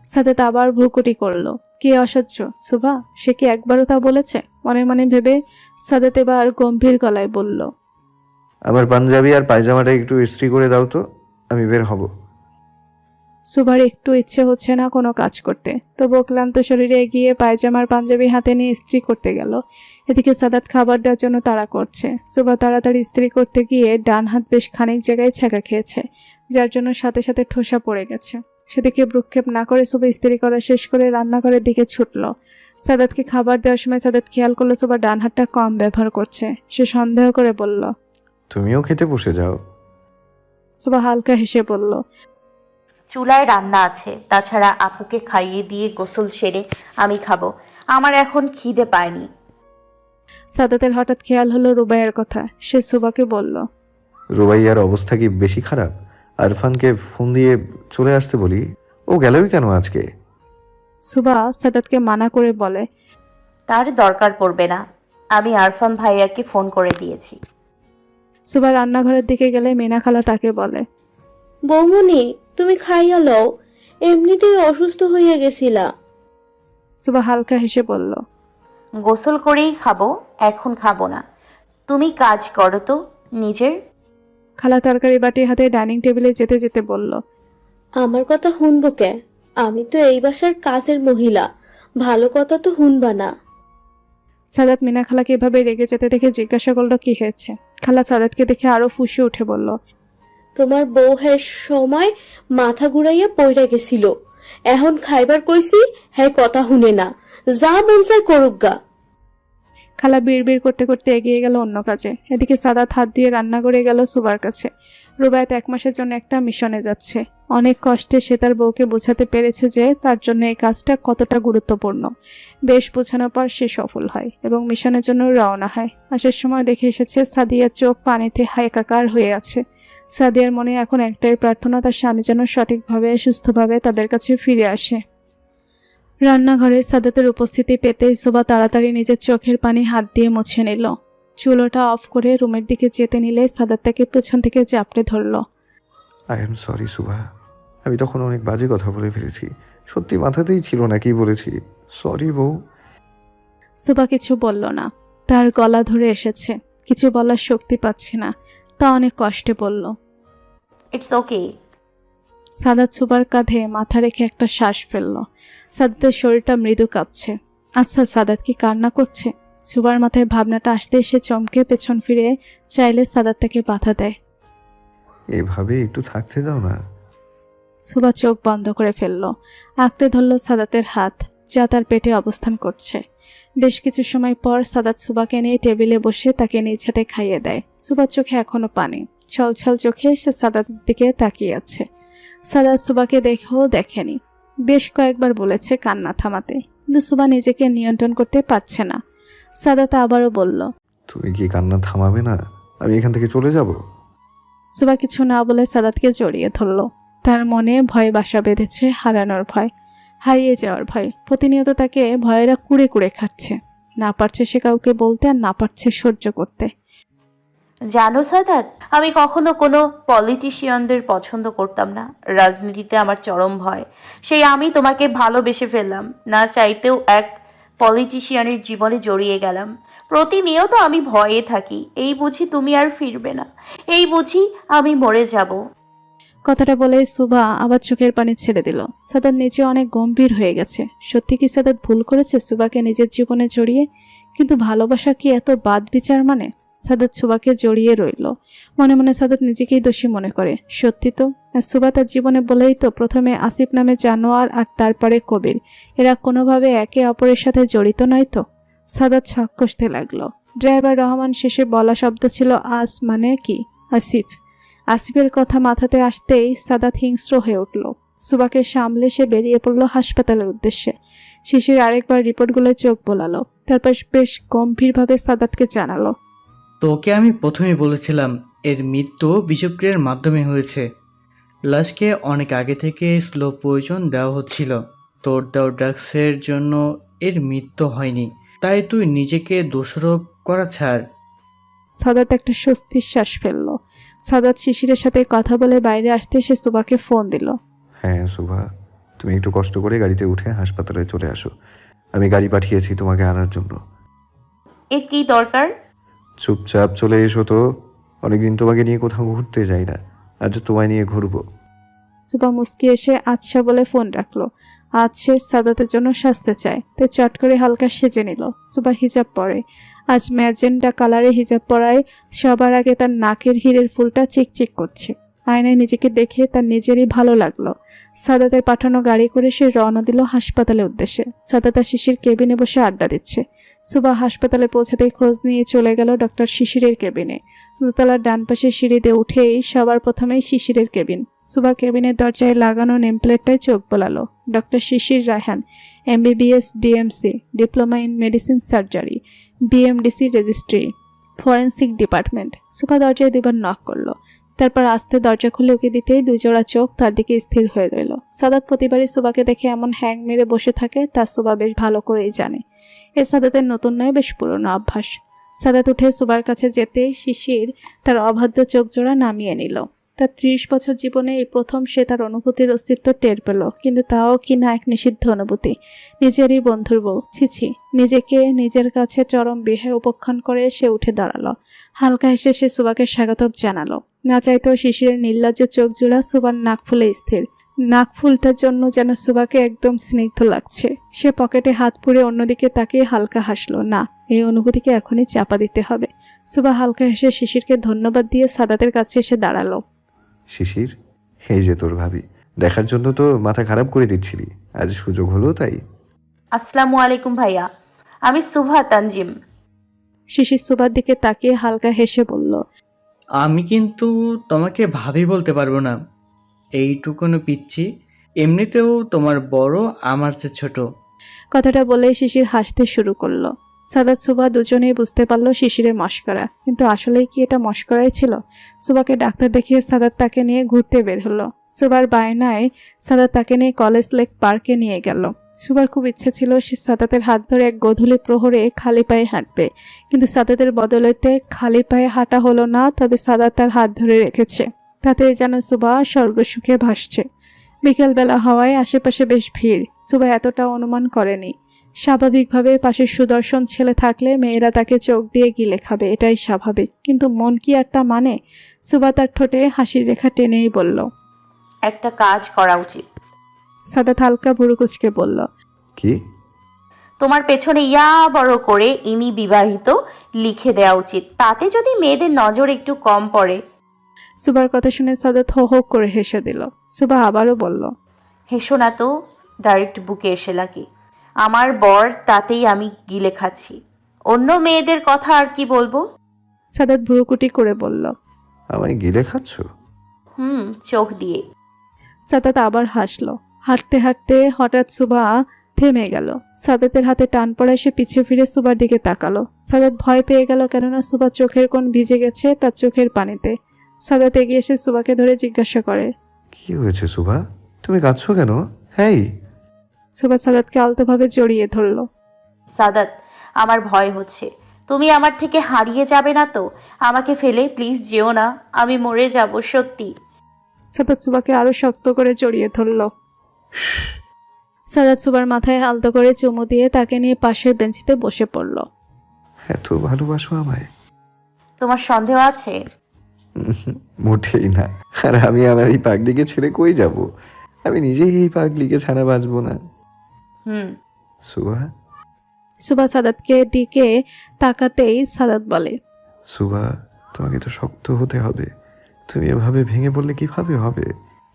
সাদাত আবার ভ্রুকুটি করলো। কে অসহ্য? সুবা? সে কি একবারও তা বলেছে? মনে মনে ভেবে সাদাত এবার গম্ভীর গলায় বলল, আমার পাঞ্জাবি আর পায়জামাটা একটু ইস্ত্রি করে দাও তো, আমি বের হব। সুবার একটু ইচ্ছে হচ্ছে না কোনো কাজ করতে, তবুও ক্লান্ত শরীরে এগিয়ে পায়জামার পাঞ্জাবি হাতে নিয়ে ইস্ত্রি করতে গেল। এদিকে সাদাত খাবার দেওয়ার জন্য তাড়া করছে। সুবা তাড়াতাড়ি ইস্ত্রি করতে গিয়ে ডান হাত বেশ খানিক জায়গায় ছ্যাঁকা খেয়েছে, যার জন্য সাথে সাথে ঠোসা পড়ে গেছে। সেদিকে ভ্রুক্ষেপ না করে সুবা ইস্ত্রি করা শেষ করে রান্নাঘরের দিকে ছুটল। সাদাতকে খাবার দেওয়ার সময় সাদাত খেয়াল করলো সুবা ডান হাতটা কম ব্যবহার করছে। সে সন্দেহ করে বলল, তুমিও খেতে বসে যাও। সুবা হালকা হেসে বলল, চুলায় রান্না আছে, তাছাড়া আপুকে খাইয়ে দিয়ে গোসল সেরে আমি খাবো, আমার এখন খিদে পায়নি। সাদাতের হঠাৎ খেয়াল হলো রুবাইয়ের কথা। সে সুবাকে বলল, রুবাইয়ার অবস্থা কি বেশি খারাপ? আরফানকে ফোন দিয়ে চলে আসতে বলি, ও গেলই কেন আজকে? সুবা সাদাতকে মানা করে বলে, তার দরকার পড়বে না, আমি আরফান ভাইয়াকে ফোন করে দিয়েছি। সুবা রান্নাঘরের দিকে গেলে মিনা খালা তাকে বলে, বৌমনি, তুমি খাইয়া লও, এমনিতেই অসুস্থ হইয়া গেছিলা। সুবা হালকা হেসে বলল, গোসল করেই খাবো, এখন খাবো না। তুমি কাজ করো তো নিজের। খালা তরকারি বাটি হাতে ডাইনিং টেবিলে যেতে যেতে বলল, আমার কথা শুনবো কে? আমি তো এই বাসার কাজের মহিলা, ভালো কথা তো শুনবা না। সাদাত মিনা খালাকে এভাবে রেগে যেতে দেখে জিজ্ঞাসা করলো কি হয়েছে। খালা সাদাতকে দেখে আরো ফুঁসে উঠে বলল, তোমার বউ হ্যাঁ সময় মাথা ঘুরাইয়া পইরা গেছিল। এখন খাইবার কইছি হ্যাঁ কথা শুনে না, যা মন চায় করুক গা। খালা বিড়বিড় করতে করতে এগিয়ে গেল অন্য কাজে। এদিকে সাদাত হাত দিয়ে রান্না করে গেল সুবার কাছে। রুবায়েত 1 মাসের জন্য একটা মিশনে যাচ্ছে। অনেক কষ্টে সে তার বউকে বোঝাতে পেরেছে যে তার জন্য এই কাজটা কতটা গুরুত্বপূর্ণ। বেশ বোঝানোর পর সে সফল হয় এবং মিশনের জন্য রওনা হয়। আসার সময় দেখে এসেছে সাদিয়ার চোখ পানিতে একাকার হয়ে আছে। সাদিয়ার মনে এখন একটাই প্রার্থনা, তার স্বামী যেন সঠিকভাবে সুস্থভাবে তাদের কাছে ফিরে আসে। রান্নাঘরে সাদাতের উপস্থিতি পেতে সুবা তাড়াতাড়ি নিজের চোখের পানি হাত দিয়ে মুছে নিল। চুলোটা অফ করে রুমের দিকে যেতে নিলে সাদাত তাকে পেছন থেকে চাপড়ে ধরল। আই এম সরি সুভা, আমি তখন অনেক বাজে কথা বলে ফেলেছি। সত্যি মাথাতেই ছিল না কি বলেছি। সরি বউ। সুবা কিছু বলল না। তার গলা ধরে এসেছে, কিছু বলার শক্তি পাচ্ছে না। তা অনেক কষ্টে বলল, ইটস ওকে। সাদাত সুবার কাঁধে মাথা রেখে একটা শ্বাস ফেলল। সাদাতের শরীরটা মৃদু কাঁপছে। আচ্ছা, সাদাত কি কান্না করছে? সুবার মাথায় ভাবনাটা আসতে সে চমকে পেছন ফিরে চাইলে সাদাত তাকে বাধা দেয়। এভাবে একটু থাকতে দাও না। সুবা চোখ বন্ধ করে ফেলল। আঁকড়ে ধরল সাদাতের হাত, যা তার পেটে অবস্থান করছে। বেশ কিছু সময় পর সাদাত সুবাকে নিয়ে টেবিলে বসে তাকে নিজ হাতে খাইয়ে দেয়। সুবার চোখে এখনো পানি, ছলছল চোখে সে সাদাতের দিকে তাকিয়ে আছে। সাদাত সুবাকে দেখেও দেখেনি। বেশ কয়েকবার বলেছে কান্না থামাতে, কিন্তু সুবা নিজেকে নিয়ন্ত্রণ করতে পারছে না। সাদাত আবারও বলল, তুমি কি কান্না থামাবে না? আমি এখান থেকে চলে যাব। সুবা কিছু না বলে সাদাতকে জড়িয়ে ধরল। তার মনে ভয় বাসা বেঁধেছে, হারানোর ভয়, হারিয়ে যাওয়ার ভয়। প্রতিনিয়ত তাকে ভয়েরা কুড়ে কুড়ে খাচ্ছে। না পারছে সে কাউকে বলতে, আর না পারছে সহ্য করতে। জানো সাদাত, আমি কখনো কোনো পলিটিশিয়ানদের পছন্দ করতাম না। রাজনীতিতে আমার চরম ভয়। সেই আমি তোমাকে ভালোবেসে ফেললাম, না চাইতেও এক পলিটিশিয়ানের জীবনে জড়িয়ে গেলাম। প্রতিনিয়ত আমি ভয়ে থাকি, এই বুঝি তুমি আর ফিরবে না, এই বুঝি আমি মরে যাব। কথাটা বলে সুবা আবার চোখের পানি ছেড়ে দিল। সাদাত নিজে অনেক গম্ভীর হয়ে গেছে। সত্যি কি সাদাত ভুল করেছে সুবাকে নিজের জীবনে জড়িয়ে? কিন্তু ভালোবাসা কি এত বাদ বিচার মানে? সাদাত সুবাকে জড়িয়ে রইল। মনে মনে সাদাত নিজেকেই দোষী মনে করে। সত্যি তো, সুবা তার জীবনে বলেই তো প্রথমে আসিফ নামে জানোয়ার আর তারপরে কবির, এরা কোনোভাবে একে অপরের সাথে জড়িত নয় তো? সাদাত ছক কষতে লাগলো। ড্রাইভার রহমান শেষে বলা শব্দ ছিল আস, মানে কি আসিফ। আসিফের কথা মাথাতে আসতেই সাদাত হিংস্র হয়ে উঠল। সুবাকে সামলে সে বেরিয়ে পড়ল হাসপাতালের উদ্দেশ্যে। শিশির আরেকবার রিপোর্টগুলো চোখ বোলালো, তারপর বেশ গম্ভীরভাবে সাদাতকে জানালো, তোকে আমি প্রথমেই বলেছিলাম এর মৃত্যু বিষক্রিয়ার মাধ্যমে হয়েছে। লাশকে অনেক আগে থেকে স্লো পয়জন দেওয়া হচ্ছিল। তোর দেওয়া ড্রাগসের জন্য এর মৃত্যু হয়নি, তাই তুই নিজেকে দোষারোপ করা ছাড়। সাদাত একটা স্বস্তির শ্বাস ফেলল। সাদাত শিশিরের সাথে কথা বলে বাইরে আসতে সে সুবাকে ফোন দিল। হ্যাঁ সুভা, তুমি একটু কষ্ট করে গাড়িতে উঠে হাসপাতালে চলে আসো। আমি গাড়ি পাঠিয়েছি তোমাকে আনার জন্য। এর কি দরকার? চুপচাপ চলে এসো তো। অনেকদিন তোমাকে নিয়ে কোথাও ঘুরতে যাই না, আজ তোমায় নিয়ে ঘুরবো। সুবা মুস্কি এসে আচ্ছা বলে ফোন রাখলো। আজ সে সাদাতের জন্য সাজতে চায়, তাই চট করে হালকা সেজে নিল। সুবা হিজাব পরে। আজ ম্যাজেন্টা কালারে হিজাব পরায় সবার আগে তার নাকের হিরের ফুলটা চিকচিক করছে। আয়নায় নিজেকে দেখে তার নিজেরই ভালো লাগলো। সাদাতের পাঠানো গাড়ি করে সে রওনা দিল হাসপাতালের উদ্দেশ্যে। সাদাত শিশির কেবিনে বসে আড্ডা দিচ্ছে। সুবা হাসপাতালে পৌঁছাতে খোঁজ নিয়ে চলে গেল ডক্টর শিশিরের কেবিনে। দোতলার ডান পাশে সিঁড়িতে উঠেই সবার প্রথমেই শিশিরের কেবিন। সুবা কেবিনের দরজায় লাগানো নেমপ্লেটটায় চোখ বোলালো। Doctor Shishir Raihan, MBBS DMC, diploma in medicine surgery, BMDC registry, forensic department. Suba দরজায় দুবার নক করলো। তারপর আস্তে দরজা খুলে উকি দিতেই দুই জোড়া চোখ তার দিকে স্থির হয়ে রইল। সাদাত প্রতিবারই সুবাকে দেখে এমন হ্যাং মেরে বসে থাকে তা সুবা বেশ ভালো করেই জানে। এ সাদাতের নতুন নয়, বেশ পুরনো অভ্যাস। সাদাত উঠে সুবার কাছে যেতেই শিশির তার অবাধ্য চোখ জোড়া নামিয়ে নিল। তার 30 বছর জীবনে এই প্রথম সে তার অনুভূতির অস্তিত্ব টের পেল, কিন্তু তাও কিনা এক নিষিদ্ধ অনুভূতি। নিজেরই বন্ধুর বউ, ছিছি। নিজেকে নিজের কাছে চরম বিহে উপেক্ষণ করে সে উঠে দাঁড়ালো। হালকা হেসে সে সুবাকে স্বাগত জানালো। না চাইতেও শিশিরের নির্লজ্জ চোখ জোড়া সুবার নাক ফুলে স্থির। নাক ফুলটার জন্য যেন সুবাকে একদম স্নিগ্ধ লাগছে। সে পকেটে হাত পুরে অন্যদিকে তাকিয়ে হালকা হাসলো। না, এই অনুভূতিকে এখনই চাপা দিতে হবে। সুবা হালকা হেসে শিশিরকে ধন্যবাদ দিয়ে সাদাতের কাছে এসে দাঁড়ালো। শিশির, এই যে তোর ভাবি, দেখার জন্য তো মাথা খারাপ করে দিচ্ছিলি, আজ সুযোগ হলো তাই। আসসালামু আলাইকুম ভাইয়া, আমি সুভা তানজিম। শিশির সুভার দিকে তাকিয়ে হালকা হেসে বলল, আমি কিন্তু তোমাকে ভাবি বলতে পারবো না, এইটুকুনো পিচ্ছি। এমনিতেও তোমার বড়, আমার চেয়ে ছোট। কথাটা বলেই শিশির হাসতে শুরু করলো। সাদাত সুভা দুজনেই বুঝতে পারলো শিশিরের মশকরা, কিন্তু আসলেই কি এটা মশকরাই ছিল? সুভাকে ডাক্তার দেখিয়ে সাদাত তাকে নিয়ে ঘুরতে বের হলো। সুভার বায়নায় সাদাত তাকে নিয়ে কলেজ লেক পার্কে নিয়ে গেল। সুভার খুব ইচ্ছে ছিল সে সাদাতের হাত ধরে এক গোধূলি প্রহরে খালি পায়ে হাঁটবে, কিন্তু সাদাতের বদলেতে খালি পায়ে হাঁটা হলো না, তবে সাদাত তার হাত ধরে রেখেছে। তাতে যেন সুভা স্বর্গসুখে ভাসছে। বিকেলবেলা হওয়ায় আশেপাশে বেশ ভিড়। সুভা এতটা অনুমান করেনি। স্বাভাবিকভাবে পাশে সুদর্শন ছেলে থাকলে মেয়েরা তাকে চোখ দিয়ে গিলে খাবে, এটাই স্বাভাবিক। কিন্তু মন কি আর তা মানে? সুভা তার ঠোঁটে হাসির রেখা টেনেই বলল, একটা কাজ করা উচিত। সাদাত হালকা ভুরু কুঁচকে বলল, কি? তোমার পেছনে ইয়া বড় করে ইনি বিবাহিত লিখে দেওয়া উচিত, তাতে যদি মেয়েদের নজর একটু কম পড়ে। সুভার কথা শুনে সাদাত হো হো করে হেসে দিল। সুভা আবারও বলল, হেসো না তো, ডাইরেক্ট বুকে এসে লাগে। আমার বর, তাতেই আমি গিলে খাচ্ছি। অন্য মেয়েদের কথা আর কি বলবো। সাদাত ভ্রুকুটি করে বলল, আমায় গিলে খাচ্ছ? চোখ দিয়ে। সাদাত আবার হাসলো। হাঁটতে হাঁটতে হঠাৎ সুভা থেমে গেল। সাদাতের হাতে টান পড়ায় সে পিছিয়ে ফিরে সুভার দিকে তাকালো। সাদাত ভয় পেয়ে গেল, কেননা সুভার চোখের কোণ ভিজে গেছে তার চোখের পানিতে। সাদাত এগিয়ে এসে সুভাকে ধরে জিজ্ঞাসা করে, কি হয়েছে সুভা, তুমি কাঁদছো কেন? হেই। সুভা সাদাতকে আলতোভাবে জড়িয়ে ধরল। সাদাত, আমার ভয় হচ্ছে। তুমি আমার থেকে হারিয়ে যাবে না তো? আমাকে ফেলে প্লিজ যেও না, আমি মরে যাব সত্যি। সাদাত সুভাকে আরো শক্ত করে জড়িয়ে ধরল। সাদাত সুভার মাথায় আলতো করে চুমু দিয়ে তাকে নিয়ে পাশের বেঞ্চিতে বসে পড়ল। এত ভালোবাসো আমায়? তোমার সন্দেহ আছে? মোটেই না। আর আমি আমার এই পাগলিকে ছেড়ে কই যাব? আমি নিজেই এই পাগলিকে ছাড়া বাঁচবো না। সুভা। সুভা সাদাতকে দিকে তাকাতেই সাদাত বলে, সুভা, তোমাকে তো শক্ত হতে হবে। তুমি এভাবে ভেঙে পড়লে কিভাবে হবে?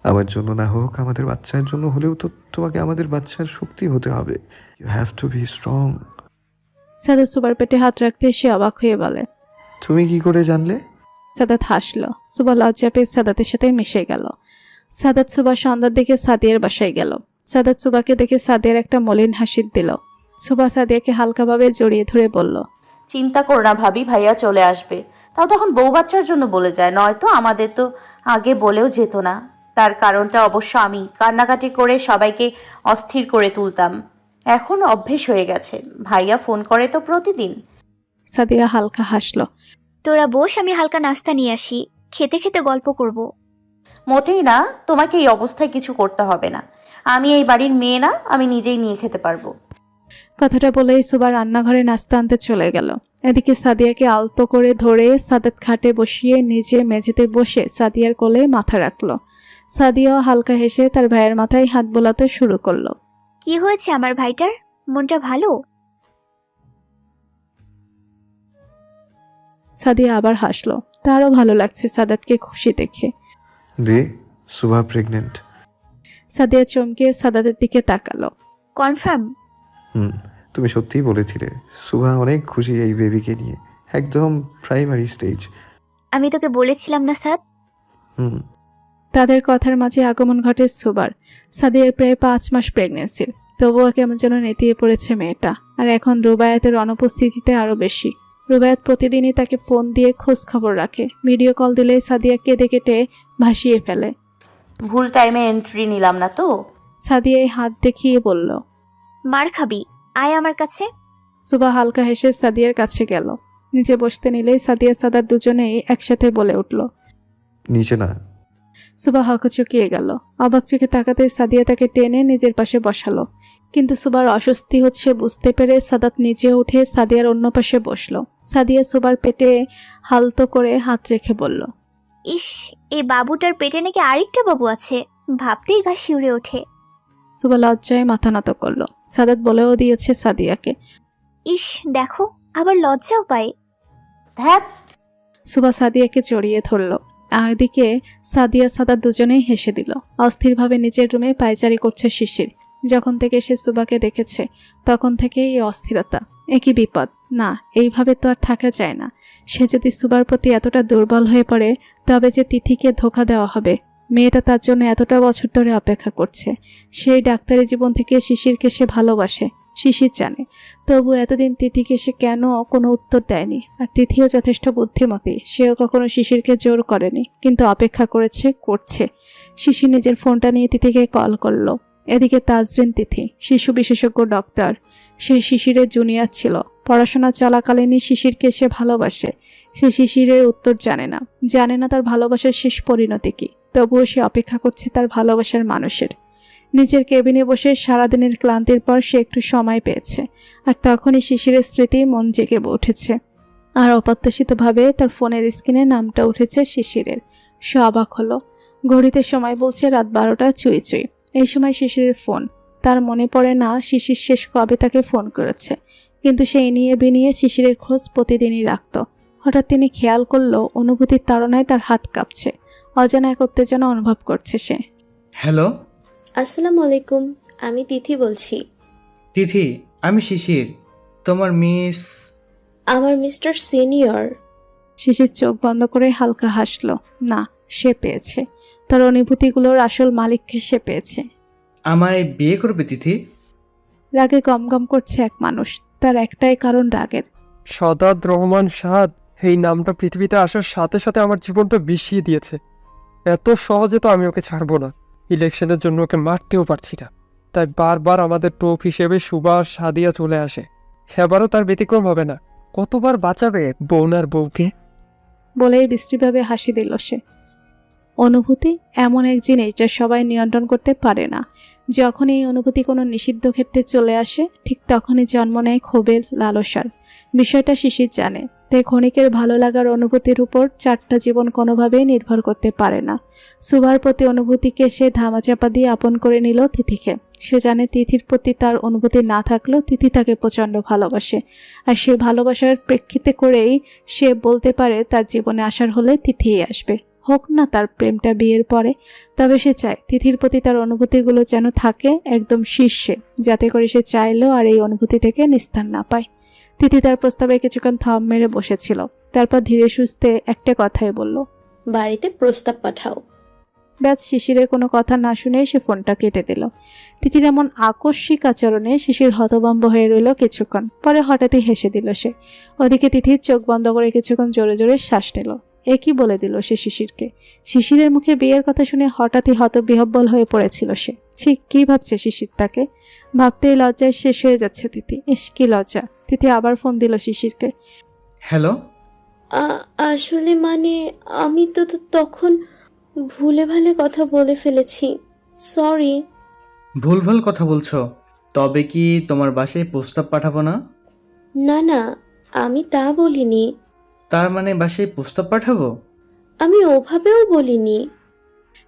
আমার জন্য না হোক, আমাদের বাচ্চার জন্য হলেও তো তোমাকে আমাদের বাচ্চার শক্তি হতে হবে। You have to be strong. Sadat সুভার পেটে হাত রাখতে সে অবাক হয়ে বলে, তুমি কি করে জানলে? সাদাত হাসলো। সুভা লজ্জা পেয়ে সাদাতের সাথে মিশে গেল। সাদাত সুভা সন্ধ্যার দিকে সাদিয়ার বাসায় গেল। সাদাত সুভাকে দেখে সাদিয়ার একটা মলিন হাসি দিল। সুভা সাদিয়াকে হালকাভাবে জড়িয়ে ধরে বলল, চিন্তা করো না ভাবি, ভাইয়া চলে আসবে। তাও তখন বউ বাচ্চার জন্য বলে যায়, নয়তো আমাদের তো আগে বলেও যেত না। তার কারণটা অবশ্য আমি কান্নাকাটি করে সবাইকে অস্থির করে তুলতাম। এখন অভ্যেস হয়ে গেছে। ভাইয়া ফোন করে তো প্রতিদিন। সাদিয়া হালকা হাসলো। তোরা বস, আমি হালকা নাস্তা নিয়ে আসি, খেতে খেতে গল্প করব। মোটেই না, তোমাকে এই অবস্থায় কিছু করতে হবে না। আমি এই বাড়ির মেয়ে না, আমি নিজেই নিয়ে খেতে পারবো। কথাটা বলেই সুভা রান্নাঘরে নাস্তা আনতে চলে গেল। এদিকে সাদিয়াকে আলতো করে ধরে সাদাত খাটে বসিয়ে নিজে মেঝেতে বসে সাদিয়ার কোলে মাথা রাখলো। সাদিয়াও হালকা হেসে তার ভাইয়ের মাথায় হাত বোলাতে শুরু করলো। কি হয়েছে আমার ভাইটার? মনটা ভালো? সাদিয়া আবার হাসলো। তারও ভালো লাগছে সাদাতকে খুশি দেখে। দি, সুভা প্রেগনেন্ট। সাদিয়া চমকে সাদাতের দিকে তাকালো। কনফার্ম? তুমি সত্যিই বলেছিলে। সুভা অনেক খুশি এই বেবিকে নিয়ে, একদম প্রাইমারি স্টেজ। আমি তোকে বলেছিলাম না স্যার। তাদের কথার মাঝে আগমন ঘটে সুভার। সাদিয়ার প্রায় 5 মাস প্রেগনেন্সির, তবুও কেমন যেন নেতিয়ে পড়েছে মেয়েটা। আর এখন রুবায়াতের অনুপস্থিতিতে আরো বেশি। রুবায়াত প্রতিদিনই তাকে ফোন দিয়ে খোঁজ খবর রাখে। ভিডিও কল দিলে সাদিয়া কেঁদে কেটে ভাসিয়ে ফেলে। ভুল টাইমে এন্ট্রি নিলাম না তো? সাদিয়া হাত দেখিয়ে বলল, মার খাবি, আয় আমার কাছে। সুভা হালকা হেসে সাদিয়ার কাছে গেল। নিচে বসতে নিলেই সাদিয়া সাদাত দুজনেই একসাথে বলে উঠল, নিচে না। সুভা হকচকিয়ে গেল। অবাক চোখে তাকাতে সাদিয়া তাকে টেনে নিজের পাশে বসালো। কিন্তু সুভার অস্বস্তি হচ্ছে বুঝতে পেরে সাদাত নিচে উঠে সাদিয়ার অন্য পাশে বসলো। সাদিয়া সুভার পেটে হালতো করে হাত রেখে বলল, ইস, এই বাবুটার পেটে নাকি আরেকটা বাবু আছে, ভাবতেই গা শিউরে ওঠে। সুভা লজ্জায় মাথা নত করলো। সাদাত বলেও দিয়েছে সাদিয়াকে। ইস, দেখো, আবার লজ্জাও পায়। ধ্যাত। সুভা সাদিয়াকে জড়িয়ে ধরল। এদিকে সাদিয়া সাদা দুজনেই হেসে দিল। অস্থিরভাবে নিজের রুমে পায়চারি করছে শিশির। যখন থেকে সে সুবাকে দেখেছে তখন থেকেই এই অস্থিরতা। একই বিপদ। না, এইভাবে তো আর থাকা যায় না। সে যদি সুবার প্রতি এতটা দুর্বল হয়ে পড়ে তবে যে তিথিকে ধোঁকা দেওয়া হবে। মেয়েটা তার জন্য এতটা বছর ধরে অপেক্ষা করছে। সেই ডাক্তারি জীবন থেকে শিশিরকে সে ভালোবাসে, শিশির জানে। তবু এতদিন তিথিকে সে কেন কোনো উত্তর দেয়নি? আর তিথিও যথেষ্ট বুদ্ধিমতী, সেও কখনো শিশিরকে জোর করেনি, কিন্তু অপেক্ষা করছে। শিশির নিজের ফোনটা নিয়ে তিথিকে কল করলো। এদিকে তাজরিন তিথি শিশু বিশেষজ্ঞ ডক্টর। সে শিশিরের জুনিয়র ছিল। পড়াশোনা চলাকালীনই শিশিরকে সে ভালোবাসে। সে শিশিরের উত্তর জানে না তার ভালোবাসার শেষ পরিণতি কি। তবুও সে অপেক্ষা করছে তার ভালোবাসার মানুষের। নিজের কেবিনে বসে সারাদিনের ক্লান্তির পর সে একটু সময় পেয়েছে। আর তখনই শিশিরের স্মৃতি মন জেগে উঠেছে। আর অপ্রত্যাশিতভাবে তার ফোনের স্ক্রিনে নামটা উঠেছে শিশিরের। সে অবাক হলো। ঘড়িতে সময় বলছে রাত 12টা চুই। এই সময় শিশিরের ফোন। তার মনে পড়ে না শিশির শেষ কবে তাকে ফোন করেছে, কিন্তু সেই নিয়ে বিনিয়ে শিশিরের খোঁজ প্রতিদিনই রাখত। হঠাৎ তিনি খেয়াল করলো অনুভূতির তাড়নায় তার হাত কাঁপছে। অজানা এক উত্তেজনা অনুভব করছে সে। হ্যালো আসসালামু আলাইকুম, আমি তিথি বলছি। তিথি, আমি শিশির। তোমার মিস। আমার মিস্টার সিনিয়র। শিশির চোখ বন্ধ করে হালকা হাসলো। না, সে পেয়েছে। তার অনুভূতিগুলোর আসল মালিককে সে পেয়েছে। আমায় বিয়ে করবে তিথি? রাগে গমগম করছে এক মানুষ। তার একটাই কারণ রাগের। সদাদ রহমান সাদ, এই নামটা পৃথিবীতে আসার সাথে সাথে আমার জীবনটা বিষিয়ে দিয়েছে। এত সহজে তো আমি ওকে ছাড়বো না। ইলেকশনের জন্য ওকে মারতেও পারছি না, তাই বারবার আমাদের টোপ হিসেবে সুভাষ সাদিয়া চলে আসে। এবারও তার ব্যতিক্রম হবে না। কতবার বাঁচাবে বউনার বউকে? বলেই বিশ্রীভাবে হাসি দিল সে। অনুভূতি এমন এক জিনিস যা সবাই নিয়ন্ত্রণ করতে পারে না। যখন এই অনুভূতি কোনো নিষিদ্ধ ক্ষেত্রে চলে আসে, ঠিক তখনই জন্ম নেয় ক্ষোভের, লালসার। বিষয়টা শিশির জানে। তাই ক্ষণিকের ভালো লাগার অনুভূতির উপর 4টা জীবন কোনোভাবেই নির্ভর করতে পারে না। সুভার প্রতি অনুভূতিকে সে ধামাচাপা দিয়ে আপন করে নিল তিথিকে। সে জানে তিথির প্রতি তার অনুভূতি না থাকলেও তিথি তাকে প্রচণ্ড ভালোবাসে। আর সে ভালোবাসার প্রেক্ষিতে করেই সে বলতে পারে তার জীবনে আসার হলে তিথিই আসবে, হোক না তার প্রেমটা বিয়ের পরে। তবে সে চায় তিথির প্রতি তার অনুভূতিগুলো যেন থাকে একদম শীর্ষে, যাতে করে সে চাইলেও আর এই অনুভূতি থেকে নিস্তার না পায়। তিথি তার প্রস্তাবে কিছুক্ষণ থম মেরে বসেছিল। তারপর ধীরে সুস্থে একটা কথাই বলল, বাড়িতে প্রস্তাব পাঠাও। ব্যাস শিশিরের কোনো কথা না শুনে সে ফোনটা কেটে দিল। তিথির এমন আকস্মিক আচরণে শিশির হতভম্ব হয়ে রইল কিছুক্ষণ। পরে হঠাৎই হেসে দিল সে। ওদিকে তিথির চোখ বন্ধ করে কিছুক্ষণ জোরে জোরে শ্বাস নিল। একই বলে দিল সে শিশিরকে। শিশিরের মুখে বিয়ের কথা শুনে হঠাৎই হতবিহ্বল হয়ে পড়েছিল সে। ঠিক কি ভাবছে শিশির তাকে? ভাবতেই লজ্জায় শেষ হয়ে যাচ্ছে তিথি। ইস, কি লজ্জা! তিথি আবার ফোন দিল শিশিরকে। হ্যালো। আসলে মানে আমি তো তখন ভুলে ভালে কথা বলে ফেলেছি, সরি। ভুলভাল কথা বলছো? তবে কি তোমার বাসায় প্রস্তাব পাঠাবো না? না, আমি তা বলিনি। তার মানে বাসায় প্রস্তাব পাঠাবো? আমি ওভাবেও বলিনি।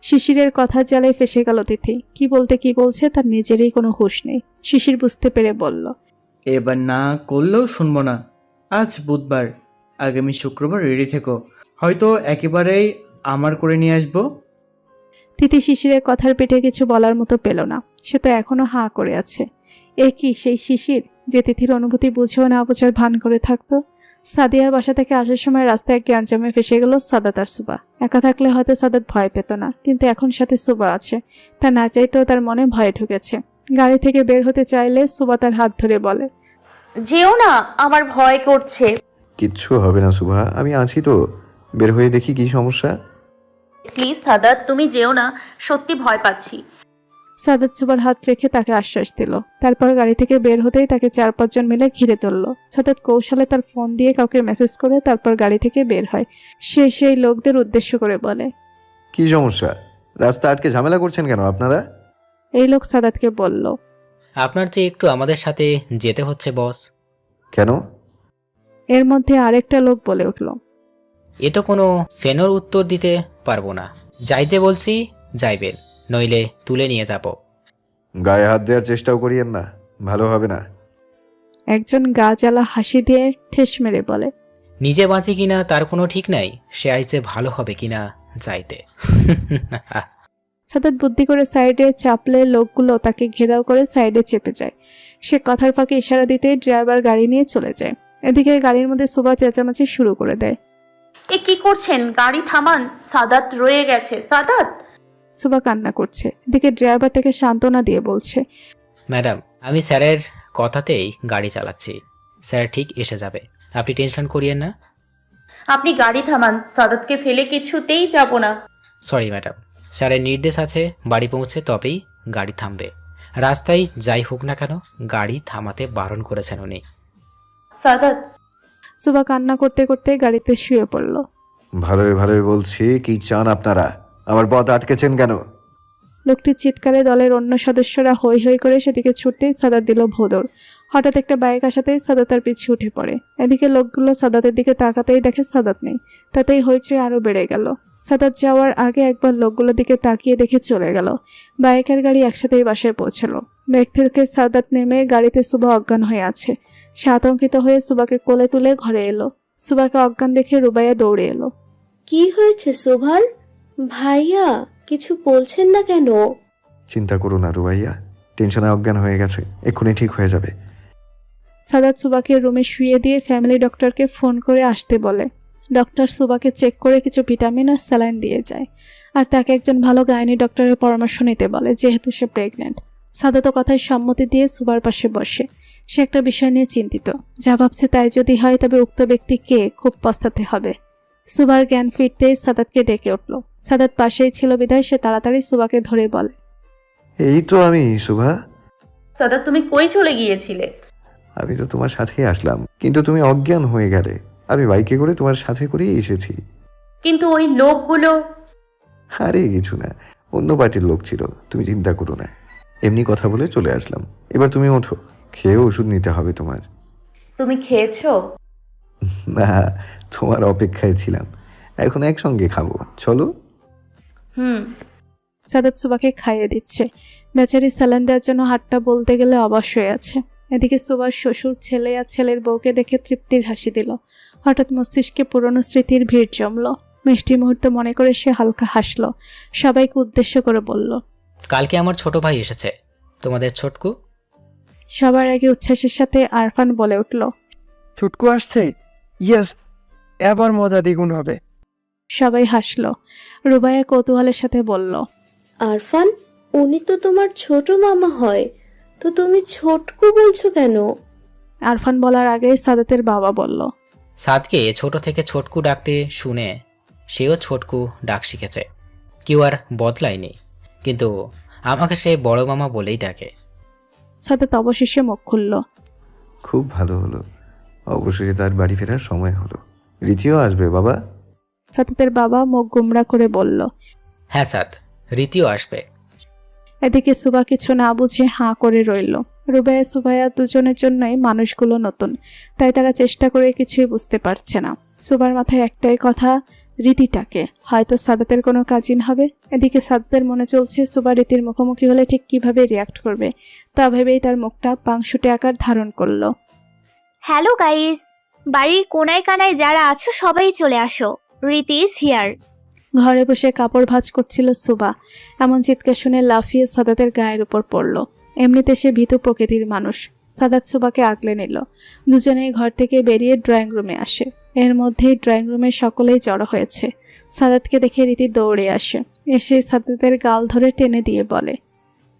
শিশিরের কথার জ্বালায় ফেসে গেল তিথি। কি বলছে তার নিজেরই কোনো হুঁশ নেই। শিশির বুঝতে পেরে বলল, এবার না করলেও শুনবো না। আজ বুধবার, আগামী শুক্রবার রেডি থেকো। হয়তো একেবারেই আমার করে নিয়ে আসবো। তিথি শিশিরের কথার পেটে কিছু বলার মতো পেল না। সে তো এখনো হাঁ করে আছে। এ কি সেই শিশির যে তিথির অনুভূতি বুঝেও না বোঝার ভান করে থাকতো? সাদিয়ার বাসা থেকে আসার সময় রাস্তায় একটি গ্যাঞ্জামে ফেসে গেল সাদাত আর সুবা। একা থাকলে হয়তো সাদাত ভয় পেত না, কিন্তু এখন সাথে সুবা আছে। তা না চাইতেও তার মনে ভয় ঢুকেছে। গাড়ি থেকে বের হতে চাইলে সুবা তার হাত ধরে বলে, যেও না, আমার ভয় করছে। কিচ্ছু হবে না সুভা, আমি আছি তো। বের হয়ে দেখি কি সমস্যা। প্লিজ সাদাত, তুমি যেও না, সত্যি ভয় পাচ্ছি। সাদাত সুবার হাত রেখে তাকে আশ্বাস দিল। তারপর গাড়ি থেকে বের হতেই তাকে 4-5 জন মিলে ঘিরে ধরল। সাদাত কৌশলে তার ফোন দিয়ে কাউকে মেসেজ করে তারপর গাড়ি থেকে বের হয়। সে সেই লোকদের উদ্দেশ্য করে বলে, কি সমস্যা? রাস্তা আটকে ঝামেলা করছেন কেন আপনারা? এই লোক সাদাতকে বলল, আপনার যে একটু আমাদের সাথে যেতে হচ্ছে বস। কেন? এর মধ্যে আরেকটা লোক বলে উঠল, এ তো কোনো ফেনোর উত্তর দিতে পারবো না। যাইতে বলছি যাইবেন, নইলে তুলে নিয়ে যাব। গায়ে হাত দেওয়ার চেষ্টাও করিয়েন না, ভালো হবে না। একজন গা জ্বালা হাসি দিয়ে ঠেস মেরে বলে, নিজে বাঁচি কিনা তার কোনো ঠিক নাই, সে আজ যে ভালো হবে কিনা যাইতে। সাদাত বুদ্ধি করে সাইডে চাপলে লোকগুলো তাকে ঘেরাও করে সাইডে চেপে যায়। সে কথার ফাঁকে ইশারা দিতে ড্রাইভার গাড়ি নিয়ে চলে যায়। এদিকে গাড়ির মধ্যে সুবা চেঁচামেচি শুরু করে দেয়। এ কি করছেন? গাড়ি থামান, সাদাত রয়ে গেছে। সাদাত! সুবা কান্না করছে। এদিকে ড্রাইভার তাকে সান্ত্বনা দিয়ে বলছে, ম্যাডাম, আমি স্যারের কথাতেই গাড়ি চালাচ্ছি। স্যার ঠিক এসে যাবে, আপনি টেনশন করিয়েন না। আপনি গাড়ি থামান, সাদাতকে ফেলে কিছুতেই যাব না। সরি ম্যাডাম, স্যারের নির্দেশ আছে বাড়ি পৌঁছে তবেই গাড়ি থামবে। রাস্তায় যাই হোক না কেন গাড়ি থামাতে বারণ করেছেন উনি। সাদাত! সুবা কান্না করতে করতে গাড়িতে শুয়ে পড়ল। ভালোই ভালোই বলছি, কি চান আপনারা? আমার পথ আটকেছেন কেন? লোকটির চিৎকারে দলের অন্য সদস্যরা হৈ হৈ করে সেদিকে ছুটতেই সাদাত দিল ভোদর। হঠাৎ একটা বাইক আসাতেই সাদাত তার পিছু উঠে পড়ে। এদিকে লোকগুলো সাদাতের দিকে তাকাতেই দেখে সাদাত নেই। তাতেই হইচই আরো বেড়ে গেল। সাদাত যাওয়ার আগে একবার লোকগুলোর দিকে তাকিয়ে দেখে চলে গেল। বাইক আর গাড়ি একসাথেই বাসায় পৌঁছালো। বাইক থেকে সাদাত নেমে গাড়িতে সুবা অজ্ঞান হয়ে আছে। সে আতঙ্কিত হয়ে সুবাকে কোলে তুলে ঘরে এলো। সুবাকে অজ্ঞান দেখে রুবাইয়া দৌড়ে এলো। কি হয়েছে সুভার? ভাইয়া কিছু বলছেন না কেন? চিন্তা করো না রুবাইয়া, টেনশনে অজ্ঞান হয়ে গেছে, এক্ষুনি ঠিক হয়ে যাবে। সাদাত সুবাকে রুমে শুইয়ে দিয়ে ফ্যামিলি ডক্টরকে ফোন করে আসতে বলে। ডক্টর সুবাকে চেক করে কিছু ভিটামিন আর স্যালাইন দিয়ে যায়। আর তাকে একজন ভালো গাইনি ডক্টরের পরামর্শ নিতে বলে, যেহেতু সে প্রেগনেন্ট। সাদাত কথায় সম্মতি দিয়ে সুবার পাশে বসে। সে একটা বিষয় নিয়ে চিন্তিত। যা ভাবছে তাই যদি হয় তবে উক্ত ব্যক্তিকে খুব পস্তাতে হবে। সুবার জ্ঞান ফিরতেই সাদাতকে ডেকে উঠল। সাদাত পাশেই ছিল বিধায় সে তাড়াতাড়ি সুবাকে ধরে বলে, এই তো আমি শুভা। সাদাত, তুমি কই চলে গিয়েছিলে? আমি তো তোমার সাথেই আসলাম, কিন্তু তুমি অজ্ঞান হয়ে গেলে। আমি বাইকে করে তোমার সাথে করেই এসেছি। কিন্তু ওই লোকগুলো। আরে কিছু না, অন্য পার্টির লোক ছিল, তুমি চিন্তা করো না। এমনি কথা বলে চলে আসলাম। এবার তুমি ওঠো, খেয়ে ওষুধ নিতে হবে তোমার। তুমি খেয়েছো? না, তোমার অপেক্ষায় ছিলাম, এখন একসঙ্গে খাবো, চলো। সাদাত সুবাকে খাইয়ে দিচ্ছে। বেচারি স্যালাইন দেওয়ার জন্য হাতটা বলতে গেলে অবশ হয়ে আছে। এদিকে সুবার শ্বশুর ছেলে আর ছেলের বউকে দেখে তৃপ্তির হাসি দিল। হঠাৎ মস্তিষ্কে পুরনো স্মৃতির ভিড় জমল। মিষ্টি মুহূর্ত মনে করে সে হালকা হাসলো। সবাইকে উদ্দেশ্য করে বলল, কালকে আমার ছোট ভাই এসেছে, তোমাদের ছোটকু। সবার আগে উচ্ছ্বাসের সাথে আরফান বলে উঠল, ছুটকু আসছে, ইয়েস, এবার মজা দ্বিগুণ হবে। সবাই হাসলো। রুবাইয়া কৌতূহলের সাথে বলল, আরফান, উনি তো তোমার ছোট মামা হয়, তো তুমি ছোটকু বলছো কেন? আরফান বলার আগে সাদাতের বাবা বলল, সাদকে ছোট থেকে ছোটকু ডাকতে শুনে সেও ছোটকু ডাক শিখেছে। কেউ আর বদলায়নি, কিন্তু আমাকে সে বড় মামা বলেই ডাকে। সাদাত অবশেষে মুখ খুলল। খুব ভালো হলো, অবশ্যই তার বাড়ি ফেরার সময় হলো। রীতিও আসবে বাবা। সাদাতের বাবা মুখ গুমরা করে বলল, হ্যাঁ সাদ, রীতিও আসবে। এদিকে সুবা কিছু না বুঝে হাঁ করে রইল। রুবাইয়া সুবাইয়া দুজনের জন্যই মানুষগুলো নতুন, তাই তারা চেষ্টা করে কিছুই বুঝতে পারছে না। সুবার মাথায় একটাই কথা, রীতিটাকে হয়তো সাদাতের কোনো কাজিন হবে। এদিকে সাদাতের মনে চলছে সুবা রীতির মুখোমুখি হলে ঠিক কিভাবে রিয়াক্ট করবে। তা ভেবেই তার মুখটা পাংশুটে আকার ধারণ করলো। হ্যালো গাইস, বাড়ির কোনায় কানায় যারা আছো সবাই চলে আসো, রীতি ইজ হিয়ার। ঘরে বসে কাপড় ভাঁজ করছিল সুবা। এমন চিৎকার শুনে লাফিয়ে সাদাতের গায়ের উপর পড়ল। এমনিতে সে ভীতু প্রকৃতির মানুষ। সাদাত সুবাকে আগলে নিল। দুজনেই ঘর থেকে বেরিয়ে ড্রয়িং রুমে আসে। এর মধ্যেই ড্রয়িং রুমে সকলেই জড়ো হয়েছে। সাদাতকে দেখে রীতি দৌড়ে আসে। এসে সাদাতের গাল ধরে টেনে দিয়ে বলে,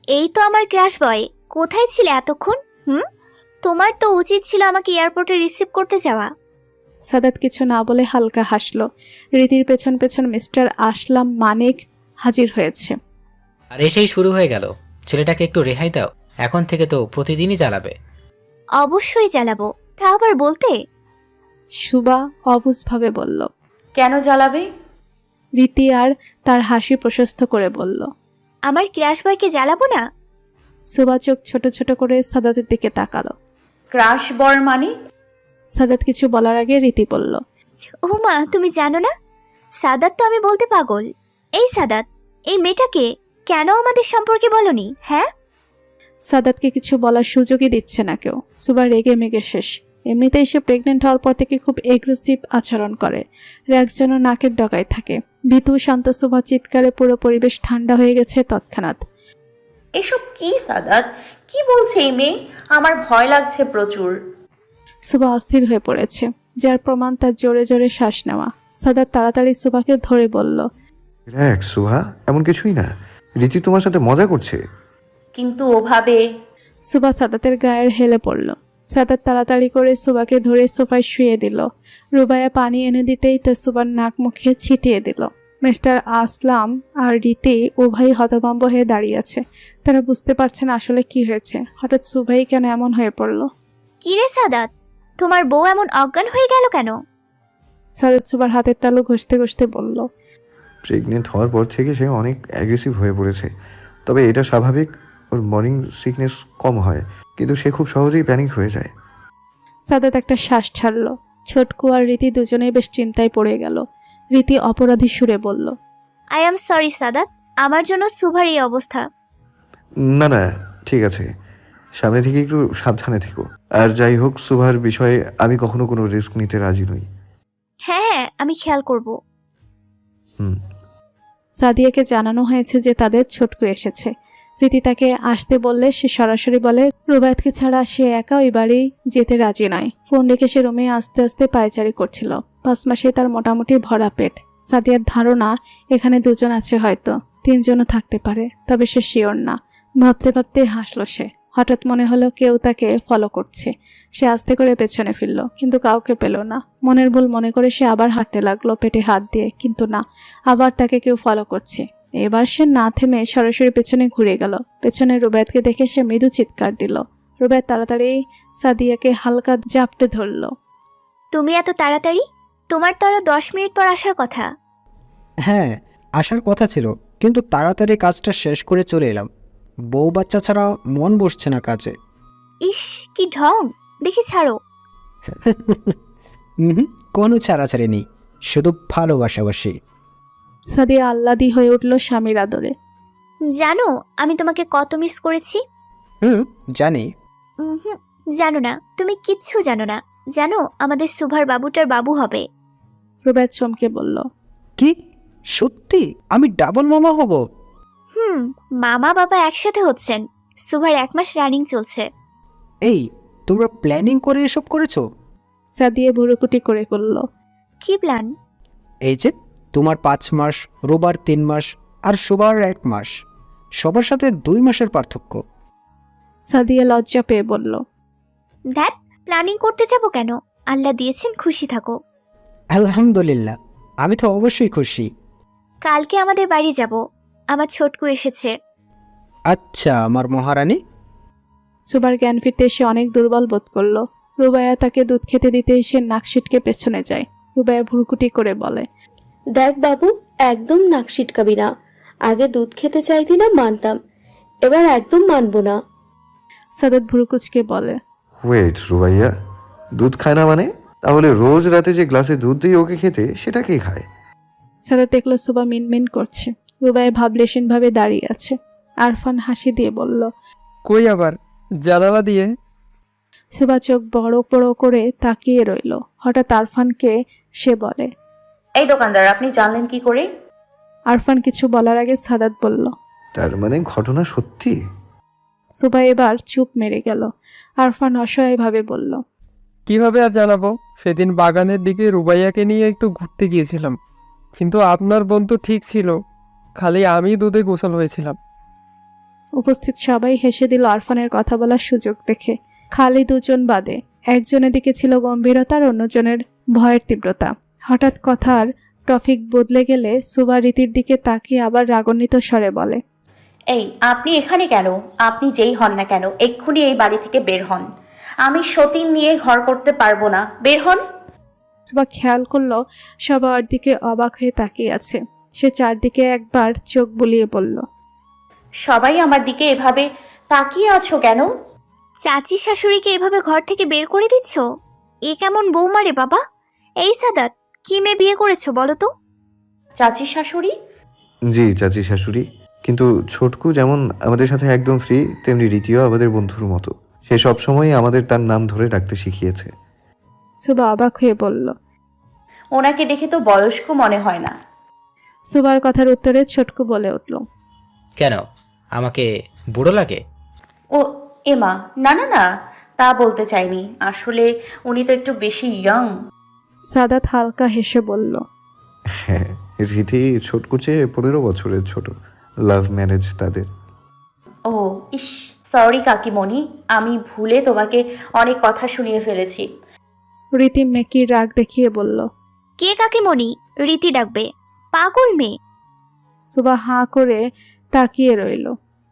এই তো আমার ক্রাশ বয়, কোথায় ছিলে এতক্ষণ? তোমার তো উচিত ছিল আমাকে এয়ারপোর্টে রিসিভ করতে যাওয়া। সাদাত কিছু না বলে হালকা হাসলো। রীতির পেছন পেছন মিস্টার আসলাম মানিক হাজির হয়েছে। আর এসেই শুরু হয়ে গেল, ছেলেটাকে একটু রেহাই দাও, এখন থেকে তো প্রতিদিনই জ্বালাবে। অবশ্যই জ্বালাবো, তা আবার বলতে। সুবা অবুঝভাবে বলল, কেন জ্বালাবে? রীতি আর তার হাসি প্রশস্ত করে বলল, আমার ক্রাশ বয়কে জ্বালাবো না? সুবা চোখ ছোট ছোট করে সাদাতের দিকে তাকালো। ক্রাশ বর মানে? সাদাত কিছু বলার আগে রীতি বলল, ও মা, তুমি জানো না? সাদাত তো আমি বলতে পাগল। এই সাদাত, এই মেয়েটাকে কেন আমাদের সম্পর্কে বলনি? হ্যাঁ, সাদাতকে কিছু বলার সুযোগই দিচ্ছে না কেউ। সুবা রেগে মেগে শেষ। এমনিতেই সে প্রেগনেন্ট হওয়ার পর থেকে খুব এগ্রেসিভ আচরণ করে, রাগ যেন নাকের ডগায় থাকে। ভীতু শান্ত সুভা চিৎকারে পুরো পরিবেশ ঠান্ডা হয়ে গেছে তৎক্ষণাৎ। এসব কি সাদাত, কি বলছে এই মেয়ে? আমার ভয় লাগছে প্রচুর। সুভা অস্থির হয়ে পড়েছে, যার প্রমাণ তার জোরে জোরে শ্বাস নেওয়া। সাদাত তাড়াতাড়ি সুভাকে ধরে বলল, রিল্যাক্স সুহা, এমন কিছুই না। রীতি তোমার সাথে মজা করছে। কিন্তু ওভাবে সুভা সাদাতের গায়ের হেলে পড়ল। সাদাত তাড়াতাড়ি করে সুভাকে ধরে সোফায় শুয়ে দিল। রুবাইয়া পানি এনে দিতেই তা সুভার নাক মুখে ছিটিয়ে দিল। মিস্টার আসলাম আর রীতি উভয়ই হতভম্ব হয়ে দাঁড়িয়ে আছে। তারা বুঝতে পারছে না আসলে কি হয়েছে। হঠাৎ সুভাই কেন এমন হয়ে পড়ল। কি রে সাদাত, তোমার বউ এমন অজ্ঞান হয়ে গেল কেন? সাদাত সুভার হাতের তালু ঘষতে ঘষতে বলল, প্রেগনেন্ট হওয়ার পর থেকে সে অনেক অ্যাগ্রেসিভ হয়ে পড়েছে। তবে এটা স্বাভাবিক, ওর মর্নিং সিকনেস কম হয়, কিন্তু সে খুব সহজেই প্যানিক হয়ে যায়। সাদাত একটা শ্বাস ছাড়ল। ছোটকু আর রীতি দুজনেই বেশ চিন্তায় পড়ে গেল। রীতি অপরাধী সুরে বলল, আই এম সরি সাদাত, আমার জন্য সুভার এই অবস্থা। না না, ঠিক আছে, সামনে থেকে একটু সাবধানে থেকো। আর যাই হোক, সুভার বিষয়ে আমি কখনো কোনো রিস্ক নিতে রাজি নই। হ্যাঁ, আমি খেয়াল করব। হুম। সাদিয়াকে জানানো হয়েছে যে তাদের ছোটকু এসেছে। রীতি তাকে আসতে বললে সে সরাসরি বলে রুবায়েতকে ছাড়া সে একা ওই বাড়ি যেতে রাজি নয়। ফোন রেখে সে রুমে আস্তে আস্তে পায়চারি করছিল। 5 মাসে তার মোটামুটি ভরা পেট। সাদিয়ার ধারণা এখানে 2 জন আছে, হয়তো 3 জনও থাকতে পারে, তবে সে শিওর না। ভাবতে ভাবতে হাসলো সে। হঠাৎ মনে হলো কেউ তাকে ফলো করছে। সে আস্তে করে পেছনে ফিরল, কিন্তু কাউকে পেল না। মনের ভুল মনে করে সে আবার হাঁটতে লাগলো পেটে হাত দিয়ে, কিন্তু না, আবার তাকে কেউ ফলো করছে। এবার সে না থেমে সরাসরি পেছনে ঘুরে গেল। পেছনে রুবায়েতকে দেখে সে মৃদু চিৎকার দিল। রুবায়েত তাড়াতাড়ি সাদিয়াকে হালকা জাপটে ধরল। তুমি এত তাড়াতাড়ি? তোমার তো আরো 10 মিনিট পর আসার কথা। হ্যাঁ, আসার কথা ছিল, কিন্তু তাড়াতাড়ি কাজটা শেষ করে চলে এলাম। বউ বাচ্চা ছাড়া মন বসছে না কাজে। ইস, কি ঢং! দেখি ছাড়ো। কোনো ছাড়াছাড়ি নেই, শুধু ভালোবাসাবাসি। সাদিয়া আহ্লাদি হয়ে উঠল স্বামীর আদরে। জানো আমি তোমাকে কত মিস করেছি? জানি। হুম, জানো না, তুমি কিচ্ছু জানো না। জানো আমাদের সুভার বাবুটার বাবু হবে। রুবায়েত চমকে বলল, কি সত্যি? আমি ডাবল মামা হব? মামা বাবা একসাথে হচ্ছেন। সুভার 1 মাস রানিং চলছে। এই, তোমরা প্ল্যানিং করে এসব করেছো? সাদিয়া ভুরুকুটি করে বলল, কি প্ল্যান? এই যে তোমার 5 মাস, রোবার 3 মাস, আর শোবার 1 মাস, সবার সাথে 2 মাসের পার্থক্য। সাদিয়া লজ্জা পেয়ে বলল, ধ্যাত, প্ল্যানিং করতে যাব কেন? আল্লাহ দিয়েছেন, খুশি থাকো। আলহামদুলিল্লাহ, আমি তো অবশ্যই খুশি। কালকে আমাদের বাড়ি যাব, আমার ছোটকু এসেছে। আচ্ছা আমার মহারানী। সুবার জ্ঞান ফিরতে এসে অনেক দুর্বল বোধ করলো। রুবাইয়া তাকে দুধ খেতে দিতে এসে নাক সিটকে পেছনে যায়। রুবাইয়া ভুরুকুটি করে বলে, দেখ বাবু, একদম নাক সিটকাবি না। আগে দুধ খেতে চাইতি না, মানতাম, এবার একদম মানবো না। সাদাত ভুরুকুচকে বলে, ওয়েট রুবাইয়া, দুধ খায় না মানে? তাহলে রোজ রাতে যে গ্লাসে দুধ দিই ওকে খেতে, সেটা কে খায়? সাদাত দেখলো সুবা মিনমিন করছে। রুবাইয়া ভাবলেশীন ভাবে দাঁড়িয়ে আছে। আরফান হাসি দিয়ে বলল, কই আবার? জানালা দিয়ে। সুবা চোখ বড় বড় করে তাকিয়ে রইল। হঠাৎ আরফানকে সে বলে, এই দোকানদার, আপনি জানলেন কি করে? আরফান কিছু বলার আগে সাদাত বলল, তার মানে ঘটনা সত্যি? সুবা এবার চুপ মেরে গেল। আরফান অসহায়ভাবে বলল, কিভাবে আর জানাবো? সেদিন বাগানের দিকে রুবাইয়াকে নিয়ে একটু ঘুরতে গিয়েছিলাম, কিন্তু আপনার বোন তো ঠিক ছিল, খালি আমি দুধে গোসল হয়েছিলাম। উপস্থিত সবাই হেসে দিল আরফানের কথা বলার সুযোগ দেখে। খালি 2 জন বাদে। একজনের দিকে ছিল গম্ভীরতা আর অন্যজনের ভয়ের তীব্রতা। হঠাৎ কথার টপিক বদলে গেলে সুবা রীতির দিকে তাকিয়ে আবার রাগান্বিত স্বরে বলে, এই, আপনি এখানে কেন? আপনি যেই হন না কেন, এক্ষুনি এই বাড়ি থেকে বের হন। আমি সতীন নিয়ে ঘর করতে পারবো না, বের হন। সুবা খেয়াল করলো সবার দিকে অবাক হয়ে তাকিয়ে আছে। সে চারদিকে একবার চোখ বুলিয়ে বলল, সবাই আমার দিকে এভাবে তাকিয়ে আছো কেন? চাচি শাশুড়িকে এভাবে ঘর থেকে বের করে দিচ্ছ? এ কেমন বৌমা রে বাবা? এই সাদাত, কি মেয়ে বিয়ে করেছো বলো তো? চাচি শাশুড়ি? জি চাচি শাশুড়ি, কিন্তু ছোটকু যেমন আমাদের সাথে একদম ফ্রি, তেমনি রীতিও আমাদের বন্ধুর মতো। সে সবসময় আমাদের তার নাম ধরে ডাকতে শিখিয়েছে। সুবা অবাক হয়ে বলল। ওনাকে দেখে তো বয়স্ক মনে হয় না। সুবার কথার উত্তরে ছোটকু বলে উঠল। কেন, আমাকে বুড়ো লাগে? ও এমা, না না না, তা বলতে চাইনি। আসলে উনি তো একটু বেশি ইয়ং। সাদাত হালকা হেসে বলল। হ্যাঁ, রীতি ছোটকুচে 15 বছরের ছোট। লাভ ম্যারেজ তাদের। ও ইস, সরি কাকিমণি, আমি ভুলে তোমাকে অনেক কথা শুনিয়ে ফেলেছি। রীতি মেকির রাগ দেখিয়ে বলল। কে কাকিমণি? রীতি ডাকবে? পাগল মেয়ে। সুবা হাঁ করে তাকিয়ে রইল।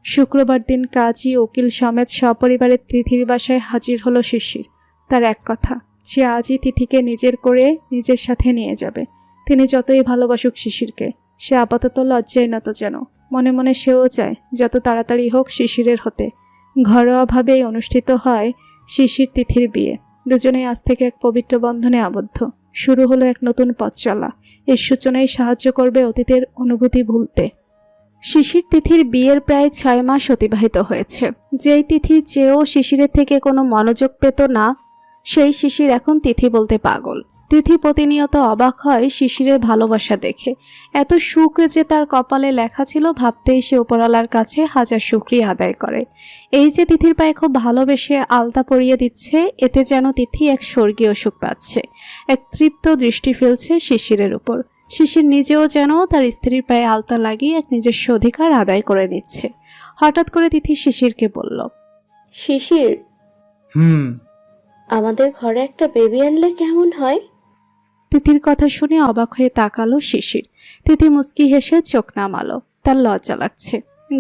শুক্রবার দিন কাজী উকিল সমেত সপরিবারে তিথির বাসায় হাজির হলো শিশির। তার এক কথা, সে আজই তিথিকে নিজের করে নিজের সাথে নিয়ে যাবে। তিনি যতই ভালোবাসুক শিশিরকে, সে আপাতত লজ্জায় নত যেন। মনে মনে সেও চায় যত তাড়াতাড়ি হোক শিশিরের হতে। ঘরোয়াভাবেই অনুষ্ঠিত হয় শিশির তিথির বিয়ে। দুজনেই আজ থেকে এক পবিত্র বন্ধনে আবদ্ধ। শুরু হলো এক নতুন পথ চলা। এর সূচনায় সাহায্য করবে অতীতের অনুভূতি ভুলতে। শিশির তিথির বিয়ের প্রায় 6 মাস অতিবাহিত হয়েছে। যেই তিথি চেয়েও শিশিরের থেকে কোনো মনোযোগ পেত না, সেই শিশির এখন তিথি বলতে পাগল। তিথি প্রতিনিয়ত অবাক হয় শিশিরের ভালোবাসা দেখে। এত সুখ যে তার কপালে লেখা ছিল ভাবতেই সে উপরওয়ালার কাছে হাজার শুকরিয়া আদায় করে। এই যে তিথির পায়ে খুব ভালোবেসে আলতা পরিয়ে দিচ্ছে, এতে যেন তিথি এক স্বর্গীয় সুখ পাচ্ছে। এক তৃপ্ত দৃষ্টি ফেলছে শিশিরের উপর। শিশির নিজেও যেন তার স্ত্রীর পায়ে আলতা লাগিয়ে এক নিজস্ব অধিকার আদায় করে নিচ্ছে। হঠাৎ করে তিথি শিশিরকে বলল। শিশির, আমাদের ঘরে একটা বেবি আনলে কেমন হয়? তিথির কথা শুনে অবাক হয়ে তাকালো শিশির। তিথি মুস্কি হেসে চোখ নামালো। তার লজ্জা লাগছে।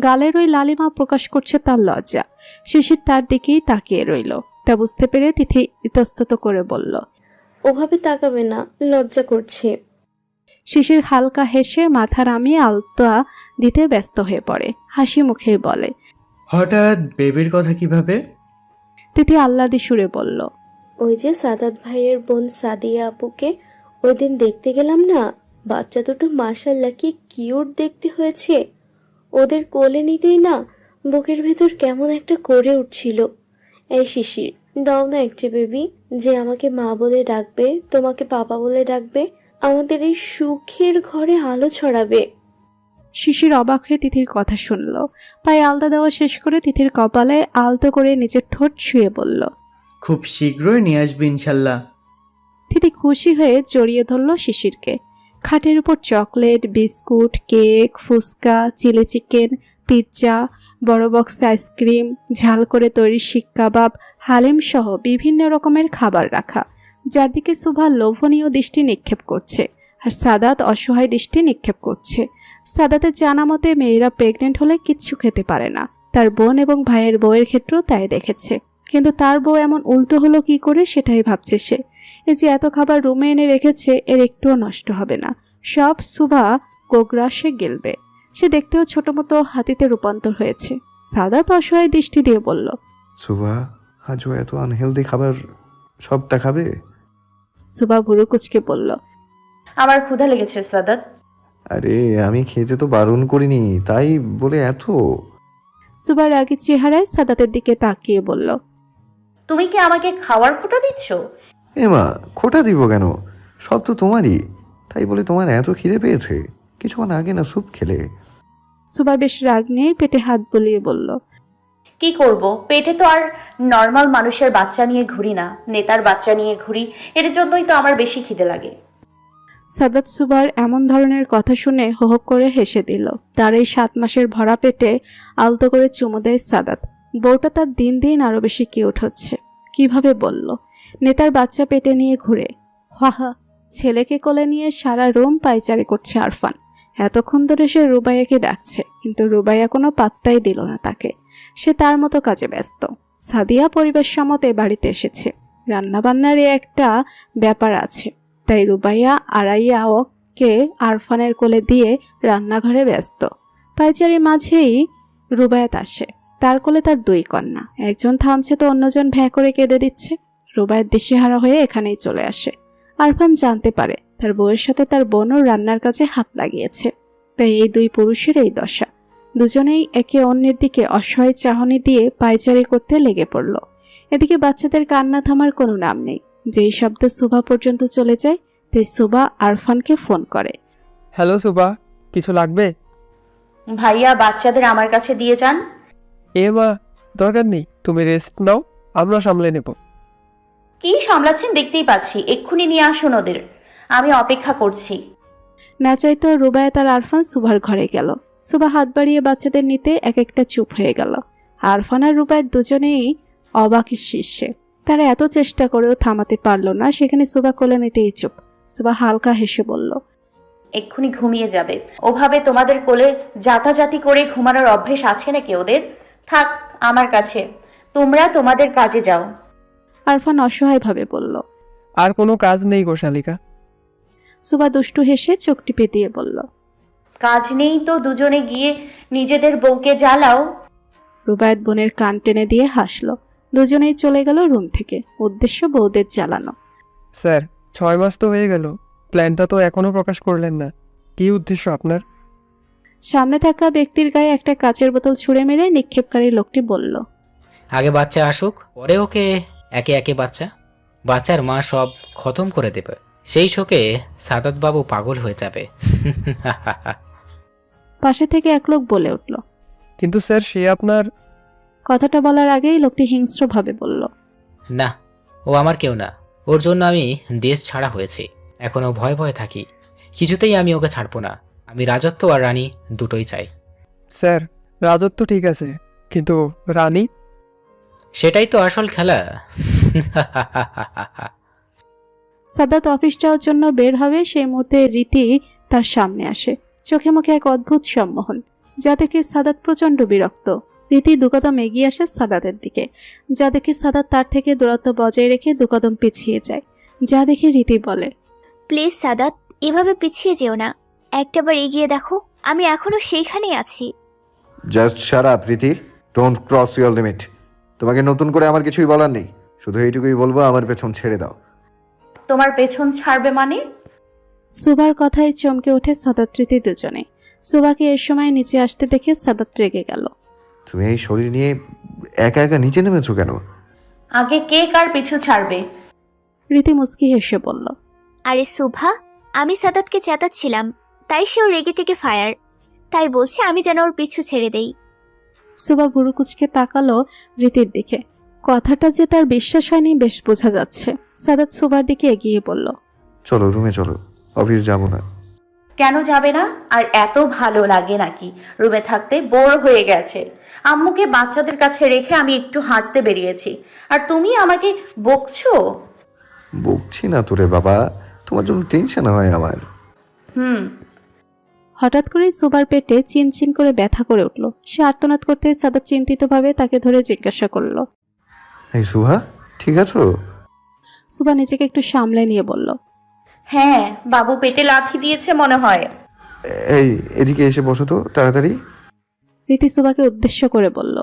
গালের ওই লালিমা প্রকাশ করছে তার লজ্জা। শিশির তার দিকেই তাকিয়ে রইল। তা বুঝতে পেরে তিথি ইতস্তত করে বলল। ওভাবে তাকাবে না, লজ্জা করছে। শিশির হালকা হেসে মাথা নামিয়ে আলতা দিতে ব্যস্ত হয়ে পড়ে। হাসি মুখেই বলে। হঠাৎ বেবির কথা কিভাবে? তিথি আহ্লাদি সুরে বলল। ওই যে সাদাত ভাইয়ের বোন সাদিয়া আপুকে ওই দিন দেখতে গেলাম না, বাচ্চা দুটো মাশাআল্লাহ কি কিউট দেখতে হয়েছে। ওদের কোলে নিতেই না বুকের ভেতর কেমন একটা করে উঠছিল। এই শিশির, দাও না একটা বেবি, যে আমাকে মা বলে ডাকবে, তোমাকে পাপা বলে ডাকবে, আমাদের এই সুখের ঘরে আলো ছড়াবে। শিশির অবাক হয়ে তিথির কথা শুনল। পায়ে আলতা দেওয়া শেষ করে তিথির কপালে আলতো করে নিজের ঠোঁট ছুঁয়ে বলল। খুব শীঘ্রই নিয়ে আসবি ইনশাল্লাহ। তিথি খুশি হয়ে জড়িয়ে ধরল শিশিরকে। খাটের উপর chocolate, biscuit, cake, fuchka, chilli chicken, pizza, বড় বক্স আইসক্রিম, ঝাল করে তৈরি শিক কাবাব, হালিম সহ বিভিন্ন রকমের খাবার রাখা, যার দিকে সুভা লোভনীয় দৃষ্টি নিক্ষেপ করছে আর সাদাত অসহায় দৃষ্টি নিক্ষেপ করছে। সাদাতের জানা মতে মেয়েরা প্রেগনেন্ট হলে কিচ্ছু খেতে পারে না। তার বোন এবং ভাইয়ের বউয়ের ক্ষেত্রেও তাই দেখেছে। কিন্তু তার বউ এমন উল্টো হলো কি করে সেটাই ভাবছে সে। এই যে এত খাবার রুমে এনে রেখেছে, এর একটুও নষ্ট হবে না। সব সুভা গোগ্রাসে গেলবে। সে দেখতেও ছোট মতো হাতিতে রূপান্তর হয়েছে। সাদাত অসহায় দৃষ্টি দিয়ে বলল। সুভা, আজও এত আনহেলদি খাবার সবটা খাবে? সুভা ভুরু কুচকে বলল। আমার ক্ষুধা লেগেছে সাদাত। আরে আমি খেতে তো বারণ করিনি, তাই বলে এত? সুভার রাগী চেহারায় সাদাতের দিকে তাকিয়ে বলল। তুমি কি আমাকে খাওয়ার খোটা দিচ্ছ? এমা, খোটা দিব কেন? সব তো তোমারই। তাই বলে তোমার এত খিদে পেয়েছে? কিছুক্ষণ আগে না স্যুপ খেলে। সুভা বেশ রাগ নিয়ে পেটে হাত বুলিয়ে বলল। কি করব, পেটে তো আর নর্মাল মানুষের বাচ্চা নিয়ে ঘুরি না, নেতার বাচ্চা নিয়ে ঘুরি। এর জন্যই তো আমার বেশি খিদে লাগে। সাদাত সুভার এমন ধরনের কথা শুনে হো হো করে হেসে দিল। তার এই 7 মাসের ভরা পেটে আলতো করে চুমু দেয় সাদাত। বউটা তার দিন দিন আরো বেশি কিউট হচ্ছে। কিভাবে বলল? নেতার বাচ্চা পেটে নিয়ে ঘুরে। হাহা, ছেলেকে কোলে নিয়ে সারা রুম পায়চারি করছে আরফান। এতক্ষণ ধরে সে রুবাইয়াকে ডাকছে, কিন্তু রুবাইয়া কোনো পাত্তাই দিল না তাকে। সে তার মতো কাজে ব্যস্ত। সাদিয়া পরিবেশ সমতে বাড়িতে এসেছে। রান্নাবান্নার একটা ব্যাপার আছে, তাই রুবাইয়া আড়াইয়াকে আরফানের কোলে দিয়ে রান্নাঘরে ব্যস্ত। পায়চারির মাঝেই রুবায়াত আসে। তার কোলে তার 2 কন্যা। একজন থামছে তো অন্যজন ভ্যা করে কেঁদে দিচ্ছে। রুবায়াত দিশেহারা হয়ে এখানেই চলে আসে। আরফান জানতে পারে তার বউয়ের সাথে তার বোনও রান্নার কাজে হাত লাগিয়েছে। তাই এই 2 পুরুষের এই দশা। দুজনেই একে অন্যের দিকে অসহায় চাহনি দিয়ে পায়চারি করতে লেগে পড়ল। এদিকে বাচ্চাদের কান্না থামার কোনো নাম নেই। যেই শব্দ সুভা পর্যন্ত চলে যায় তাই সুভা আরফানকে ফোন করে। হ্যালো সুবা, কিছু লাগবে? ভাইয়া বাচ্চাদের আমার কাছে দিয়ে যান। এ মা, দরকার নেই, তুমি রেস্ট নাও, আমরা সামলে নেব। কি সামলাচ্ছেন দেখতেই পাচ্ছি, এক্ষুনি নিয়ে আসুন ওদের, আমি অপেক্ষা করছি। না চাইতো রুবায়েত আর আরফান সুভার ঘরে গেল। সুভা হাত বাড়িয়ে বাচ্চাদের নিতে এক একটা চুপ হয়ে গেল। আরফান আর রুবায়েত দুজনেই অবাকের শীর্ষে। তারা এত চেষ্টা করেও থামাতে পারল না, সেখানে সুভা কোলে নিতেই চুপ। সুভা হালকা হেসে বলল, এক্ষুনি ঘুমিয়ে যাবে। ওভাবে তোমাদের কোলে জাতাজাতি করে ঘুমানোর অভ্যেস আছে নাকি ওদের? থাক আমার কাছে, তোমরা তোমাদের কাজে যাও। আরফান অসহায়ভাবে বলল। আর কোনো কাজ নেই গো শালিকা। সুভা দুষ্টু হেসে চোখ টিপে দিয়ে বলল, কাজ নেই তো দুজনে গিয়ে নিজেদের বউকে জ্বালাও। রুবায়েত বোনের কান টেনে দিয়ে হাসল। দুজনেই চলে গেল রুম থেকে, উদ্দেশ্য বউদের জ্বালানো। স্যার, 6 মাস তো হয়ে গেল, প্ল্যানটা তো এখনো প্রকাশ করলেন না। কি উদ্দেশ্য আপনার? সামনে থাকা ব্যক্তির গায়ে একটা কাচের বোতল ছুঁড়ে মেরে নিক্ষেপকারী লোকটি বলল, আগে বাচ্চা আসুক, পরে ওকে একে একে বাচ্চার মা সব খতম করে দেবে। সেই শোকে সাদাত বাবু পাগল হয়ে যাবে। পাশে থেকে এক লোক বলে উঠল। কিন্তু স্যার, সে আপনার... কথাটা বলার আগেই লোকটি হিংস্রভাবে বলল, না, ও আমার কেউ না। ওর জন্য আমি দেশ ছাড়া হয়েছি। এখনো ভয় ভয়ে থাকি। কিছুতেই আমি ওকে ছাড়বো না। আমি রাজত্ব আর রানী দুটোই চাই। স্যার, রাজত্ব ঠিক আছে, কিন্তু রানী? সেটাই তো আসল খেলা। সাদাত অফিস যাওয়ার জন্য বের হবে, সেই মুহূর্তে রীতি তার সামনে আসে। চোখে মুখে এক অদ্ভুত সম্মোহন, যা দেখে সাদাত প্রচণ্ড বিরক্ত। রীতি দুকদম এগিয়ে আসে সাদাতের দিকে, যা দেখে সাদাত তার থেকে দূরত্ব বজায় রেখে দুকদম পিছিয়ে যায়। যা দেখে রীতি বলে, প্লিজ সাদাত, এভাবে পিছিয়ে যেও না, একটাবার এগিয়ে দেখো, আমি এখনো সেইখানেই আছি। Just shut up Preeti, don't cross your limit. তোমাকে নতুন করে আমার কিছুই বলার নেই, শুধু এইটুকুই বলবো, আমার পেছন ছেড়ে দাও। তোমার পেছন ছাড়বে মানে? সুবার কথায় চমকে ওঠে সাদাত রীতি দুজনে। সুবাকে এর সময় নিচে আসতে দেখে সাদাত রেগে গেল। তুমি এই শরীর নিয়ে একা একা নিচে নেমেছো কেন? আগে কে কার পিছু ছাড়বে? রীতি মুস্কি হেসে বলল, আরে সুভা, আমি সাদাতকে চেতাচ্ছিলাম, তাই সেও রেগে টেগে ফায়ার। তাই বলছি আমি যেন ওর পিছু ছেড়ে দেই। সুবা ভুরু কুচকে তাকালো রীতির দিকে। কথাটা যে তার বিশ্বাস হয়নি বেশ বোঝা যাচ্ছে। সাদাত সুবার দিকে এগিয়ে বলল, চলো রুমে চলো, অফিস যাবো না। কেন যাবে না? আর এত ভালো লাগে নাকি রুমে থাকতে? বোর হয়ে গেছে। আম্মুকে বাচ্চাদের কাছে রেখে আমি একটু হাঁটতে বেরিয়েছি, আর তুমি আমাকে বকছো। বকছি না তোরে বাবা, তোমার জন্য টেনশন হয় আমার। হঠাৎ করে সুবার পেটে চিনচিন করে ব্যথা করে উঠল। সে আর্তনাদ করতে সাদাত চিন্তিতভাবে তাকে ধরে জিজ্ঞাসা করল, এই সুহা, ঠিক আছো? সুবা নিজেকে একটু সামলে নিয়ে বলল, হ্যাঁ, বাবু পেটে লাথি দিয়েছে মনে হয়। এই এদিকে এসে বসো তো তাড়াতাড়ি। রীতি সুবাকে উদ্দেশ্য করে বলল।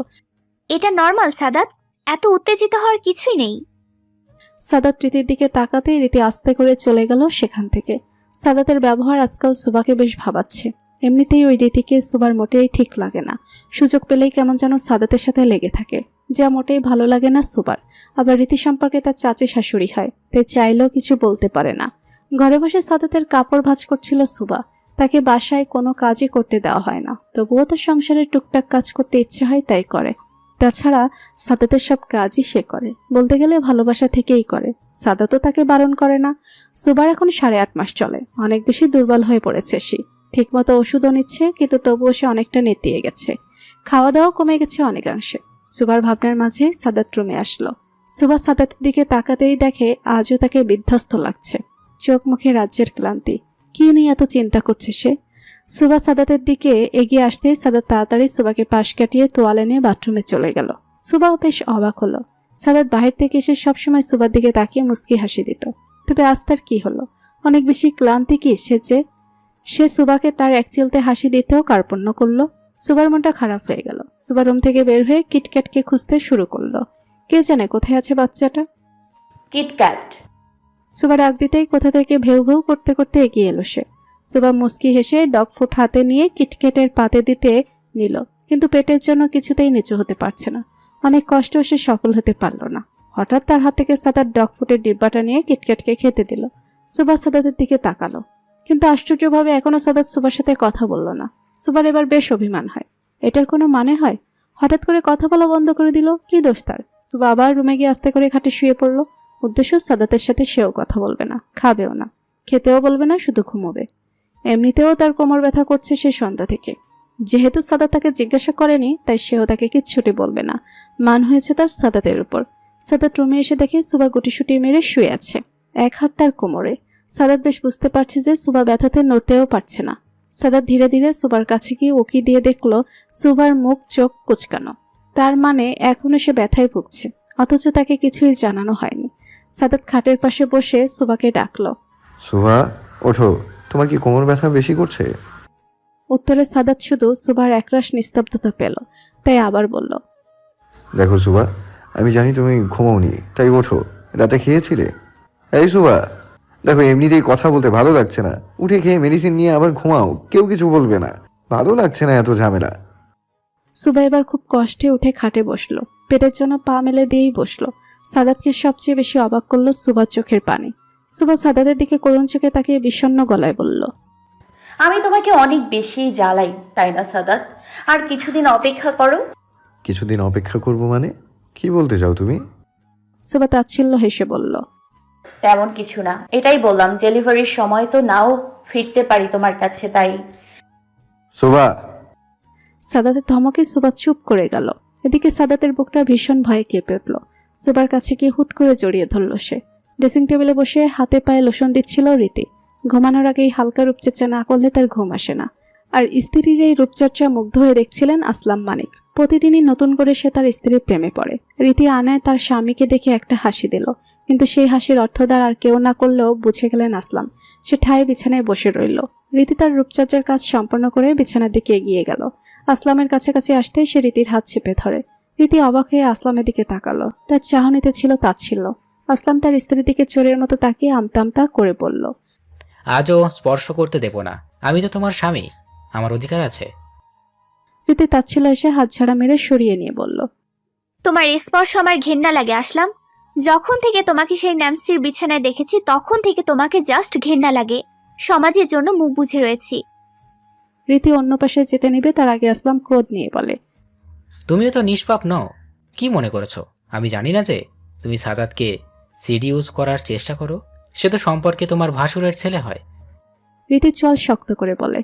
এটা নর্মাল সাদাত, এত উত্তেজিত হওয়ার কিছুই নেই। সাদাত রীতির দিকে তাকাতেই রীতি আস্তে করে চলে গেল সেখান থেকে। সাদাতের ব্যবহার আজকাল সুবাকে বেশ ভাবাচ্ছে। এমনিতেই ওই রীতিকে সুবার মোটেই ঠিক লাগে না। সুযোগ পেলেই কেমন যেন সাদাতের সাথে লেগে থাকে, যা মোটেই ভালো লাগে না সুবার। আবার রীতি সম্পর্কে তার চাচি শাশুড়ি হয়, তাই চাইলেও কিছু বলতে পারে না। ঘরে বসে সাদাতের কাপড় ভাঁজ করছিল সুবা। তাকে বাসায় কোনো কাজই করতে দেওয়া হয় না, তবুও তার সংসারের টুকটাক কাজ করতে ইচ্ছে হয় তাই করে। তাছাড়া সাদাতের সব কাজই সে করে, বলতে গেলে ভালোবাসা থেকেই করে। সাদাতও তাকে বারণ করে না। সুবার এখন 8.5 মাস চলে, অনেক বেশি দুর্বল হয়ে পড়েছে সে। ঠিকমতো ওষুধও নিচ্ছে, কিন্তু তবুও সে অনেকটা নেতিয়ে গেছে। খাওয়া দাওয়া কমে গেছে অনেকাংশে। সুবার ভাবনার মাঝে সাদাত রুমে আসলো। সুবা সাদাতের দিকে তাকাতেই দেখে আজও তাকে বিধ্বস্ত লাগছে। চোখ মুখে রাজ্যের ক্লান্তি। কি নিয়ে এত চিন্তা করছে সে? সুবা সাদাতের দিকে এগিয়ে আসতেই সাদাত তাড়াতাড়ি সুবাকে পাশ কাটিয়ে তোয়ালে নিয়ে বাথরুমে চলে গেল। সুবাও বেশ অবাক হলো। সাদাত বাহির থেকে এসে সবসময় সুবার দিকে তাকিয়ে মুস্কি হাসি দিত, তবে আজ তার কি হলো? অনেক বেশি ক্লান্তি কি সে সুবাকে তার এক চিলতে হাসি দিতেও কার্পণ্য করলো। সুবার মনটা খারাপ হয়ে গেল। সুবা রুম থেকে বের হয়ে কিটক্যাটকে খুঁজতে শুরু করলো। কে জানে কোথায় আছে বাচ্চাটা। কিটক্যাট। সুবা ডাক দিতেই কোথা থেকে ভেউ ভেউ করতে করতে এগিয়ে এলো সে। সুবা মুস্কি হেসে ডগ ফুড হাতে নিয়ে কিটক্যাটের পাতে দিতে নিল, কিন্তু পেটের জন্য কিছুতেই নিচু হতে পারছে না। অনেক কষ্ট সে সফল হতে পারল না। হঠাৎ তার হাত থেকে সাদাত ডগ ফুডের ডিব্বাটা নিয়ে কিটক্যাটকে খেতে দিল। সুভা সাদাতের দিকে তাকালো, কিন্তু আশ্চর্যভাবে এখনো সাদাত সুভার সাথে কথা বলল না। সুভার এবার বেশ অভিমান হয়। এটার কোনো মানে হয়? হঠাৎ করে কথা বলা বন্ধ করে দিল, কি দোষ তার? সুভা আবার রুমে গিয়ে আস্তে করে খাটে শুয়ে পড়লো। উদ্দেশ্য সাদাতের সাথে সেও কথা বলবে না, খাবেও না, খেতেও বলবে না, শুধু ঘুমোবে। এমনিতেও তার কোমর ব্যথা করছে সে সন্ধ্যা থেকে। যেহেতু সাদাত তাকে জিজ্ঞাসা করেনি, তাই সেও তাকে কিচ্ছুটি বলবে না। মান হয়েছে তার সাদাতের উপর। সাদাত রুমে এসে দেখে সুভা গুটিসুটি মেরে শুয়ে আছে, এক হাত তার কোমরে। সাদাত বেশ বুঝতে পারছে যে সুভা ব্যথাতে নড়তেও পারছে না। সাদাত ধীরে ধীরে সুভার কাছে গিয়ে উকি দিয়ে দেখলো সুভার মুখ চোখ কুচকানো। তার মানে এখনো সে ব্যথায় ভুগছে, অথচ তাকে কিছুই জানানো হয়নি। সাদাত খাটের পাশে বসে সুভাকে ডাকলো। সুভা, ওঠো, তোমার কি কোমর ব্যথা বেশি করছে? উত্তরে সাদাত শুধু সুভার একরাশ নিস্তব্ধতা পেল, তাই আবার বলল, দেখো সুভা, আমি জানি তুমি ঘুমাওনি, তাই ওঠো। রাতে খেয়েছিলে? এই সুভা, দেখো এমনিতেই কথা বলতে ভালো লাগছে না, উঠে খেয়ে মেডিসিন নিয়ে আবার ঘুমাও, কেউ কিছু বলবে না। ভালো লাগছে না এত ঝামেলা। সুভা এবার খুব কষ্টে উঠে খাটে বসলো, পেটের জন্য পা মেলে দিয়েই বসলো। সাদাতকে সবচেয়ে বেশি অবাক করলো সুভার চোখের পানি। সুভা সাদাতের দিকে করুণ চোখে তাকিয়ে বিষণ্ণ গলায় বলল, আমি তোমাকে অনেক বেশি জ্বালাই, তাই না সাদাত? আর কিছুদিন অপেক্ষা করো। কিছুদিন অপেক্ষা করব মানে? কি বলতে চাও তুমি? সুভা তাচ্ছিল্য হেসে বলল, তেমন কিছু না, এটাই বললাম, ডেলিভারির সময় তো নাও ফিরতে পারি তোমার কাছে, তাই। সুভা! সাদাতের ধমকে সুভা চুপ করে গেল। এদিকে সাদাতের বুকটা ভীষণ ভয়ে কেঁপে উঠল। সুভার কাছে গিয়ে হুট করে জড়িয়ে ধরল সে। ড্রেসিং টেবিলে বসে হাতে পায়ে লোশন দিচ্ছিল রীতি। ঘুমানোর আগেই হালকা রূপচর্চা না করলে তার ঘুম আসে না। আর স্ত্রীর এই রূপচর্চা মুগ্ধ হয়ে দেখছিলেন আসলাম মানিক। প্রতিদিনই নতুন করে সে তার স্ত্রীর প্রেমে পড়ে। রীতি আনায় তার স্বামীকে দেখে একটা হাসি দিল, কিন্তু সেই হাসির অর্থদ্বার আর কেউ না করলেও বুঝে গেলেন আসলাম। সে ঠায় বিছানায় বসে রইল। রীতি তার রূপচর্চার কাজ সম্পন্ন করে বিছানার দিকে এগিয়ে গেল। আসলামের কাছাকাছি আসতেই সে রীতির হাত চেপে ধরে। রীতি অবাক হয়ে আসলামের দিকে তাকালো। তার চাহনিতে ছিল তাচ্ছিল্য। আসলাম তার স্ত্রীর দিকে চোরের মতো তাকিয়ে আমতা করে বলল, আজও স্পর্শ করতে দেব না, আমি তো তোমার স্বামী, আমার অধিকার আছে। রীতি তাচ্ছিল্য এসে হাত ছাড়া মেরে সরিয়ে নিয়ে বলল, তোমার স্পর্শ আমার ঘেন্না লাগে আসলাম। যখন থেকে তোমাকে সেই ন্যান্সির বিছানায় দেখেছি তখন থেকে তোমাকে জাস্ট ঘেন্না লাগে। সমাজের জন্য মুখ বুঝে রয়েছি। রীতি অন্য পাশে যেতে নিবে তার আগে আসলাম ক্রোধ নিয়ে বলে, তুমিও তো নিষ্পাপ নও, কি মনে করেছো আমি জানি না যে তুমি সাদাতকে সিডিউস করার চেষ্টা করো? সে তো সম্পর্কে তোমার ভাসুরের ছেলে হয়। রীতি চল শক্ত করে বলে,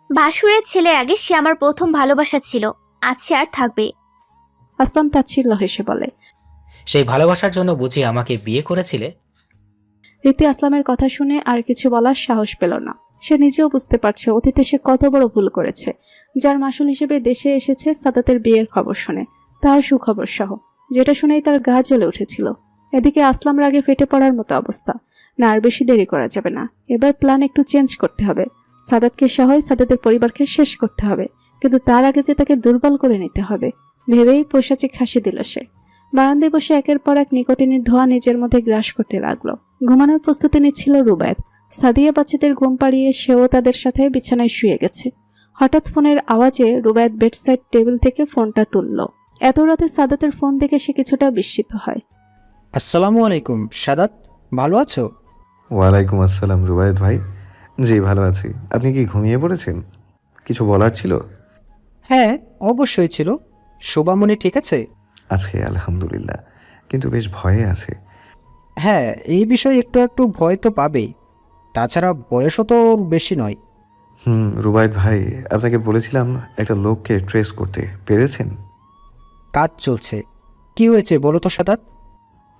ভাসুরের ছেলের আগে সে আমার প্রথম ভালোবাসা ছিল, আছে আর থাকবে। আসলাম তাচ্ছিল্য হেসে বলে, সেই ভালোবাসার জন্য বুঝি আমাকে বিয়ে করেছিলে? রীতি আসলামের কথা শুনে আর কিছু বলার সাহস পেল না। সে নিজেও বুঝতে পারছে অতীতে সে কত বড় ভুল করেছে। যার মাসুল হিসেবে দেশে এসেছে সাদাতের বিয়ের খবর শুনে, তাও সুখবর সহ, যেটা শুনেই তার গা জ্বলে উঠেছিল। এদিকে আসলাম রাগে ফেটে পড়ার মতো অবস্থা। না, আর বেশি দেরি করা যাবে না। এবার প্ল্যান একটু চেঞ্জ করতে হবে। সাদাতকে সহ সাদাতের পরিবারকে শেষ করতে হবে, কিন্তু তার আগে যে তাকে দুর্বল করে নিতে হবে ভেবেই পৈশাচিক হাসি দিল সে। বারান্দায় বসে একের পর এক নিকোটিনের ধোঁয়া নিজের মধ্যে গ্রাস করতে লাগলো। ঘুমানোর প্রস্তুতি নিচ্ছিল রুবায়েত। সাদিয়া বাচ্চাদের ঘুম পাড়িয়ে সেও তাদের সাথে বিছানায় শুয়ে গেছে। হঠাৎ ফোনের আওয়াজে রুবায়েত বেডসাইড টেবিল থেকে ফোনটা তুলল। এত রাতে সাদাতের ফোন দেখে সে কিছুটা বিস্মিত হয়। আসসালামু আলাইকুম সাদাত, ভালো আছো? ওয়ালাইকুম আসসালাম রুবায়েত ভাই। জি ভালো আছি। আপনি কি ঘুমিয়ে পড়েছেন? কিছু বলার ছিল? হ্যাঁ, অবশ্যই ছিল। শোভামণি ঠিক আছে? আছে আলহামদুলিল্লাহ, কিন্তু বেশ ভয়ে আছে। হ্যাঁ, এই বিষয়ে একটু একটু ভয় তো পাবেই। তাছাড়া বয়সও তো ওর বেশি নয়। রুবায়েত ভাই, আপনাকে বলেছিলাম একটা লোককে ট্রেস করতে, পেরেছেন? কাজ চলছে। কি হয়েছে বলো তো সাদাত?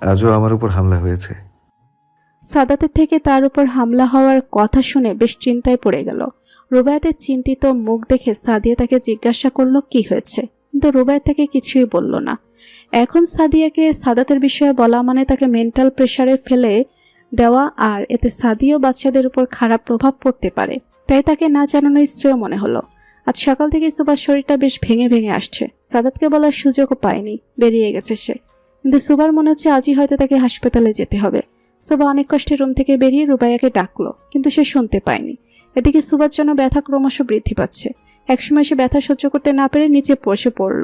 আজও আমার উপর হামলা হয়েছে। সাদাতের থেকে তার উপর হামলা হওয়ার কথা শুনে বেশ চিন্তায় পড়ে গেল। রুবায়েতের চিন্তিত মুখ দেখে সাদিয়া তাকে জিজ্ঞাসা করলো কি হয়েছে, কিন্তু রুবায়েত তাকে কিছুই বলল না। এখন সাদিয়াকে সাদাতের বিষয়ে বলা মানে তাকে মেন্টাল প্রেসারে ফেলে দেওয়া, আর এতে সাদিয়া বাচ্চাদের উপর খারাপ প্রভাব পড়তে পারে। তাই তাকে না জানানো শ্রেয় মনে হলো। আজ সকাল থেকে সুভার শরীরটা বেশ ভেঙে ভেঙে আসছে। সাদাতকে বলার সুযোগও পায়নি, বেরিয়ে গেছে সে। কিন্তু সুভার মনে হচ্ছে আজই হয়তো তাকে হাসপাতালে যেতে হবে। সুভা অনেক কষ্টে রুম থেকে বেরিয়ে রুবাইয়াকে ডাকলো, কিন্তু সে শুনতে পায়নি। এদিকে সুভার জন্য ব্যথা ক্রমশ বৃদ্ধি পাচ্ছে। একসময় সে ব্যথা সহ্য করতে না পেরে নিচে বসে পড়ল।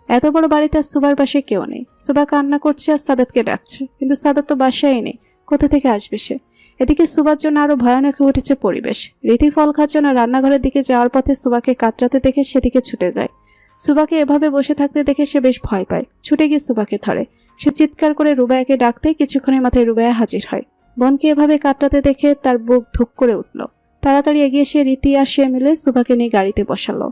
এত বড় বাড়িতে আর সুবার পাশে কেউ নেই। সুবা কান্না করছে আর সাদাতকে ডাকছে, কিন্তু সাদাত তো বাসায় নেই। কোথা থেকে আসবে সে? এদিকে সুবার জন্য আরো ভয়ানক হয়ে উঠেছে পরিবেশ। রীতি ফল খাওয়ার জন্য রান্নাঘরের দিকে যাওয়ার পথে সুবাকে কাতরাতে দেখে সেদিকে ছুটে যায়। সুবাকে এভাবে বসে থাকতে দেখে সে বেশ ভয় পায়। ছুটে গিয়ে সুবাকে ধরে। সে চিৎকার করে রুবাইয়াকে ডাকতে কিছুক্ষণের মাথায় রুবাইয়া হাজির হয়। বোনকে এভাবে কাতরাতে দেখে তার বুক ধুক করে উঠল। তাড়াতাড়ি এগিয়ে সে রীতি আর সে মিলে সুবাকে নিয়ে গাড়িতে বসালো।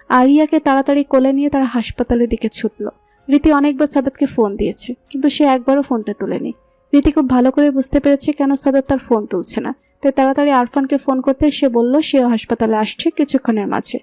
আরিয়াকে তাড়াতাড়ি কোলে নিয়ে তারা হাসপাতালের দিকে ছুটল। রীতি অনেকবার সাদাতকে ফোন দিয়েছে, কিন্তু সে একবারও ফোনটা তুলেনি। রীতি খুব ভালো করে বুঝতে পেরেছে কেন সাদাত তার ফোন তুলছে না। তাই তাড়াতাড়ি আরফানকে ফোন করতে সে বলল সেও হাসপাতালে আসছে কিছুক্ষণের মাঝে।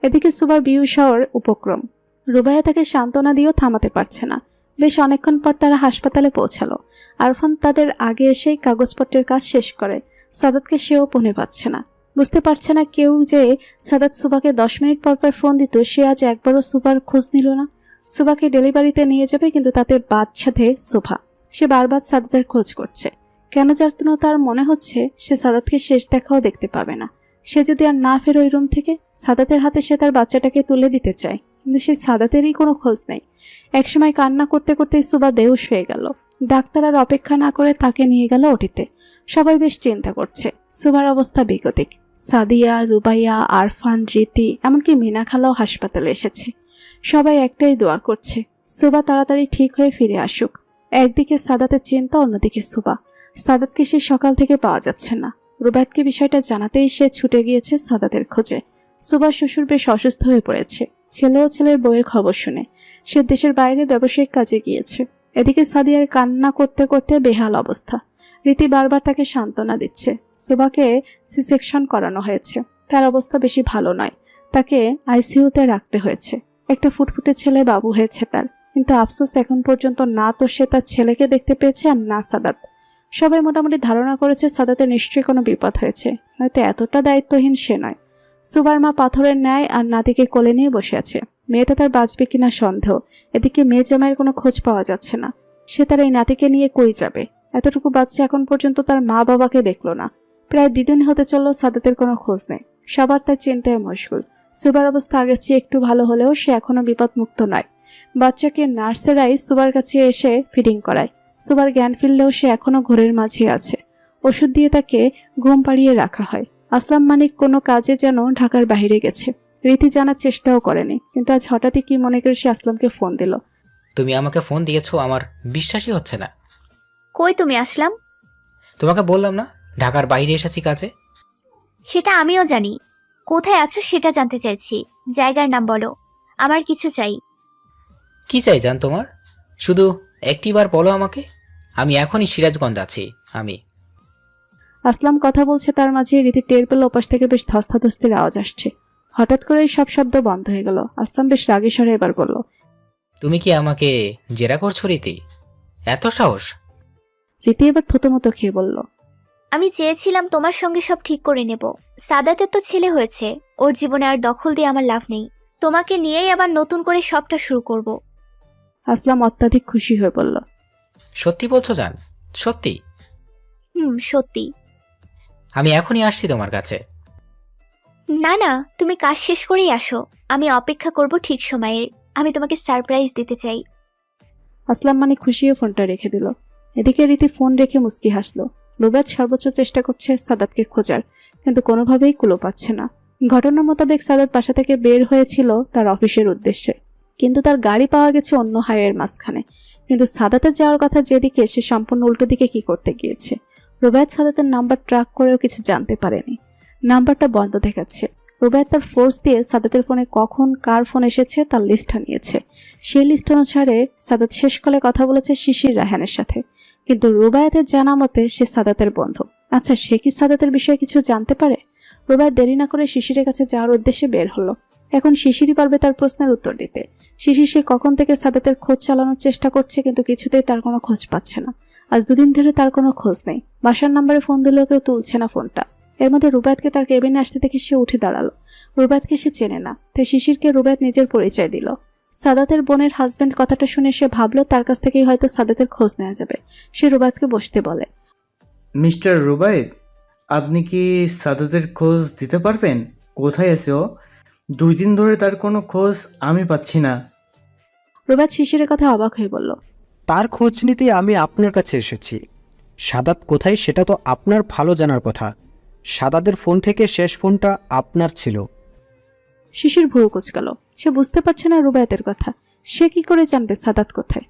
এদিকে সুবার বিউস হওয়ার উপক্রম। রুবাইয়া তাকে সান্ত্বনা দিয়েও থামাতে পারছে না। বেশ অনেকক্ষণ পর তারা হাসপাতালে পৌঁছালো। আরফান তাদের আগে এসেই কাগজপত্রের কাজ শেষ করে। সাদাতকে সেও পৌঁছে পাচ্ছে না। বুঝতে পারছে না কেউ যে সাদাত সুবাকে 10 মিনিট পর পর ফোন দিত, সে আজ একবারও সুবার খোঁজ নিল না। সুবাকে ডেলিভারিতে নিয়ে যাবে, কিন্তু তাতে বাচ্চাতে সুভা। সে বারবার সাদাতের খোঁজ করছে। কেন যেন তার মনে হচ্ছে সে সাদাতকে শেষ দেখাও দেখতে পাবে না। সে যদি আর না ফেরে ওই রুম থেকে, সাদাতের হাতে সে তার বাচ্চাটাকে তুলে দিতে চায়, কিন্তু সেই সাদাতেরই কোনো খোঁজ নেই। একসময় কান্না করতে করতেই সুবা বেহুশ হয়ে গেল। ডাক্তার আর অপেক্ষা না করে তাকে নিয়ে গেল ওটিতে। সবাই বেশ চিন্তা করছে। সুবার অবস্থা বিগতিক। সাদিয়া, রুবাইয়া, আরফান, রীতি, এমনকি মিনা খালাও হাসপাতালে এসেছে। সবাই একটাই দোয়া করছে, সুবা তাড়াতাড়ি ঠিক হয়ে ফিরে আসুক। একদিকে সাদাতের চিন্তা, অন্যদিকে সুবা। সাদাতকে সে সকাল থেকে পাওয়া যাচ্ছে না। রুবাইয়াতকে বিষয়টা জানাতেই সে ছুটে গিয়েছে সাদাতের খোঁজে। সুবার শ্বশুর বেশ অসুস্থ হয়ে পড়েছে। ছেলেও ছেলের বউয়ের খবর শুনে সে দেশের বাইরে ব্যবসায়িক কাজে গিয়েছে। এদিকে সাদিয়ার কান্না করতে করতে বেহাল অবস্থা। রীতি বারবার তাকে সান্ত্বনা দিচ্ছে। সুবাকে সি-সেকশন করানো হয়েছে, তার অবস্থা বেশি ভালো নয়। তাকে আইসিইউতে রাখতে হয়েছে। একটা ফুটফুটে ছেলে বাবু হয়েছে তার, কিন্তু আফসোস এখন পর্যন্ত না তো সে তার ছেলেকে দেখতে পেয়েছে আর না সাদাত। সবাই মোটামুটি ধারণা করেছে সাদাতের নিশ্চয়ই কোনো বিপদ হয়েছে, নয়তো এতটা দায়িত্বহীন সে নয়। সুবার মা পাথরের ন্যায় আর নাতিকে কোলে নিয়ে বসে আছে। মেয়েটা তার বাঁচবে কিনা সন্দেহ। এদিকে মেয়ে জামাইয়ের কোনো খোঁজ পাওয়া যাচ্ছে না। সে তার এই নাতিকে নিয়ে কই যাবে? এতটুকু বাচ্চা এখন পর্যন্ত তার মা বাবাকে দেখলো না। প্রায় 2 দিন হতে চলল, সাদাতের কোনো খোঁজ নেই। সবার তার চিন্তায় মশগুল। সুবার অবস্থা আগের চেয়ে একটু ভালো হলেও সে এখনো বিপদমুক্ত নয়। বাচ্চাকে নার্সেরাই সুবার কাছে এসে ফিডিং করায়। সুবার জ্ঞান ফিরলেও সে এখনো ঘোরের মাঝে আছে। ওষুধ দিয়ে তাকে ঘুম পাড়িয়ে রাখা হয়। আসলাম মানিক কোনো কাজে যেন ঢাকার বাইরে গেছে। রীতি জানার চেষ্টাও করেনি, কিন্তু আজ হঠাৎই কি মনে করে সে আসলামকে ফোন দিল। তুমি আমাকে ফোন দিয়েছো, আমার বিশ্বাসই হচ্ছে না। কই তুমি আসলাম? তোমাকে বললাম না ঢাকার বাইরে এসেছি কাজে। সেটা আমিও জানি। কোথায় আছো সেটা জানতে চাইছি। জায়গার নাম বলো, আমার কিছু চাই। কি চাই জান তোমার? শুধু একটিবার বলো আমাকে। আমি এখনই সিরাজগঞ্জ আছি। আসলাম কথা বলছে, তার মাঝে রীতি টের পেল ওপাশ থেকে বেশ ধস্তাধস্তির আওয়াজ আসছে। হঠাৎ করেই সব শব্দ বন্ধ হয়ে গেল। আসলাম বেশ রাগী স্বরে এবার বলল, তুমি কি আমাকে জেরা করছো রীতি? এত সাহস? রীতি এবার থতমতো খেয়ে বলল, আমি চেয়েছিলাম তোমার সঙ্গে সব ঠিক করে নেব। সাদাতের তো ছেলে হয়েছে, ওর জীবনে আর দখল দিয়ে আমার লাভ নেই। তোমাকে নিয়েই আবার নতুন করে সবটা শুরু করব। আসলাম অত্যাধিক খুশি হয়ে বলল, সত্যি বলছো জান? সত্যি? সত্যি। আমি এখনই আসছি তোমার কাছে। না না, তুমি কাজ শেষ করেই আসো। আমি অপেক্ষা করব ঠিক সময়ের। আমি তোমাকে সারপ্রাইজ দিতে চাই। আসলাম মানে খুশি হয়ে ফোনটা রেখে দিল। এদিকে রীতি ফোন রেখে মুস্কি হাসলো। রুবাইয়াত সর্বোচ্চ চেষ্টা করছে সাদাতকে খোঁজার, কিন্তু কোনোভাবেই কুলো পাচ্ছে না। ঘটনা মোতাবেক সাদাত বাসা থেকে বের হয়েছিল তার অফিসের উদ্দেশ্যে, কিন্তু তার গাড়ি পাওয়া গেছে অন্য হাইওয়ের মাঝখানে। কিন্তু সাদাতের যাওয়ার কথা যেদিকে, সে সম্পূর্ণ উল্টো দিকে কি করতে গিয়েছে। রুবাইয়াত সাদাতের নাম্বার ট্র্যাক করেও কিছু জানতে পারেনি। নাম্বারটা বন্ধ দেখাচ্ছে। রুবাইয়াত তার ফোর্স দিয়ে সাদাতের ফোনে কখন কার ফোন এসেছে তার লিস্টটা নিয়েছে। সেই লিস্ট অনুসারে সাদাত শেষ কলে কথা বলেছে শিশির রায়হানের সাথে, কিন্তু রুবাইয়াতের জানা মতে সে সাদাতের বন্ধু। আচ্ছা, সে কি সাদাতের বিষয়ে কিছু জানতে পারে? রুবাইয়াত দেরি না করে শিশিরের কাছে যাওয়ার উদ্দেশ্যে বের হলো। এখন শিশিরই পারবে তার প্রশ্নের উত্তর দিতে। শিশির সে কখন থেকে সাদাতের খোঁজ চালানোর চেষ্টা করছে, কিন্তু কিছুতেই তার কোনো খোঁজ পাচ্ছে না। আজ 2 দিন ধরে তার কোনো খোঁজ নেই। বাসার নাম্বারে ফোন দিলেও কেউ তুলছে না ফোনটা। এর মধ্যে রুবাইয়াতকে তার কেবিনে আসতে দেখে সে উঠে দাঁড়ালো। রুবাইয়াতকে সে চেনে না, তাই শিশিরকে রুবাইয়াত নিজের পরিচয় দিল। সাদাতের বোনের হাজবেন্ড কথাটা শুনে সে ভাবলো তার কাছ থেকেই হয়তো সাদাতের খোঁজ নেওয়া যাবে। সে রুবাইয়াতকে বসতে বলে, মিস্টার রুবাইদ, আপনি কি সাদাতের খোঁজ দিতে পারবেন? কোথায় আছে ও? 2 দিন ধরে তার কোনো খোঁজ আমি পাচ্ছি না। রুবাত শিশিরের কথা অবাক হয়ে বলল, তার খোঁজ নিতে আমি আপনার কাছে এসেছি। সাদাত কোথায় সেটা তো আপনার ভালো জানার কথা। সাদাতের ফোন থেকে শেষ ফোনটা আপনার ছিল। শিশির ভুরু কুচকাল। সে বুঝতে পারছে না রুবায়েতের কথা। সে কি করে জানবে সাদাত কোথায়?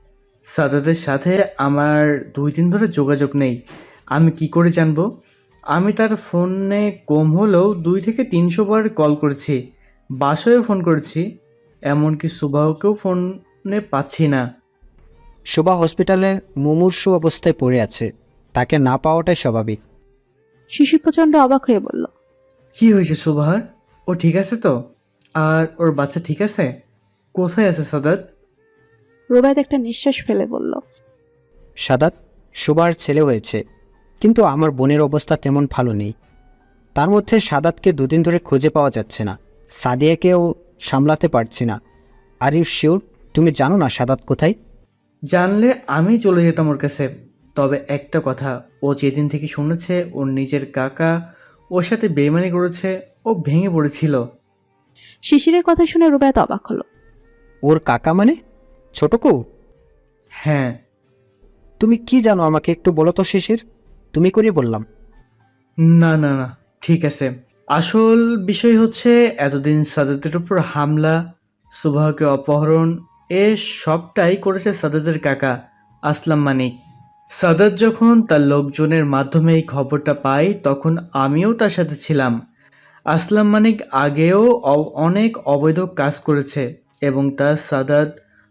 সাদাতের সাথে আমার 2 দিন ধরে যোগাযোগ নেই, আমি কি করে জানবো? আমি তার ফোনে কম হলেও 2 থেকে 300 বার কল করেছি, বাসায়ও ফোন করেছি, এমনকি সুবাহকেও ফোনে পাচ্ছি না। শোভা হসপিটালে মুমূর্ষু অবস্থায় পড়ে আছে, তাকে না পাওয়াটাই স্বাভাবিক। শিশির প্রচণ্ড অবাক হয়ে বলল, কি হয়েছে সুবাহার? ও ঠিক আছে তো? আর ওর বাচ্চা ঠিক আছে? কোথায় আছে সাদাত? রুবায়েত একটা নিঃশ্বাস ফেলে বলল, সাদাত শোভার ছেলে হয়েছে, কিন্তু আমার বোনের অবস্থা তেমন ভালো নেই। তার মধ্যে সাদাতকে 2 দিন ধরে খুঁজে পাওয়া যাচ্ছে না, সাদিয়াকেও সামলাতে পারছি না। আর ইউ শিওর তুমি জানো না সাদাত কোথায়? জানলে আমি চলে যেতাম ওর কাছে। তবে একটা কথা, ও যেদিন থেকে শুনেছে ওর নিজের কাকা ওর সাথে বেইমানি করেছে, ও ভেঙে পড়েছিল। শিশিরের কথা শুনে রুবায়েত অবাক হলো। ওর কাকা মানে ছোটকু? হ্যাঁ। তুমি কি জানো আমাকে একটু বলো তো শিশির। তুমি করে বললাম। না না না, ঠিক আছে। আসল বিষয় হচ্ছে এতদিন সাদাতের উপর হামলা, সুবাহকে অপহরণ, এ সবটাই করেছে সাদাতের কাকা আসলাম মানিক। সাদাত যখন তার লোকজনের মাধ্যমে এই খবরটা পায় তখন আমিও তার সাথে ছিলাম। আসলাম মানিক আগেও অনেক অবৈধ কাজ করেছে এবং তার সাদাত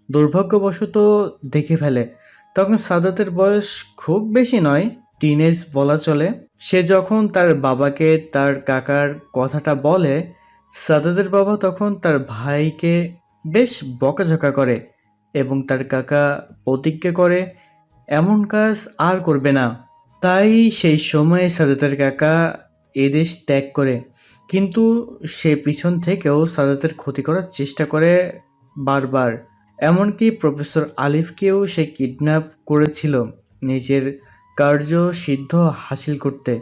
দুর্ভাগ্যবশত দেখে ফেলে। তখন সাদাতের বয়স খুব বেশি নয়, টিনেজ বলা চলে। সে যখন তার বাবাকে তার কাকার কথাটা বলে, সাদাতের বাবা তখন তার ভাইকে বেশ বকাঝকা করে এবং তার কাকা প্রতিজ্ঞা করে এমন কাজ আর করবে না। তাই সেই সময়ে সাদাতের কাকা এদেশ ত্যাগ করে, কিন্তু সে পিছন থেকেও সাদাতের ক্ষতি করার চেষ্টা করে বারবার। এমনকি প্রফেসর আলিফকেও সে কিডন্যাপ করেছিল নিজের কার্য সিদ্ধ হাসিল করতে।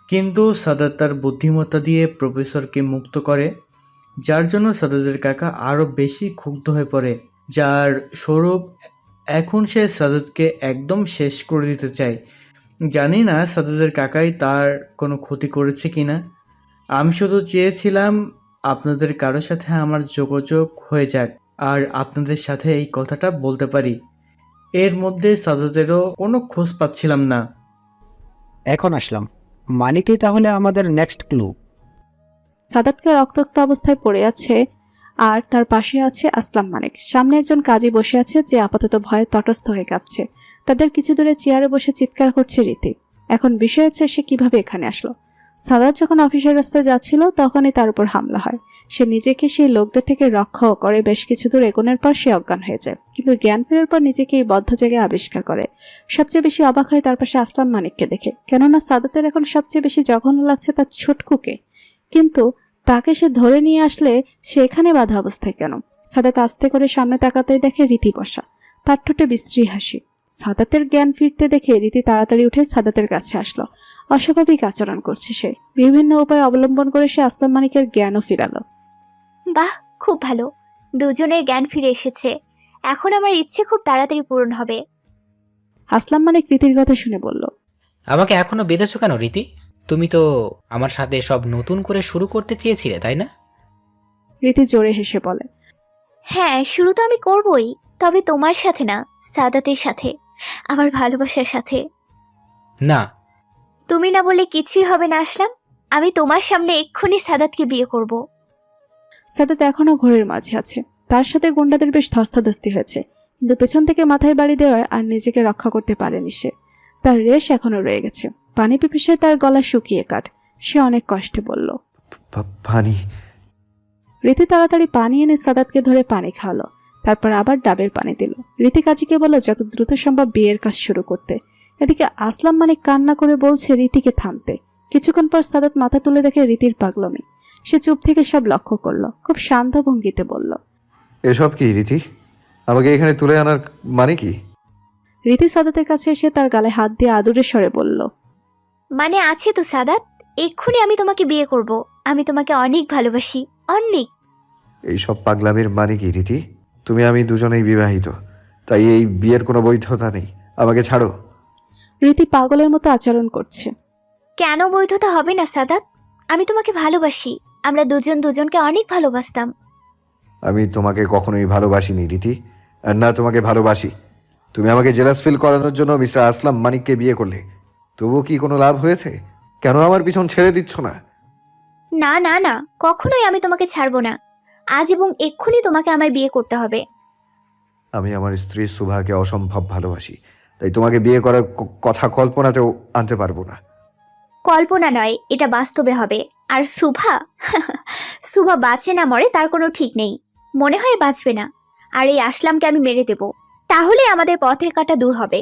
কিন্তু সাদাত তার বুদ্ধিমত্তা দিয়ে প্রফেসরকে মুক্ত করে, যার জন্য সাদাতের কাকা আরও বেশি ক্ষুব্ধ হয়ে পড়ে, যার স্বরূপ এখন সে সাদাতকে একদম শেষ করে দিতে চায়। জানি না সাদাতের কাকাই তার কোনো ক্ষতি করেছে কিনা। আমি শুধু চেয়েছিলাম আপনাদের কারোর সাথে আমার যোগাযোগ হয়ে যাক আর আপনাদের সাথে এই কথাটা বলতে পারি। এর মধ্যে সাদাতেরও কোনো খোঁজ পাচ্ছিলাম না। এখন আসলাম। মানিকই তাহলে আমাদের নেক্সট ক্লু। সাদাতকে রক্তাক্ত অবস্থায় পড়ে আছে আর তার পাশে আছে আসলাম মানিক। সামনে একজন কাজী বসে আছে যে আপাতত ভয়ে তটস্থ হয়ে কাঁপছে। তাদের কিছু দূরে চেয়ারে বসে চিৎকার করছে রীতি। এখন বিষয় হচ্ছে সে কিভাবে এখানে আসলো। সাদাত যখন অফিসের রাস্তায় যাচ্ছিল তখনই তার উপর হামলা হয়। সে নিজেকে সেই লোকদের থেকে রক্ষাও করে। বেশ কিছু দূর এগোনোর পর সে অজ্ঞান হয়ে যায়, কিন্তু জ্ঞান ফেরার পর নিজেকে এই বদ্ধ জায়গায় আবিষ্কার করে। সবচেয়ে বেশি অবাক হয় তার পাশে আসলাম মানিককে দেখে, কেননা সাদাতের এখন সবচেয়ে বেশি জঘন্য লাগছে তার ছোটকুকে। কিন্তু তাকে সে ধরে নিয়ে আসলে সে এখানে বাধা অবস্থায় কেন? সাদাত আস্তে করে সামনে তাকাতেই দেখে রীতি বসা, তার ঠোঁটে বিশ্রী হাসি। সাদাতের জ্ঞান ফিরতে দেখে রীতি তাড়াতাড়ি উঠে সাদাতের কাছে আসলো। অস্বাভাবিক আচরণ করছে সে। বিভিন্ন উপায় অবলম্বন করে সে আসলাম মানিকের জ্ঞানও ফিরালো। বাহ, খুব ভালো, দুজনের জ্ঞান ফিরে এসেছে। এখন আমার ইচ্ছে খুব তাড়াতাড়ি পূরণ হবে। আসলাম মানিক রীতির কথা শুনে বলল, আমাকে এখনো বেঁধেছো কেন রীতি? তুমি তো আমার সাথে সব নতুন করে শুরু করতে চেয়েছিলে, তাই না? রীতি জোরে হেসে বলে, হ্যাঁ, শুরু তো আমি করবই, তবে তোমার সাথে না, সাদাতের সাথে, আমার ভালোবাসার সাথে। না। তুমি না বলে কিছুই হবে না আসলাম। আমি তোমার সামনে এক্ষুনি সাদাতকে বিয়ে করব। সাদাত এখনো ঘোরের মাঝে আছে। তার সাথে গুন্ডাদের বেশ ধস্তাধস্তি হয়েছে, কিন্তু পেছন থেকে মাথায় বাড়ি দেওয়ার আর নিজেকে রক্ষা করতে পারেনি সে। তার রেশ এখনো রয়ে গেছে। পানি পিপাসায় তার গলা শুকিয়ে কাট। সে অনেক কষ্টে বলল, পানি। রীতি তাড়াতাড়ি পানি এনে সাদাতকে ধরে পানি খাওয়ালো, তারপর আবার ডাবের পানি দিল। রীতি কাজীকে বলল যত দ্রুত সম্ভব বিয়ের কাজ শুরু করতে। এদিকে আসলাম মানিক কান্না করে বলছে রীতিকে থামতে। কিছুক্ষণ পর সাদাত মাথা তুলে দেখে রীতির পাগলামি। সে চুপ থেকে সব লক্ষ্য করলো, খুব শান্ত ভঙ্গিতে বলল, এসব কি রীতি? আমাকে এখানে তুলে আনার মানে কি? রীতি সাদাতের কাছে এসে তার গালে হাত দিয়ে আদুরে স্বরে বলল, মানে আছে তো সাদাত, এক্ষুনি আমি তোমাকে বিয়ে করব। আমি তোমাকে অনেক ভালোবাসি, অনেক। এইসব পাগলামির মানে কি রীতি? আমি দুজনেই বিবাহিত, তাই এই বিয়ের কোনো বৈধতা নেই। আমাকে ছাড়ো। রীতি পাগলের মতো আচরণ করছে। কেন বৈধতা হবে না সাদাত? আমি তোমাকে ভালোবাসি। আমরা দুজন দুজনকে অনেক ভালোবাসতাম। আমি তোমাকে কখনোই ভালোবাসিনি রীতি, আর না তোমাকে ভালোবাসি। তুমি আমাকে জেলাস ফিল করানোর জন্য মিস্টার আসলাম মানিককে বিয়ে করলে। তবু কি কোনো লাভ হয়েছে? কেন আমার পিছন ছেড়ে দিচ্ছ না? না না না, কখনোই আমি তোমাকে ছাড়বো না। আজ এবং এক্ষুনি তোমাকে আমায় বিয়ে করতে হবে। আমি আমার স্ত্রী সুভাকে অসম্ভব ভালোবাসি, তাই তোমাকে বিয়ে করার কথা কল্পনাতেও আনতে পারবো না। কল্পনা নয়, এটা বাস্তবে হবে। আর সুভা সুভা বাঁচে না মরে তার কোনো ঠিক নেই। মনে হয় বাঁচবে না। আর এই আসলামকে আমি মেরে দেব, তাহলে আমাদের পথের কাঁটা দূর হবে।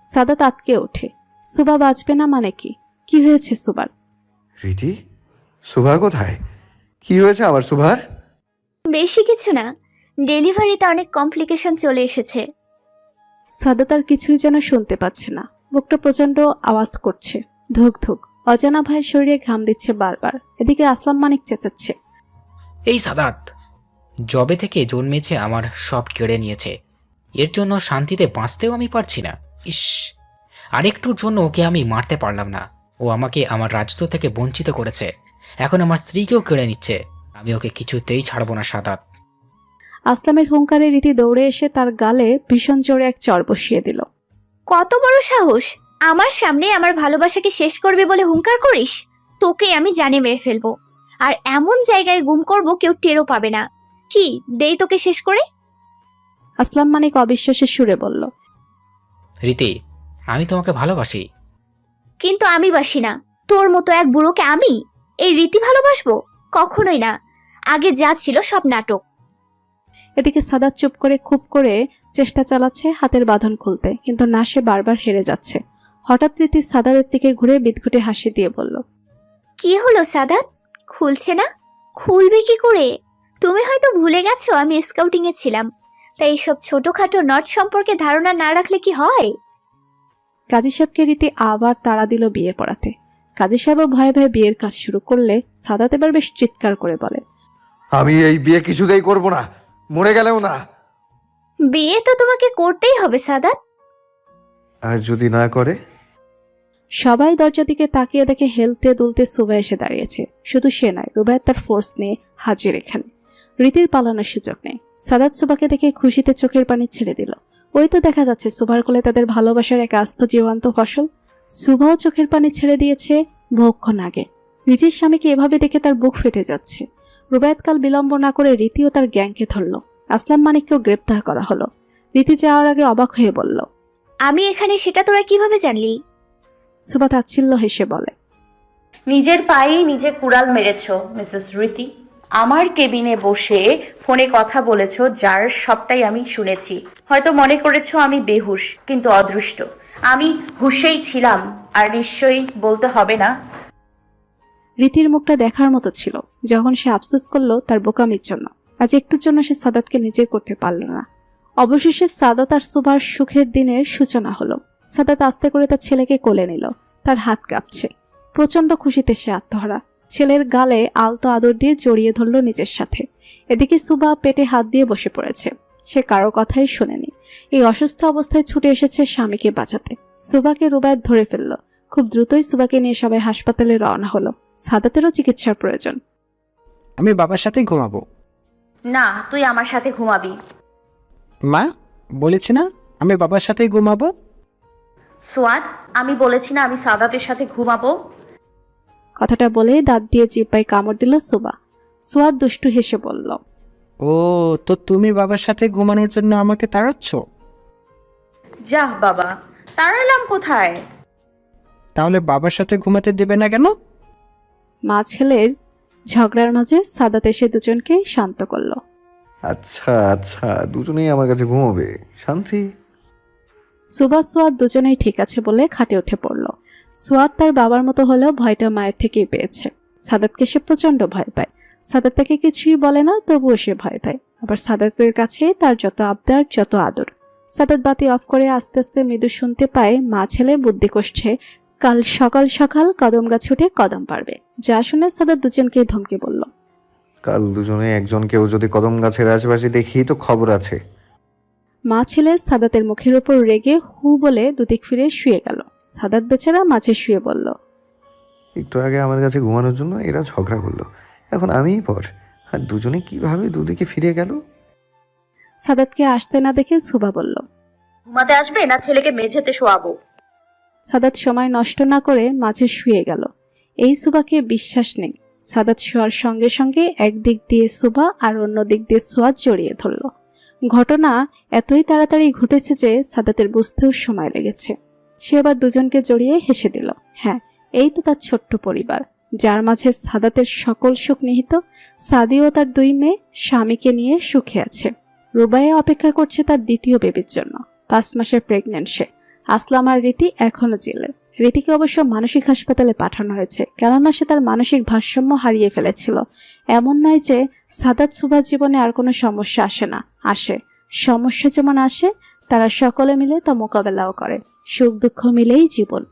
সাদাত আতকে ওঠে। সুবা বাঁচবে না মানে কি? কি হয়েছে সুবার? রীতি, সুভা কোথায়? কি হয়েছে আমার সুভার? বেশি কিছু না, ডেলিভারিতে অনেক কমপ্লিকেশন চলে এসেছে। সাদাত আর কিছুই যেন শুনতে পাচ্ছে না। বুকটা প্রচন্ড আওয়াজ করছে, ধুক ধুক। অজানা ভাইয়ের শরীরে ঘাম দিচ্ছে বারবার। এদিকে আসলাম মানিক চেঁচাচ্ছে, এই সাদাত, জবে থেকে জন্মেছে আমার সব কেড়ে নিয়েছে। এর জন্য শান্তিতে বাঁচতেও আমি পারছি না। ইস, আরেকটুর জন্য ওকে আমি মারতে পারলাম না। ও আমাকে আমার রাজত্ব থেকে বঞ্চিত করেছে। এখন আমার স্ত্রীকেও কেড়ে নিচ্ছে। আমি ওকে কিছুতেই ছাড়বো না সাদাত। আসলামের হুঙ্কারে রীতি দৌড়ে এসে তার গালে ভীষণ জোরে এক চড় বসিয়ে দিল। কত বড় সাহস! আমার সামনে আমার ভালোবাসাকে শেষ করবে বলে হুঙ্কার করিস? তোকে আমি জানে মেরে ফেলবো, আর এমন জায়গায় গুম করব কেউ টেরও পাবে না। কি দেই তোকে শেষ করে? আসলাম মানিক অবিশ্বাসের সুরে বলল, রীতি, আমি তোমাকে ভালোবাসি। কিন্তু আমি বাসি না। তোর মতো এক বুড়োকে আমি এই রীতি ভালোবাসবো? কখনোই না। আগে যা ছিল সব নাটক। এদিকে সাদাত চুপ করে খুব করে চেষ্টা চালাচ্ছে হাতের বাঁধন খুলতে, কিন্তু না, সে বারবার হেরে যাচ্ছে। হঠাৎ রীতি সাদাতের দিকে ঘুরে বিদঘুটে হাসি দিয়ে বলল, কি হলো সাদাত? খুলছে না? খুলবে কি করে? তুমি হয়তো ভুলে গেছো আমি স্কাউটিং এ ছিলাম, তাই এইসব ছোটখাটো নট সম্পর্কে ধারণা না রাখলে কি হয়? কাজী সাহেবকে রীতি আবার তাড়া দিল বিয়ে পড়াতে। কাজী সাহেবও ভয়ে ভয়ে বিয়ের কাজ শুরু করলে সাদাত এবার বেশ চিৎকার করে বলে, আমি এই বিয়ে কিছুতেই করব না, মরে গেলেও না। বিয়ে তো তোমাকে করতেই হবে সাদাত। আর যদি না করে? সবাই দরজা দিকে তাকিয়ে দেখে হেলতে দুলতে সুবা এসে দাঁড়িয়েছে। শুধু সে নয়, রুবায়েত তার ফোর্স নিয়ে হাজির এখানে। রীতির পালানোর সুযোগ নেই। সাদাত সুবাকে দেখে খুশিতে চোখের পানি ছেড়ে দিল। ওই তো দেখা যাচ্ছে সুবার কোলে তাদের ভালোবাসার এক আস্ত জীবন্ত ফসল। সুবাও চোখের পানি ছেড়ে দিয়েছে বহুক্ষণ আগে। নিজের স্বামীকে এভাবে দেখে তার বুক ফেটে যাচ্ছে। রুবায়েত কাল বিলম্ব না করে রীতি ও তার গ্যাংকে ধরল। আসলাম মানিককেও গ্রেপ্তার করা হলো। রীতি যাওয়ার আগে অবাক হয়ে বলল, আমি এখানে সেটা তোরা কিভাবে জানলি? সুবা তাচ্ছিল্য হেসে বলে, নিজের পায়েই নিজে কুড়াল মেরেছো মিসেস রীতি। আমার কেবিনে বসে ফোনে কথা বলেছো, যার সবটাই আমি শুনেছি। হয়তো মনে করেছো আমি বেহুশ, কিন্তু অদৃষ্ট। আমি হুঁশেই ছিলাম। আর নিশ্চয়ই বলতে হবে না, রীতির মুখটা দেখার মতো ছিল যখন সে আফসোস করলো তার বোকামির জন্য। আজ একটুর জন্য সে সাদাতকে নিজে করতে পারল না। অবশেষে সাদাত আর সুবার সুখের দিনের সূচনা হলো। সাদাত আস্তে করে তার ছেলেকে কোলে নিল। তার হাত কাঁপছে। প্রচন্ড খুশিতে সে আত্মহারা। ছেলের গালে আলতো আদর দিয়ে জড়িয়ে ধরল নিজের সাথে। এদিকে সুবা পেটে হাত দিয়ে বসে পড়েছে। সে কারো কথাই শোনেনি। এই অসুস্থ অবস্থায় ছুটে এসেছে স্বামীকে বাঁচাতে। সুবাকে রুবায়েত ধরে ফেলল। খুব দ্রুতই সুবাকে নিয়ে সবাই হাসপাতালে রওনা হলো। সাদাতেরও চিকিৎসার প্রয়োজন। আমি বাবার সাথেই ঘুমাবো। না, তুই আমার সাথে ঘুমাবি। মা, বলেছি না আমি বাবার সাথেই ঘুমাবো। সোয়াদ, আমি বলেছি না আমি সাদাতের সাথে ঘুমাবো? কথাটা বলে দাঁত দিয়ে জিব্বায় কামড় দিল সুবা। সোয়াদ দুষ্টু হেসে বলল, ও, তো তুমি বাবার সাথে ঘুমানোর জন্য আমাকে তাড়াচ্ছ? যাহ বাবা, তাড়ালাম কোথায়? তাহলে বাবার সাথে ঘুমাতে দেবে না কেন? মা ছেলের ঝগড়ার মাঝে সাদাত এসে দুজনকে শান্ত করলো। আচ্ছা আচ্ছা, দুজনেই আমার কাছে ঘুমোবে, শান্তি। সুবা সোয়াদ দুজনেই ঠিক আছে বলে খাটে উঠে পড়ল। সোয়াদ তার বাবার মতো হলেও ভয়টা মায়ের থেকেই পেয়েছে। সাদাতকে সে প্রচন্ড ভয় পায়। সাদাত তাকে কিছুই বলে না, তবুও সে ভয় পায়। আবার সাদাতের কাছে তার যত আবদার, যত আদর। সাদাত বাতি অফ করে আস্তে আস্তে মৃদু শুনতে পায় মা ছেলে বুদ্ধি কষছে কাল সকাল সকাল কদম গাছ উঠে কদম পারবে। যা শুনে সাদাত দুজনকেই ধমকে বলল, কাল দুজনে একজনকেও যদি কদম গাছের আশেপাশে দেখি তো খবর আছে। মা ছেলে সাদাতের মুখের উপর রেগে হু বলে দুদিক ফিরে শুয়ে গেল। সাদাত বেচারা মাঝে শুয়ে বলল, একটু আগে আমার কাছে ঘুমানোর জন্য এরা ঝগড়া করলো, এখন আমিই পর। আর দুজনে কিভাবে দুদিকে ফিরে গেল। সাদাতকে আসতে না দেখে সুভা বলল, ঘুমাতে আসবে না ছেলেকে মেঝেতে শোয়াবো? সাদাত সময় নষ্ট না করে মাঝে শুয়ে গেল। এই সুবাকে বিশ্বাস নেই। সাদাত শোয়ার সঙ্গে সঙ্গে একদিক দিয়ে সুবা আর অন্য দিক দিয়ে সোয়াদ জড়িয়ে ধরল। ঘটনা এতই তাড়াতাড়ি ঘটেছে যে সাদাতের বুঝতেও সময় লেগেছে। সে আবার দুজনকে জড়িয়ে হেসে দিল। হ্যাঁ, এই তো তার ছোট্ট পরিবার, যার মাঝে সাদাতের সকল সুখ নিহিত। সাদি ও তার 2 মেয়ে স্বামীকে নিয়ে সুখে আছে। রুবাইয়া অপেক্ষা করছে তার দ্বিতীয় বেবির জন্য। 5 মাসের প্রেগনেন্ট সে। আসলাম আর রীতি এখনো জেলে। রীতিকে অবশ্য মানসিক হাসপাতালে পাঠানো হয়েছে, কেননা সে তার মানসিক ভারসাম্য হারিয়ে ফেলেছিল। এমন নয় যে সাদাত সুভার জীবনে আর কোনো সমস্যা আসে না, আসে। সমস্যা যেমন আসে, তারা সকলে মিলে তা মোকাবেলাও করে। সুখ দুঃখ মিলেই জীবন।